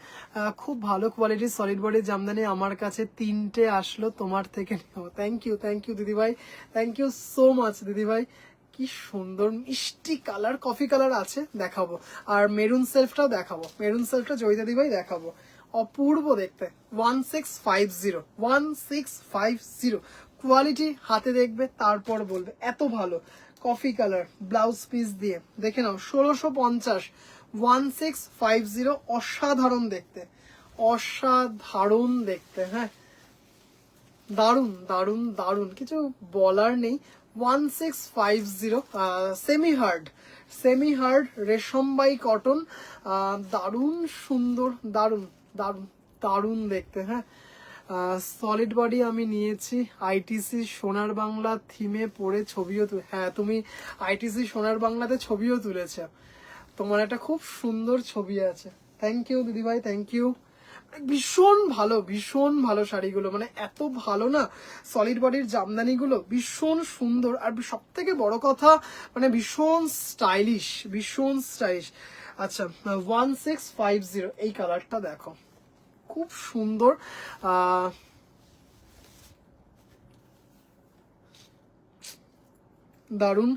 খুব ভালো কোয়ালিটির সলিড বডি জামদানি আমার কাছে 3টে আসলো, তোমার থেকে নেবো। থ্যাংক ইউ দিদিভাই, থ্যাংক ইউ সো মাচ দিদিভাই। কি সুন্দর মিষ্টি কালার, কফি কালার আছে, দেখাবো। আর মেরুন সেলফটাও দেখাবো, মেরুন সেলফটা জয়িতা দিদিভাই দেখাবো, অপূর্ব দেখতে। 1650, 1650 কোয়ালিটি, হাতে দেখবে তারপর বলবে এত ভালো। কফি কালার ব্লাউজ পিস দিয়ে দেখে নাও, 1650, 1650, অসাধারণ দেখতে, অসাধারণ দেখতে। হ্যাঁ দারুন দারুন দারুন, কিছু বলার নেই। 1650, সেমি হার্ড রেশমবাই কটন, দারুন সুন্দর, দারুন দারুন দারুন দেখতে। হ্যাঁ সলিড বডি আমি নিয়েছি আইটিসি সোনার বাংলা থিমে পরে ছবিও হ্যাঁ তুমি আইটিসি সোনার বাংলাতে ছবিও তুলেছ, তোমার একটা খুব সুন্দর ছবি আছে। থ্যাংক ইউ দিদিভাই, থ্যাংক ইউ। ভীষণ ভালো শাড়িগুলো, মানে এত ভালো না, সলিড বডির জামদানিগুলো ভীষণ সুন্দর। আর সব থেকে বড় কথা মানে ভীষণ স্টাইলিশ, ভীষণ স্টাইলিশ। আচ্ছা 1650, এই কালারটা দেখো, খুব সুন্দর। দারুণ।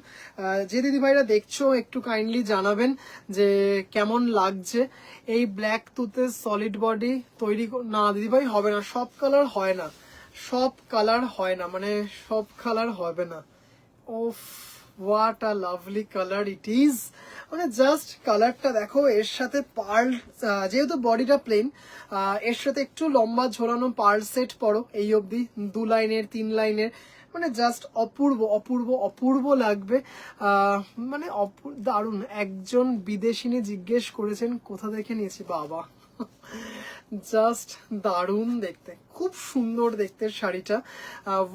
যে দিদিভাইরা দেখছো একটু কাইন্ডলি জানাবেন যে কেমন লাগছে। এই ব্ল্যাক তুতে সলিড বডি তৈরি না দিদিভাই হবে না, সব কালার হয় না, সব কালার হয় না, মানে সব কালার হবে না। ওফ what a lovely colour it is, মানে জাস্ট কালারটা দেখো। এর সাথে পার্ল, যেহেতু বডিটা প্লেন, এর সাথে একটু লম্বা ঝোলানো পার্ল সেট পরো, এই অবধি 2 লাইনের 3 লাইনের, মানে জাস্ট অপূর্ব অপূর্ব অপূর্ব লাগবে। মানে দারুণ। একজন বিদেশিনী জিজ্ঞেস করেছেন কোথা থেকে নিয়েছি, বাবা জাস্ট দারুণ দেখতে, খুব সুন্দর দেখতে শাড়িটা।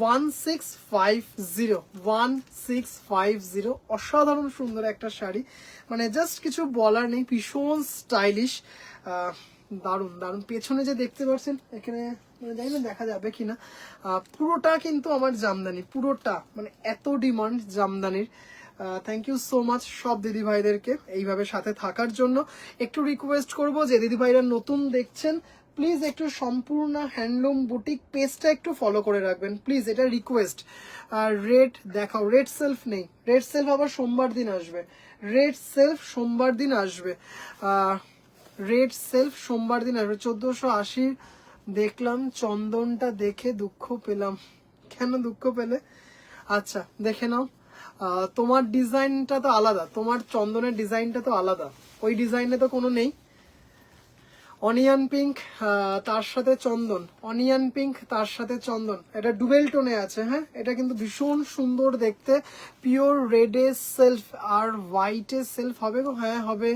1650, অসাধারণ সুন্দর একটা শাড়ি, মানে জাস্ট কিছু বলার নেই, ভীষণ স্টাইলিশ, দারুণ দারুণ। পেছনে যে দেখতে পাচ্ছেন এখানে, মানে জানি না দেখা যাবে কিনা, পুরোটা কিন্তু আমার জামদানি, পুরোটা, মানে এত ডিমান্ড জামদানির। থ্যাংক ইউ সো মাচ সব দিদিভাইদেরকে এইভাবে সাথে থাকার জন্য। একটু রিকোয়েস্ট করব যে দিদিভাইরা নতুন দেখছেন, প্লিজ একটু সম্পূর্ণ হ্যান্ডলুম বুটিক পেজটা একটু ফলো করে রাখবেন প্লিজ, এটা রিকোয়েস্ট। আর রেড দেখাও, রেড সেলফ নেই, রেড সেলফ আবার সোমবার দিন আসবে, রেড সেলফ সোমবার দিন আসবে, রেড সেলফ সোমবার দিন আসবে। 1480 দেখলাম, চন্দনটা দেখে দুঃখ পেলাম। কেন দুঃখ পেলে? আচ্ছা দেখে নাও, তোমার ডিজাইনটা তো আলাদা, তোমার চন্দনের ডিজাইনটা তো আলাদা, ওই ডিজাইনে তো কোনো নেই। অনিয়ন পিঙ্ক তার সাথে চন্দন, অনিয়ন পিঙ্ক তার সাথে চন্দন, এটা ডুবেল টোনে আছে। হ্যাঁ এটা কিন্তু ভীষণ সুন্দর দেখতে, পিওর রেডে সেলফ আর হোয়াইটে সেলফ হবে গো। হ্যাঁ হবে।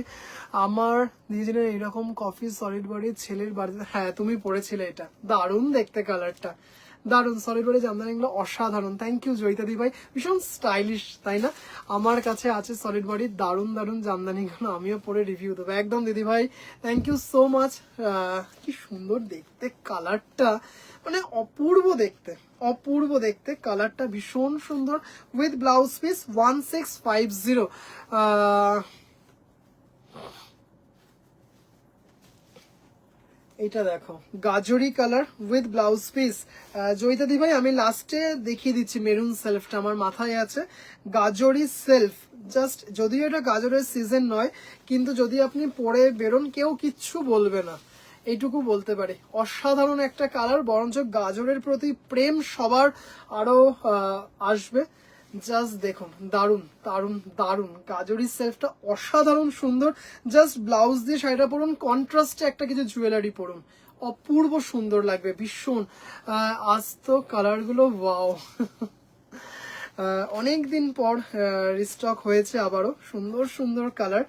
আমার নিজের এইরকম কফি সলিড বডি ছেলের বাড়িতে, হ্যাঁ তুমি পড়েছিলে, এটা দারুণ দেখতে, কালারটা দারুণ। সলিড বডি জামদানিগুলো অসাধারণ। থ্যাংক ইউ জয়িতা দি ভাই, ভীষণ স্টাইলিশ তাই না? আমার কাছে আছে সলিড বডির দারুণ দারুণ জামদানিগুলো, আমিও পরে রিভিউ দেবো একদম দিদি ভাই। Thank you so much. কি সুন্দর দেখতে কালারটা, মানে অপূর্ব দেখতে, অপূর্ব দেখতে কালারটা, ভীষণ সুন্দর। With blouse piece 1650। এটা দেখো গাজরি colour with blouse piece. Joyita দি ভাই আমি লাস্টে দেখিয়ে দিচ্ছি, মেরুন সেলফটা আমার মাথায় আছে, গাজরি সেলফ। জাস্ট যদিও এটা গাজরের সিজন নয়, কিন্তু যদি আপনি পরে বেরোন কেউ কিচ্ছু বলবে না, এইটুকু বলতে পারি। অসাধারণ একটা কালার, বরঞ্চ গাজরের প্রতি প্রেম সবার আরো আসবে। জাস্ট দেখুন, দারুন দারুন দারুন, গাজরের সেলফটা অসাধারণ সুন্দর। জাস্ট ব্লাউজ দিয়ে শাড়িটা পরুন, কন্ট্রাস্টে একটা কিছু জুয়েলারি পরুন, অপূর্ব সুন্দর লাগবে ভীষণ। আজ তো কালারগুলো ওয়াও। অনেক দিন পর রিস্টক হয়েছে আবারও সুন্দর সুন্দর কালার।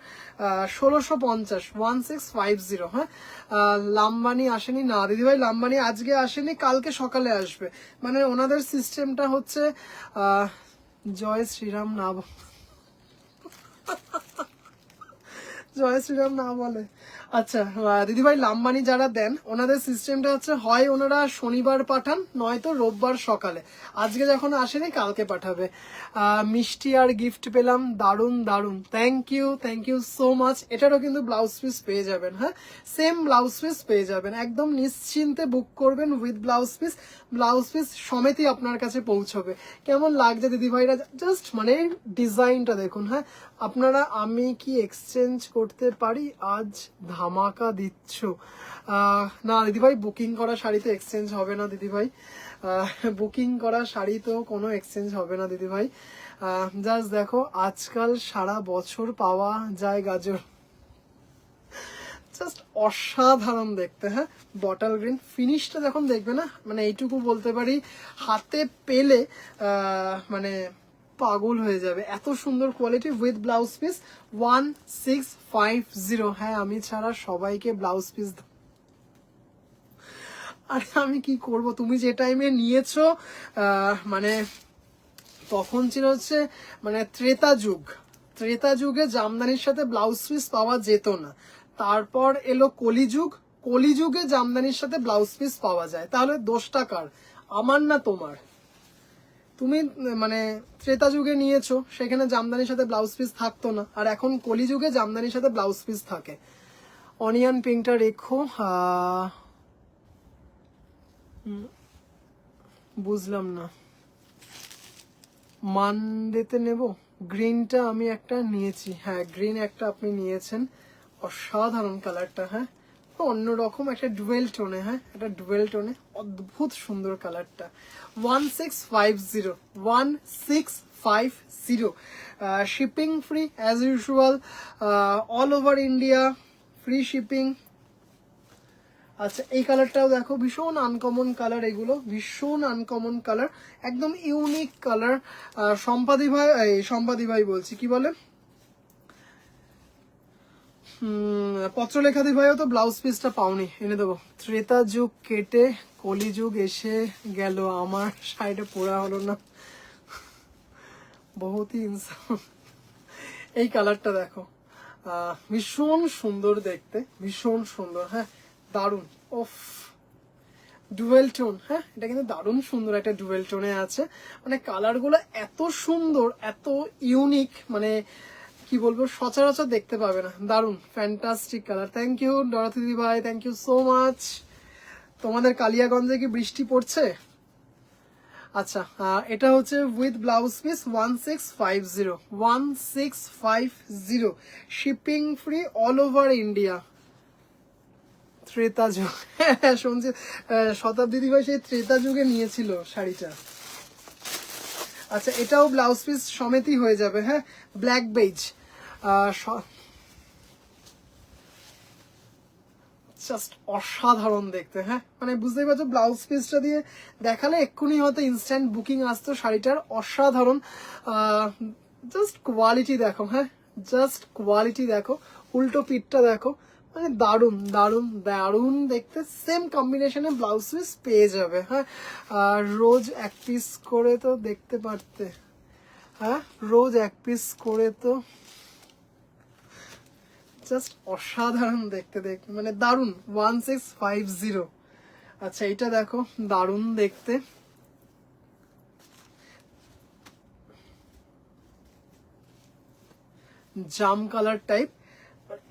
1650 1650। হ্যাঁ, লাম্বানি আসেনি না দিদিভাই, লাম্বানি আজকে আসেনি, কালকে সকালে আসবে। মানে ওনাদের সিস্টেমটা হচ্ছে জয় শ্রীরাম না জয় শ্রীরাম না বলে। আচ্ছা দিদিভাই, লাম্বানি যারা দেন ওনাদের সিস্টেমটা হচ্ছে হয় ওনারা শনিবার পাঠান, নয়তো রোববার সকালে। আজকে যখন আসেনি কালকে পাঠাবে। মিষ্টি আর গিফট পেলাম, দারুন দারুন, থ্যাংক ইউ সো মাচ। এটারও কিন্তু ব্লাউজ পিস পেয়ে যাবেন। হ্যাঁ, সেম ব্লাউজ পিস পেয়ে যাবেন, একদম নিশ্চিন্তে বুক করবেন উইথ ব্লাউজ পিস সমেতই আপনার কাছে পৌঁছবে। কেমন লাগছে দিদিভাইরা, জাস্ট মানে ডিজাইনটা দেখুন। হ্যাঁ, আপনারা আমি কি এক্সচেঞ্জ করতে পারি, আজ ধামাকা দিচ্ছ? না দিদিভাই, বুকিং করা শাড়িতে এক্সচেঞ্জ হবে না দিদিভাই, বুকিং করা শাড়ি তো কোনো এক্সচেঞ্জ হবে না দিদিভাই। জাস্ট দেখো, আজকাল সারা বছর পাওয়া যায় গাজর, জাস্ট অসাধারণ দেখতে। হ্যাঁ, বটল গ্রিন ফিনিশটা যখন দেখবে না, মানে এইটুকু বলতে পারি, হাতে পেলে মানে পাগল হয়ে যাবে, এত সুন্দর কোয়ালিটি উইথ ব্লাউজ পিস 1650। হ্যাঁ, আমি ছাড়া সবাইকে ব্লাউজ পিস। আরে আমি কি করব, তুমি যে টাইমে নিয়েছো মানে তখন ছিল হচ্ছে মানে ত্রেতা যুগে জামদানির সাথে ব্লাউজ পিস পাওয়া যেত না। তারপর এলো কলিযুগে জামদানির সাথে ব্লাউজ পিস পাওয়া যায়। তাহলে দোষটা কার, আমার না তোমার? তুমি মানে ত্রেতা যুগে নিয়েছো, সেখানে জামদানির সাথে ব্লাউজ পিস থাকতো না, আর এখন কলিযুগে জামদানির সাথে ব্লাউজ পিস থাকে। অনিয়ন পিঙ্কটা রেখো। বুঝলাম না, মানডেতে নেব। গ্রিনটা আমি একটা নিয়েছি, হ্যাঁ গ্রিন একটা আপনি নিয়েছেন, অসাধারণ কালারটা। হ্যাঁ, অন্যরকম একটা ডুয়েল টোনে, হ্যাঁ একটা ডুয়েল টোনে, অদ্ভুত সুন্দর কালারটা। 1650 shipping free as usual, all over India free shipping. আচ্ছা, এই কালারটাও দেখো, ভীষণ আনকমন কালার, এগুলো ভীষণ আনকমন কালার, একদম ইউনিক কালার। সম্পাদি ভাই বলছি, কি বলে পত্রলেখা দি ভাইও তো ব্লাউজ পিসটা পাওনি, এনে দেবো। ত্রেতা যুগ কেটে কলিযুগ এসে গেল, আমার শাড়িটা পরা হলো না, বহুতই ইনসান। এই কালারটা দেখো, ভীষণ সুন্দর দেখতে, ভীষণ সুন্দর। হ্যাঁ, দারুন, ওফ ডুয়েল টোন। হ্যাঁ, এটা কিন্তু দারুণ সুন্দর একটা ডুয়েল টোনে আছে, মানে কালারগুলো এত সুন্দর, এত ইউনিক, মানে কি বলবো, সচরাচর দেখতে পাবে না। দারুণ ফ্যান্টাস্টিক কালার। থ্যাংক ইউ ডরাথি দি ভাই, থ্যাংক ইউ সো মাচ। তোমাদের কালিয়াগঞ্জে কি বৃষ্টি পড়ছে? আচ্ছা, এটা হচ্ছে with blouse piece 1650 shipping free all over India. Treta যুগ, শুনছি শতাব্দী দিবস এই ত্রেতা যুগে নিয়েছিল শাড়িটা। আচ্ছা, এটাও ব্লাউজ পিস সমেতই হয়ে যাবে। হ্যাঁ, ব্ল্যাক বেজ, জাস্ট অসাধারণ দেখতে। হ্যাঁ, মানে বুঝতেই পারছো, ব্লাউজ পিসটা দিয়ে দেখালে এক্ষুনি হয়তো ইনস্ট্যান্ট বুকিং আসতো শাড়িটার। অসাধারণ, জাস্ট কোয়ালিটি দেখো। হ্যাঁ, জাস্ট কোয়ালিটি দেখো, উল্টো পিঠটা দেখো, মানে দারুণ দারুণ দারুণ দেখতে। সেম কম্বিনেশনে ব্লাউজ পিস পেয়ে যাবে। হ্যাঁ, রোজ এক পিস করে তো দেখতে পারতে। হ্যাঁ, রোজ এক পিস করে তো জাস্ট অসাধারণ দেখতে, মানে দারুণ। 1650। আচ্ছা, এটা দেখো, দারুণ দেখতে, জাম কালার টাইপ।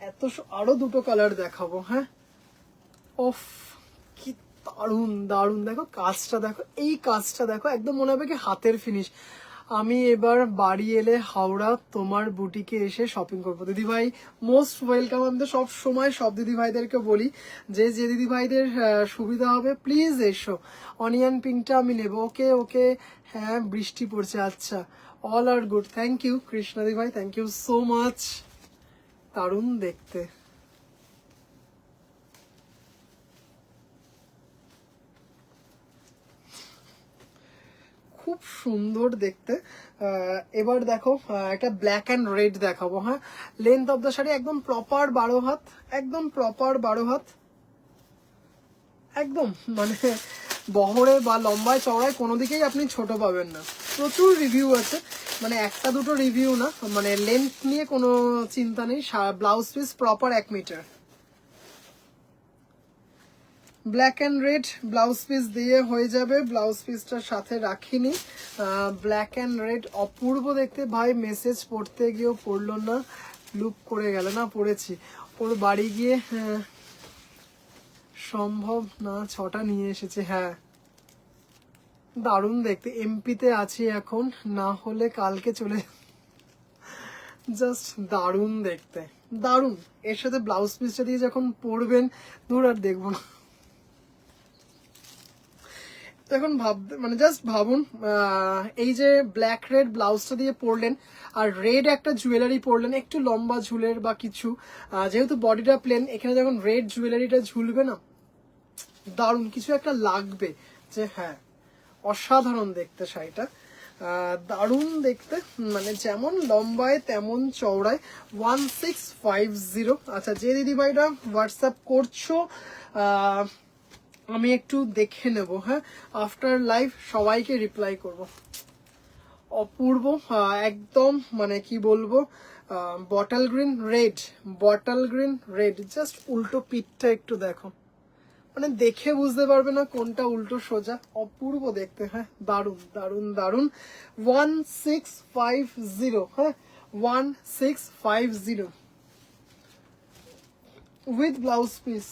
এত আরো দুটো কালার দেখাবো। হ্যাঁ, অফ কি দারুণ দারুণ, দেখো কাজটা দেখো, এই কাজটা দেখো, একদম মনে হবে কি হাতের ফিনিশ। আমি এবার বাড়ি এলে হাওড়া তোমার বুটিকে এসে শপিং করবো। দিদিভাই মোস্ট ওয়েলকাম। আমি তো সব সময় সব দিদিভাইদেরকে বলি যে যে দিদিভাইদের সুবিধা হবে প্লিজ এসো। অনিয়ন পিঙ্কটা আমি নেবো। ওকে ওকে, হ্যাঁ বৃষ্টি পড়ছে, আচ্ছা all are good. Thank you Krishna দিদিভাই, থ্যাংক ইউ সো মাচ। দারুণ দেখতে। খুব সুন্দর দেখতে। এবার দেখো একটা ব্ল্যাক অ্যান্ড রেড দেখাবো। হ্যাঁ, লেন্থ অফ দ্য শাড়ি একদম প্রপার 12 হাত, একদম প্রপার 12 হাত, একদম মানে বহরে বা লম্বায় চওড়ায় কোনো দিকেই আপনি ছোট পাবেন না। প্রচুর রিভিউ আছে, মানে একটা দুটো রিভিউ না, মানে লেন্থ নিয়ে কোনো চিন্তা নেই। Blouse piece proper 1 metre. Black and red blouse piece দিয়ে হয়ে যাবে। ব্লাউজ পিসটার সাথে রাখিনি। ব্ল্যাক অ্যান্ড রেড অপূর্ব দেখতে। ভাই মেসেজ পড়তে গিয়েও পড়লো না, লুপ করে গেল। না পড়েছি, ওর বাড়ি গিয়ে সম্ভব না, 6টা নিয়ে এসেছে। হ্যাঁ দারুণ দেখতে। এমপিতে আছি এখন, না হলে কালকে চলে। জাস্ট দারুণ দেখতে, দারুণ। এর সাথে ব্লাউজ পিসটা দিয়ে যখন পরবেন, দূর আর দেখবো না। এখন মানে জাস্ট ভাবুন, এই যে ব্ল্যাক রেড ব্লাউজটা দিয়ে পরলেন আর রেড একটা জুয়েলারি পরলেন একটু লম্বা ঝুলের বা কিছু, যেহেতু বডিটা প্লেন, এখানে যখন রেড জুয়েলারিটা ঝুলবে না, দারুণ কিছু একটা লাগবে যে হ্যাঁ অসাধারণ দেখতে শাড়িটা। দারুণ দেখতে, মানে যেমন লম্বায় তেমন চওড়ায়। 1650। আচ্ছা, যে দিদিভাইরা হোয়াটসঅ্যাপ করছো আমি একটু দেখে নেব। হ্যাঁ, আফটার লাইভ সবাইকে রিপ্লাই করব। অপূর্ব, একদম মানে কি বলবো, bottle green red, bottle green red. Just উল্টো পিঠটা একটু দেখো, মানে দেখে বুঝতে পারবে না কোনটা উল্টো সোজা। অপূর্ব দেখতে। হ্যাঁ দারুণ দারুণ দারুণ। 1650। হ্যাঁ 1650 উইথ ব্লাউজ পিস।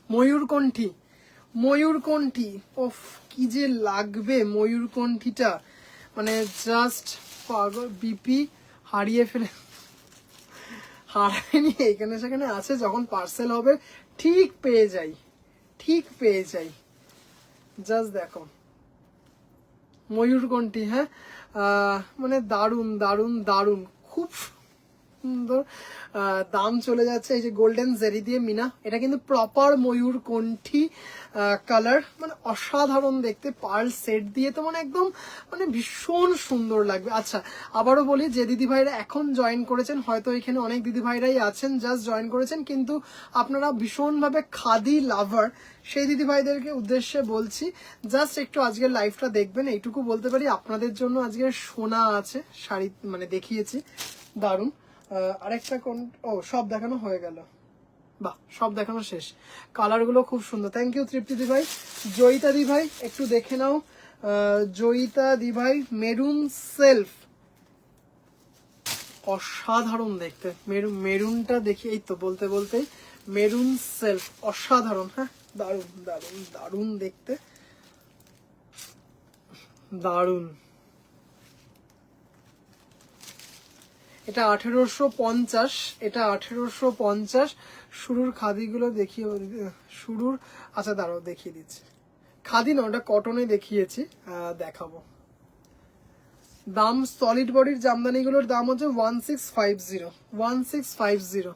ময়ূরকণ্ঠী, ময়ূরকণ্ঠী, ওফ কি যে লাগবে ময়ূরকণ্ঠীটা, মানে জাস্ট পাগল। বিপি হারিয়ে ফেলে, হারায়নি, এখানে সেখানে আছে, যখন পার্সেল হবে ঠিক পেয়ে যাই, ঠিক পেয়ে যাই। জাস্ট দেখো ময়ূরকণ্ঠী। হ্যাঁ মানে দারুণ দারুণ দারুণ, খুব সুন্দর। দাম চলে যাচ্ছে এই যে গোল্ডেন জেরি দিয়ে মিনা, এটা কিন্তু প্রপার ময়ূরকণ্ঠী কালার, মানে অসাধারণ দেখতে। পার্ল সেট দিয়ে তো মানে একদম মানে ভীষণ সুন্দর লাগবে। আচ্ছা আবারও বলি, যে দিদিভাইরা এখন জয়েন করেছেন, হয়তো এখানে অনেক দিদিভাইরাই আছেন জাস্ট জয়েন করেছেন, কিন্তু আপনারা ভীষণভাবে খাদি লাভার, সেই দিদিভাইদেরকে উদ্দেশ্যে বলছি জাস্ট একটু আজকের লাইভটা দেখবেন। এইটুকু বলতে পারি, আপনাদের জন্য আজকে সোনা আছে শাড়ি, মানে দেখিয়েছি দারুণ। আরেকটা কোন, ও সব দেখানো হয়ে গেল, বাহ সব দেখানো শেষ। কালারগুলো খুব সুন্দর। থ্যাংক ইউ তৃপ্তি দিভাই। জয়িতা দিভাই একটু দেখে নাও। জয়িতা দিভাই মেরুন সেলফ, অসাধারণ দেখতে। মেরুনটা দেখি, এই তো বলতে বলতে মেরুন সেলফ অসাধারণ। হ্যাঁ দারুণ দারুণ দারুণ দেখতে, দারুণ। এটা 1850, এটা 1850। শুরুর খাদিগুলো দেখিয়ে, শুরুর, আচ্ছা দাঁড়াও দেখিয়ে দিচ্ছি। খাদি না, ওটা কটনে দেখিয়েছি, দেখাবো। দাম সলিড বডির জামদানিগুলোর দাম হচ্ছে 1650, 1650।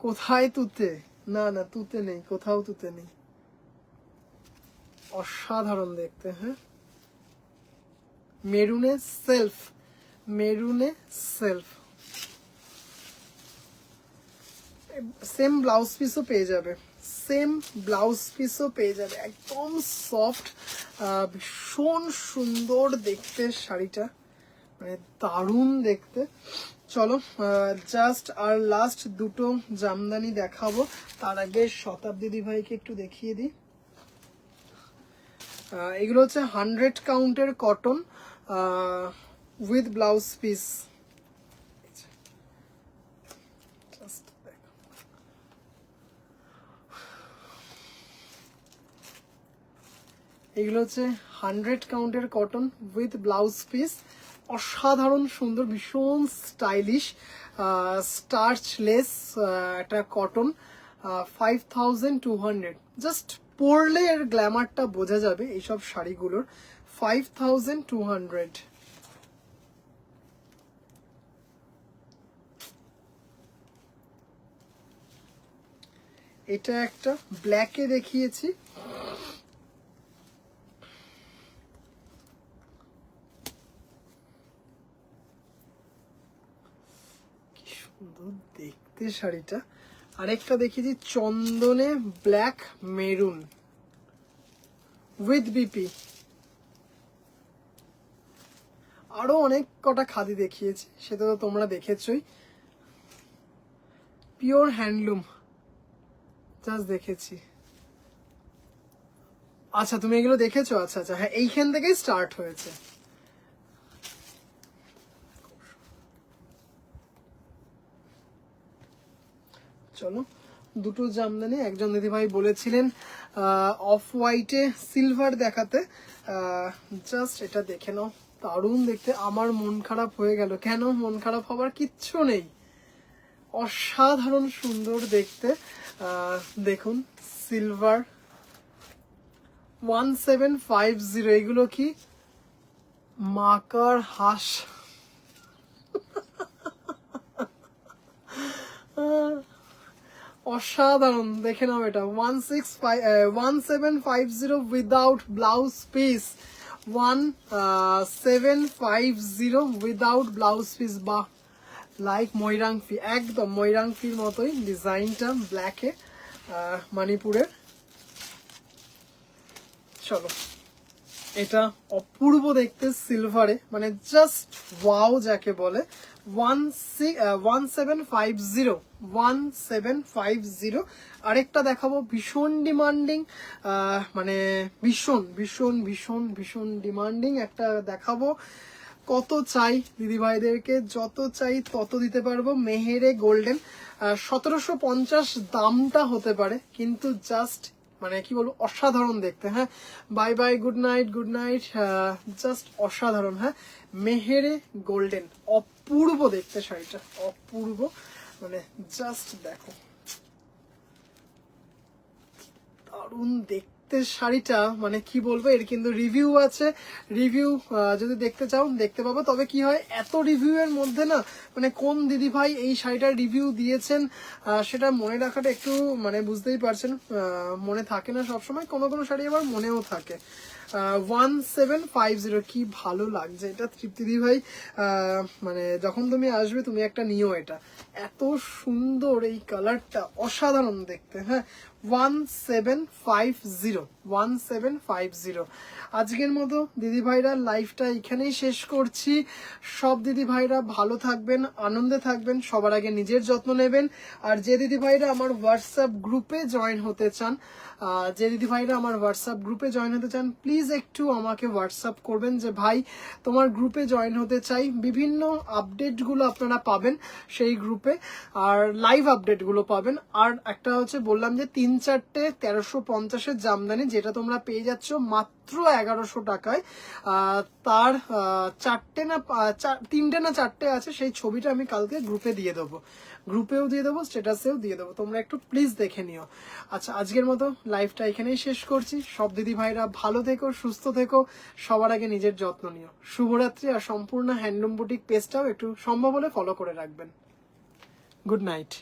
কোথায় তুতে? না না তুতে নেই, কোথাও তুতে নেই। অসাধারণ দেখতে। হ্যাঁ মেরুনে সেলফ, মেরুনে সেলফ। সেম ব্লাউজ পিসও পেয়ে যাবে, সেম ব্লাউজ পিসও পেয়ে যাবে, একদম সফট, ভীষণ সুন্দর দেখতে শাড়িটা, মানে দারুণ দেখতে। চলো জাস্ট আর লাস্ট দুটো জামদানি দেখাবো, তার আগে শতাব্দী দিভাইকে একটু দেখিয়ে দিই। এগুলো হচ্ছে 100 কাউন্টের কটন উইথ ব্লাউজ পিস। এগুলো হচ্ছে 100 কাউন্টের কটন উইথ ব্লাউজ পিস, অসাধারণ সুন্দর, ভীষণ স্টাইলিশ স্টার্চলেস একটা কটন, 5200। জাস্ট পরলে এর গ্ল্যামারটা বোঝা যাবে এইসব শাড়িগুলোর। 5200। এটা একটা ব্ল্যাকে দেখিয়েছি, কি সুন্দর দেখতে শাড়িটা। আরেকটা দেখিয়েছি চন্দনে ব্ল্যাক মেরুন উইথ বিপি। আরো অনেক কটা খাদি দেখিয়েছি, সেটা তো তোমরা দেখেছই। পিওর হ্যান্ডলুম জাস্ট দেখেছি। আচ্ছা তুমি এগুলো দেখেছো? আচ্ছা আচ্ছা, হ্যাঁ এইখান থেকেই স্টার্ট হয়েছে। চলো, দুটো জামদানি। একজন দিদিভাই বলেছিলেন অফ হোয়াইটে সিলভার দেখাতে, জাস্ট এটা দেখে নাও, দারুণ দেখতে। আমার মন খারাপ হয়ে গেল। কেন মন খারাপ হবার কিচ্ছু নেই, অসাধারণ সুন্দর দেখতে। দেখুন সিলভার 1750। এগুলো কি মাকার হাঁস, অসাধারণ, দেখে নাও এটা। 1750 without blouse piece, 1750 without blouse piece. বাহ, লাইক ময়রাংফি, একদম ময়রাংফির মতোই ডিজাইনটা, ব্ল্যাকে, মণিপুরের। চলো, এটা অপূর্ব দেখতে সিলভারে, মানে জাস্ট ওয়াও যাকে বলে। 1750। আরেকটা দেখাবো ভীষণ ডিমান্ডিং, মানে ভীষণ ভীষণ ভীষণ ভীষণ ডিমান্ডিং একটা দেখাবো। কত চাই দিদিভাইদেরকে, যত চাই তত দিতে পারবো। মেহেরে গোল্ডেন, 1750 দামটা হতে পারে, কিন্তু জাস্ট মানে কি বলবো, অসাধারণ দেখতে। হ্যাঁ, bye bye, good night, good night. Just অসাধারণ। হ্যাঁ, মেহেরে গোল্ডেন, অপূর্ব দেখতে শাড়িটা, অপূর্ব, মানে জাস্ট দেখো, দারুণ দেখতে শাড়িটা। মানে কি বলবো, এর কিন্তু রিভিউ আছে, রিভিউ যদি দেখতে চাও দেখতে পাবো। তবে কি হয়, এত রিভিউ এর মধ্যে না, মানে কোন দিদি ভাই এই শাড়িটার রিভিউ দিয়েছেন সেটা মনে রাখাটা একটু, মানে বুঝতেই পারছেন, মনে থাকে না সবসময়, কোনো কোনো শাড়ি আবার মনেও থাকে। 1750, কি ভালো লাগছে এটা তৃপ্তি দি ভাই। মানে যখন তুমি আসবে তুমি একটা নিও, এটা এত সুন্দর, এই কালারটা অসাধারণ দেখতে। হ্যাঁ, 1750। আজকের মতো দিদি ভাইরা লাইফটা এখানেই শেষ করছি। সব দিদি ভাইরা ভালো থাকবেন, আনন্দে থাকবেন, সবার আগে নিজের যত্ন নেবেন। আর যে দিদি ভাইরা আমার হোয়াটসঅ্যাপ গ্রুপে জয়েন হতে চান, প্লিজ একটু আমাকে হোয়াটসঅ্যাপ করবেন যে ভাই তোমার গ্রুপে জয়েন হতে চাই। বিভিন্ন আপডেটগুলো আপনারা পাবেন সেই গ্রুপে, আর লাইভ আপডেটগুলো পাবেন। আর একটা হচ্ছে বললাম যে 3-4টে 1350-এর জামদানি, যেটা তোমরা পেয়ে যাচ্ছ মাত্র 1100 টাকায়। তার 3টে না 4টে আছে, সেই ছবিটা আমি কালকে গ্রুপে দিয়ে দেবো, গ্রুপেও দিয়ে দেবো, স্ট্যাটাসেও দিয়ে দেবো, তোমরা একটু প্লিজ দেখে নিও। আচ্ছা, আজকের মতো লাইভটা এখানেই শেষ করছি। সব দিদি ভাইরা ভালো থেকো, সুস্থ থেকো, সবার আগে নিজের যত্ন নিও। শুভরাত্রি। আর সম্পূর্ণ হ্যান্ডলুম বুটিক পেজটাও একটু সম্ভব হলে ফলো করে রাখবেন। Good night.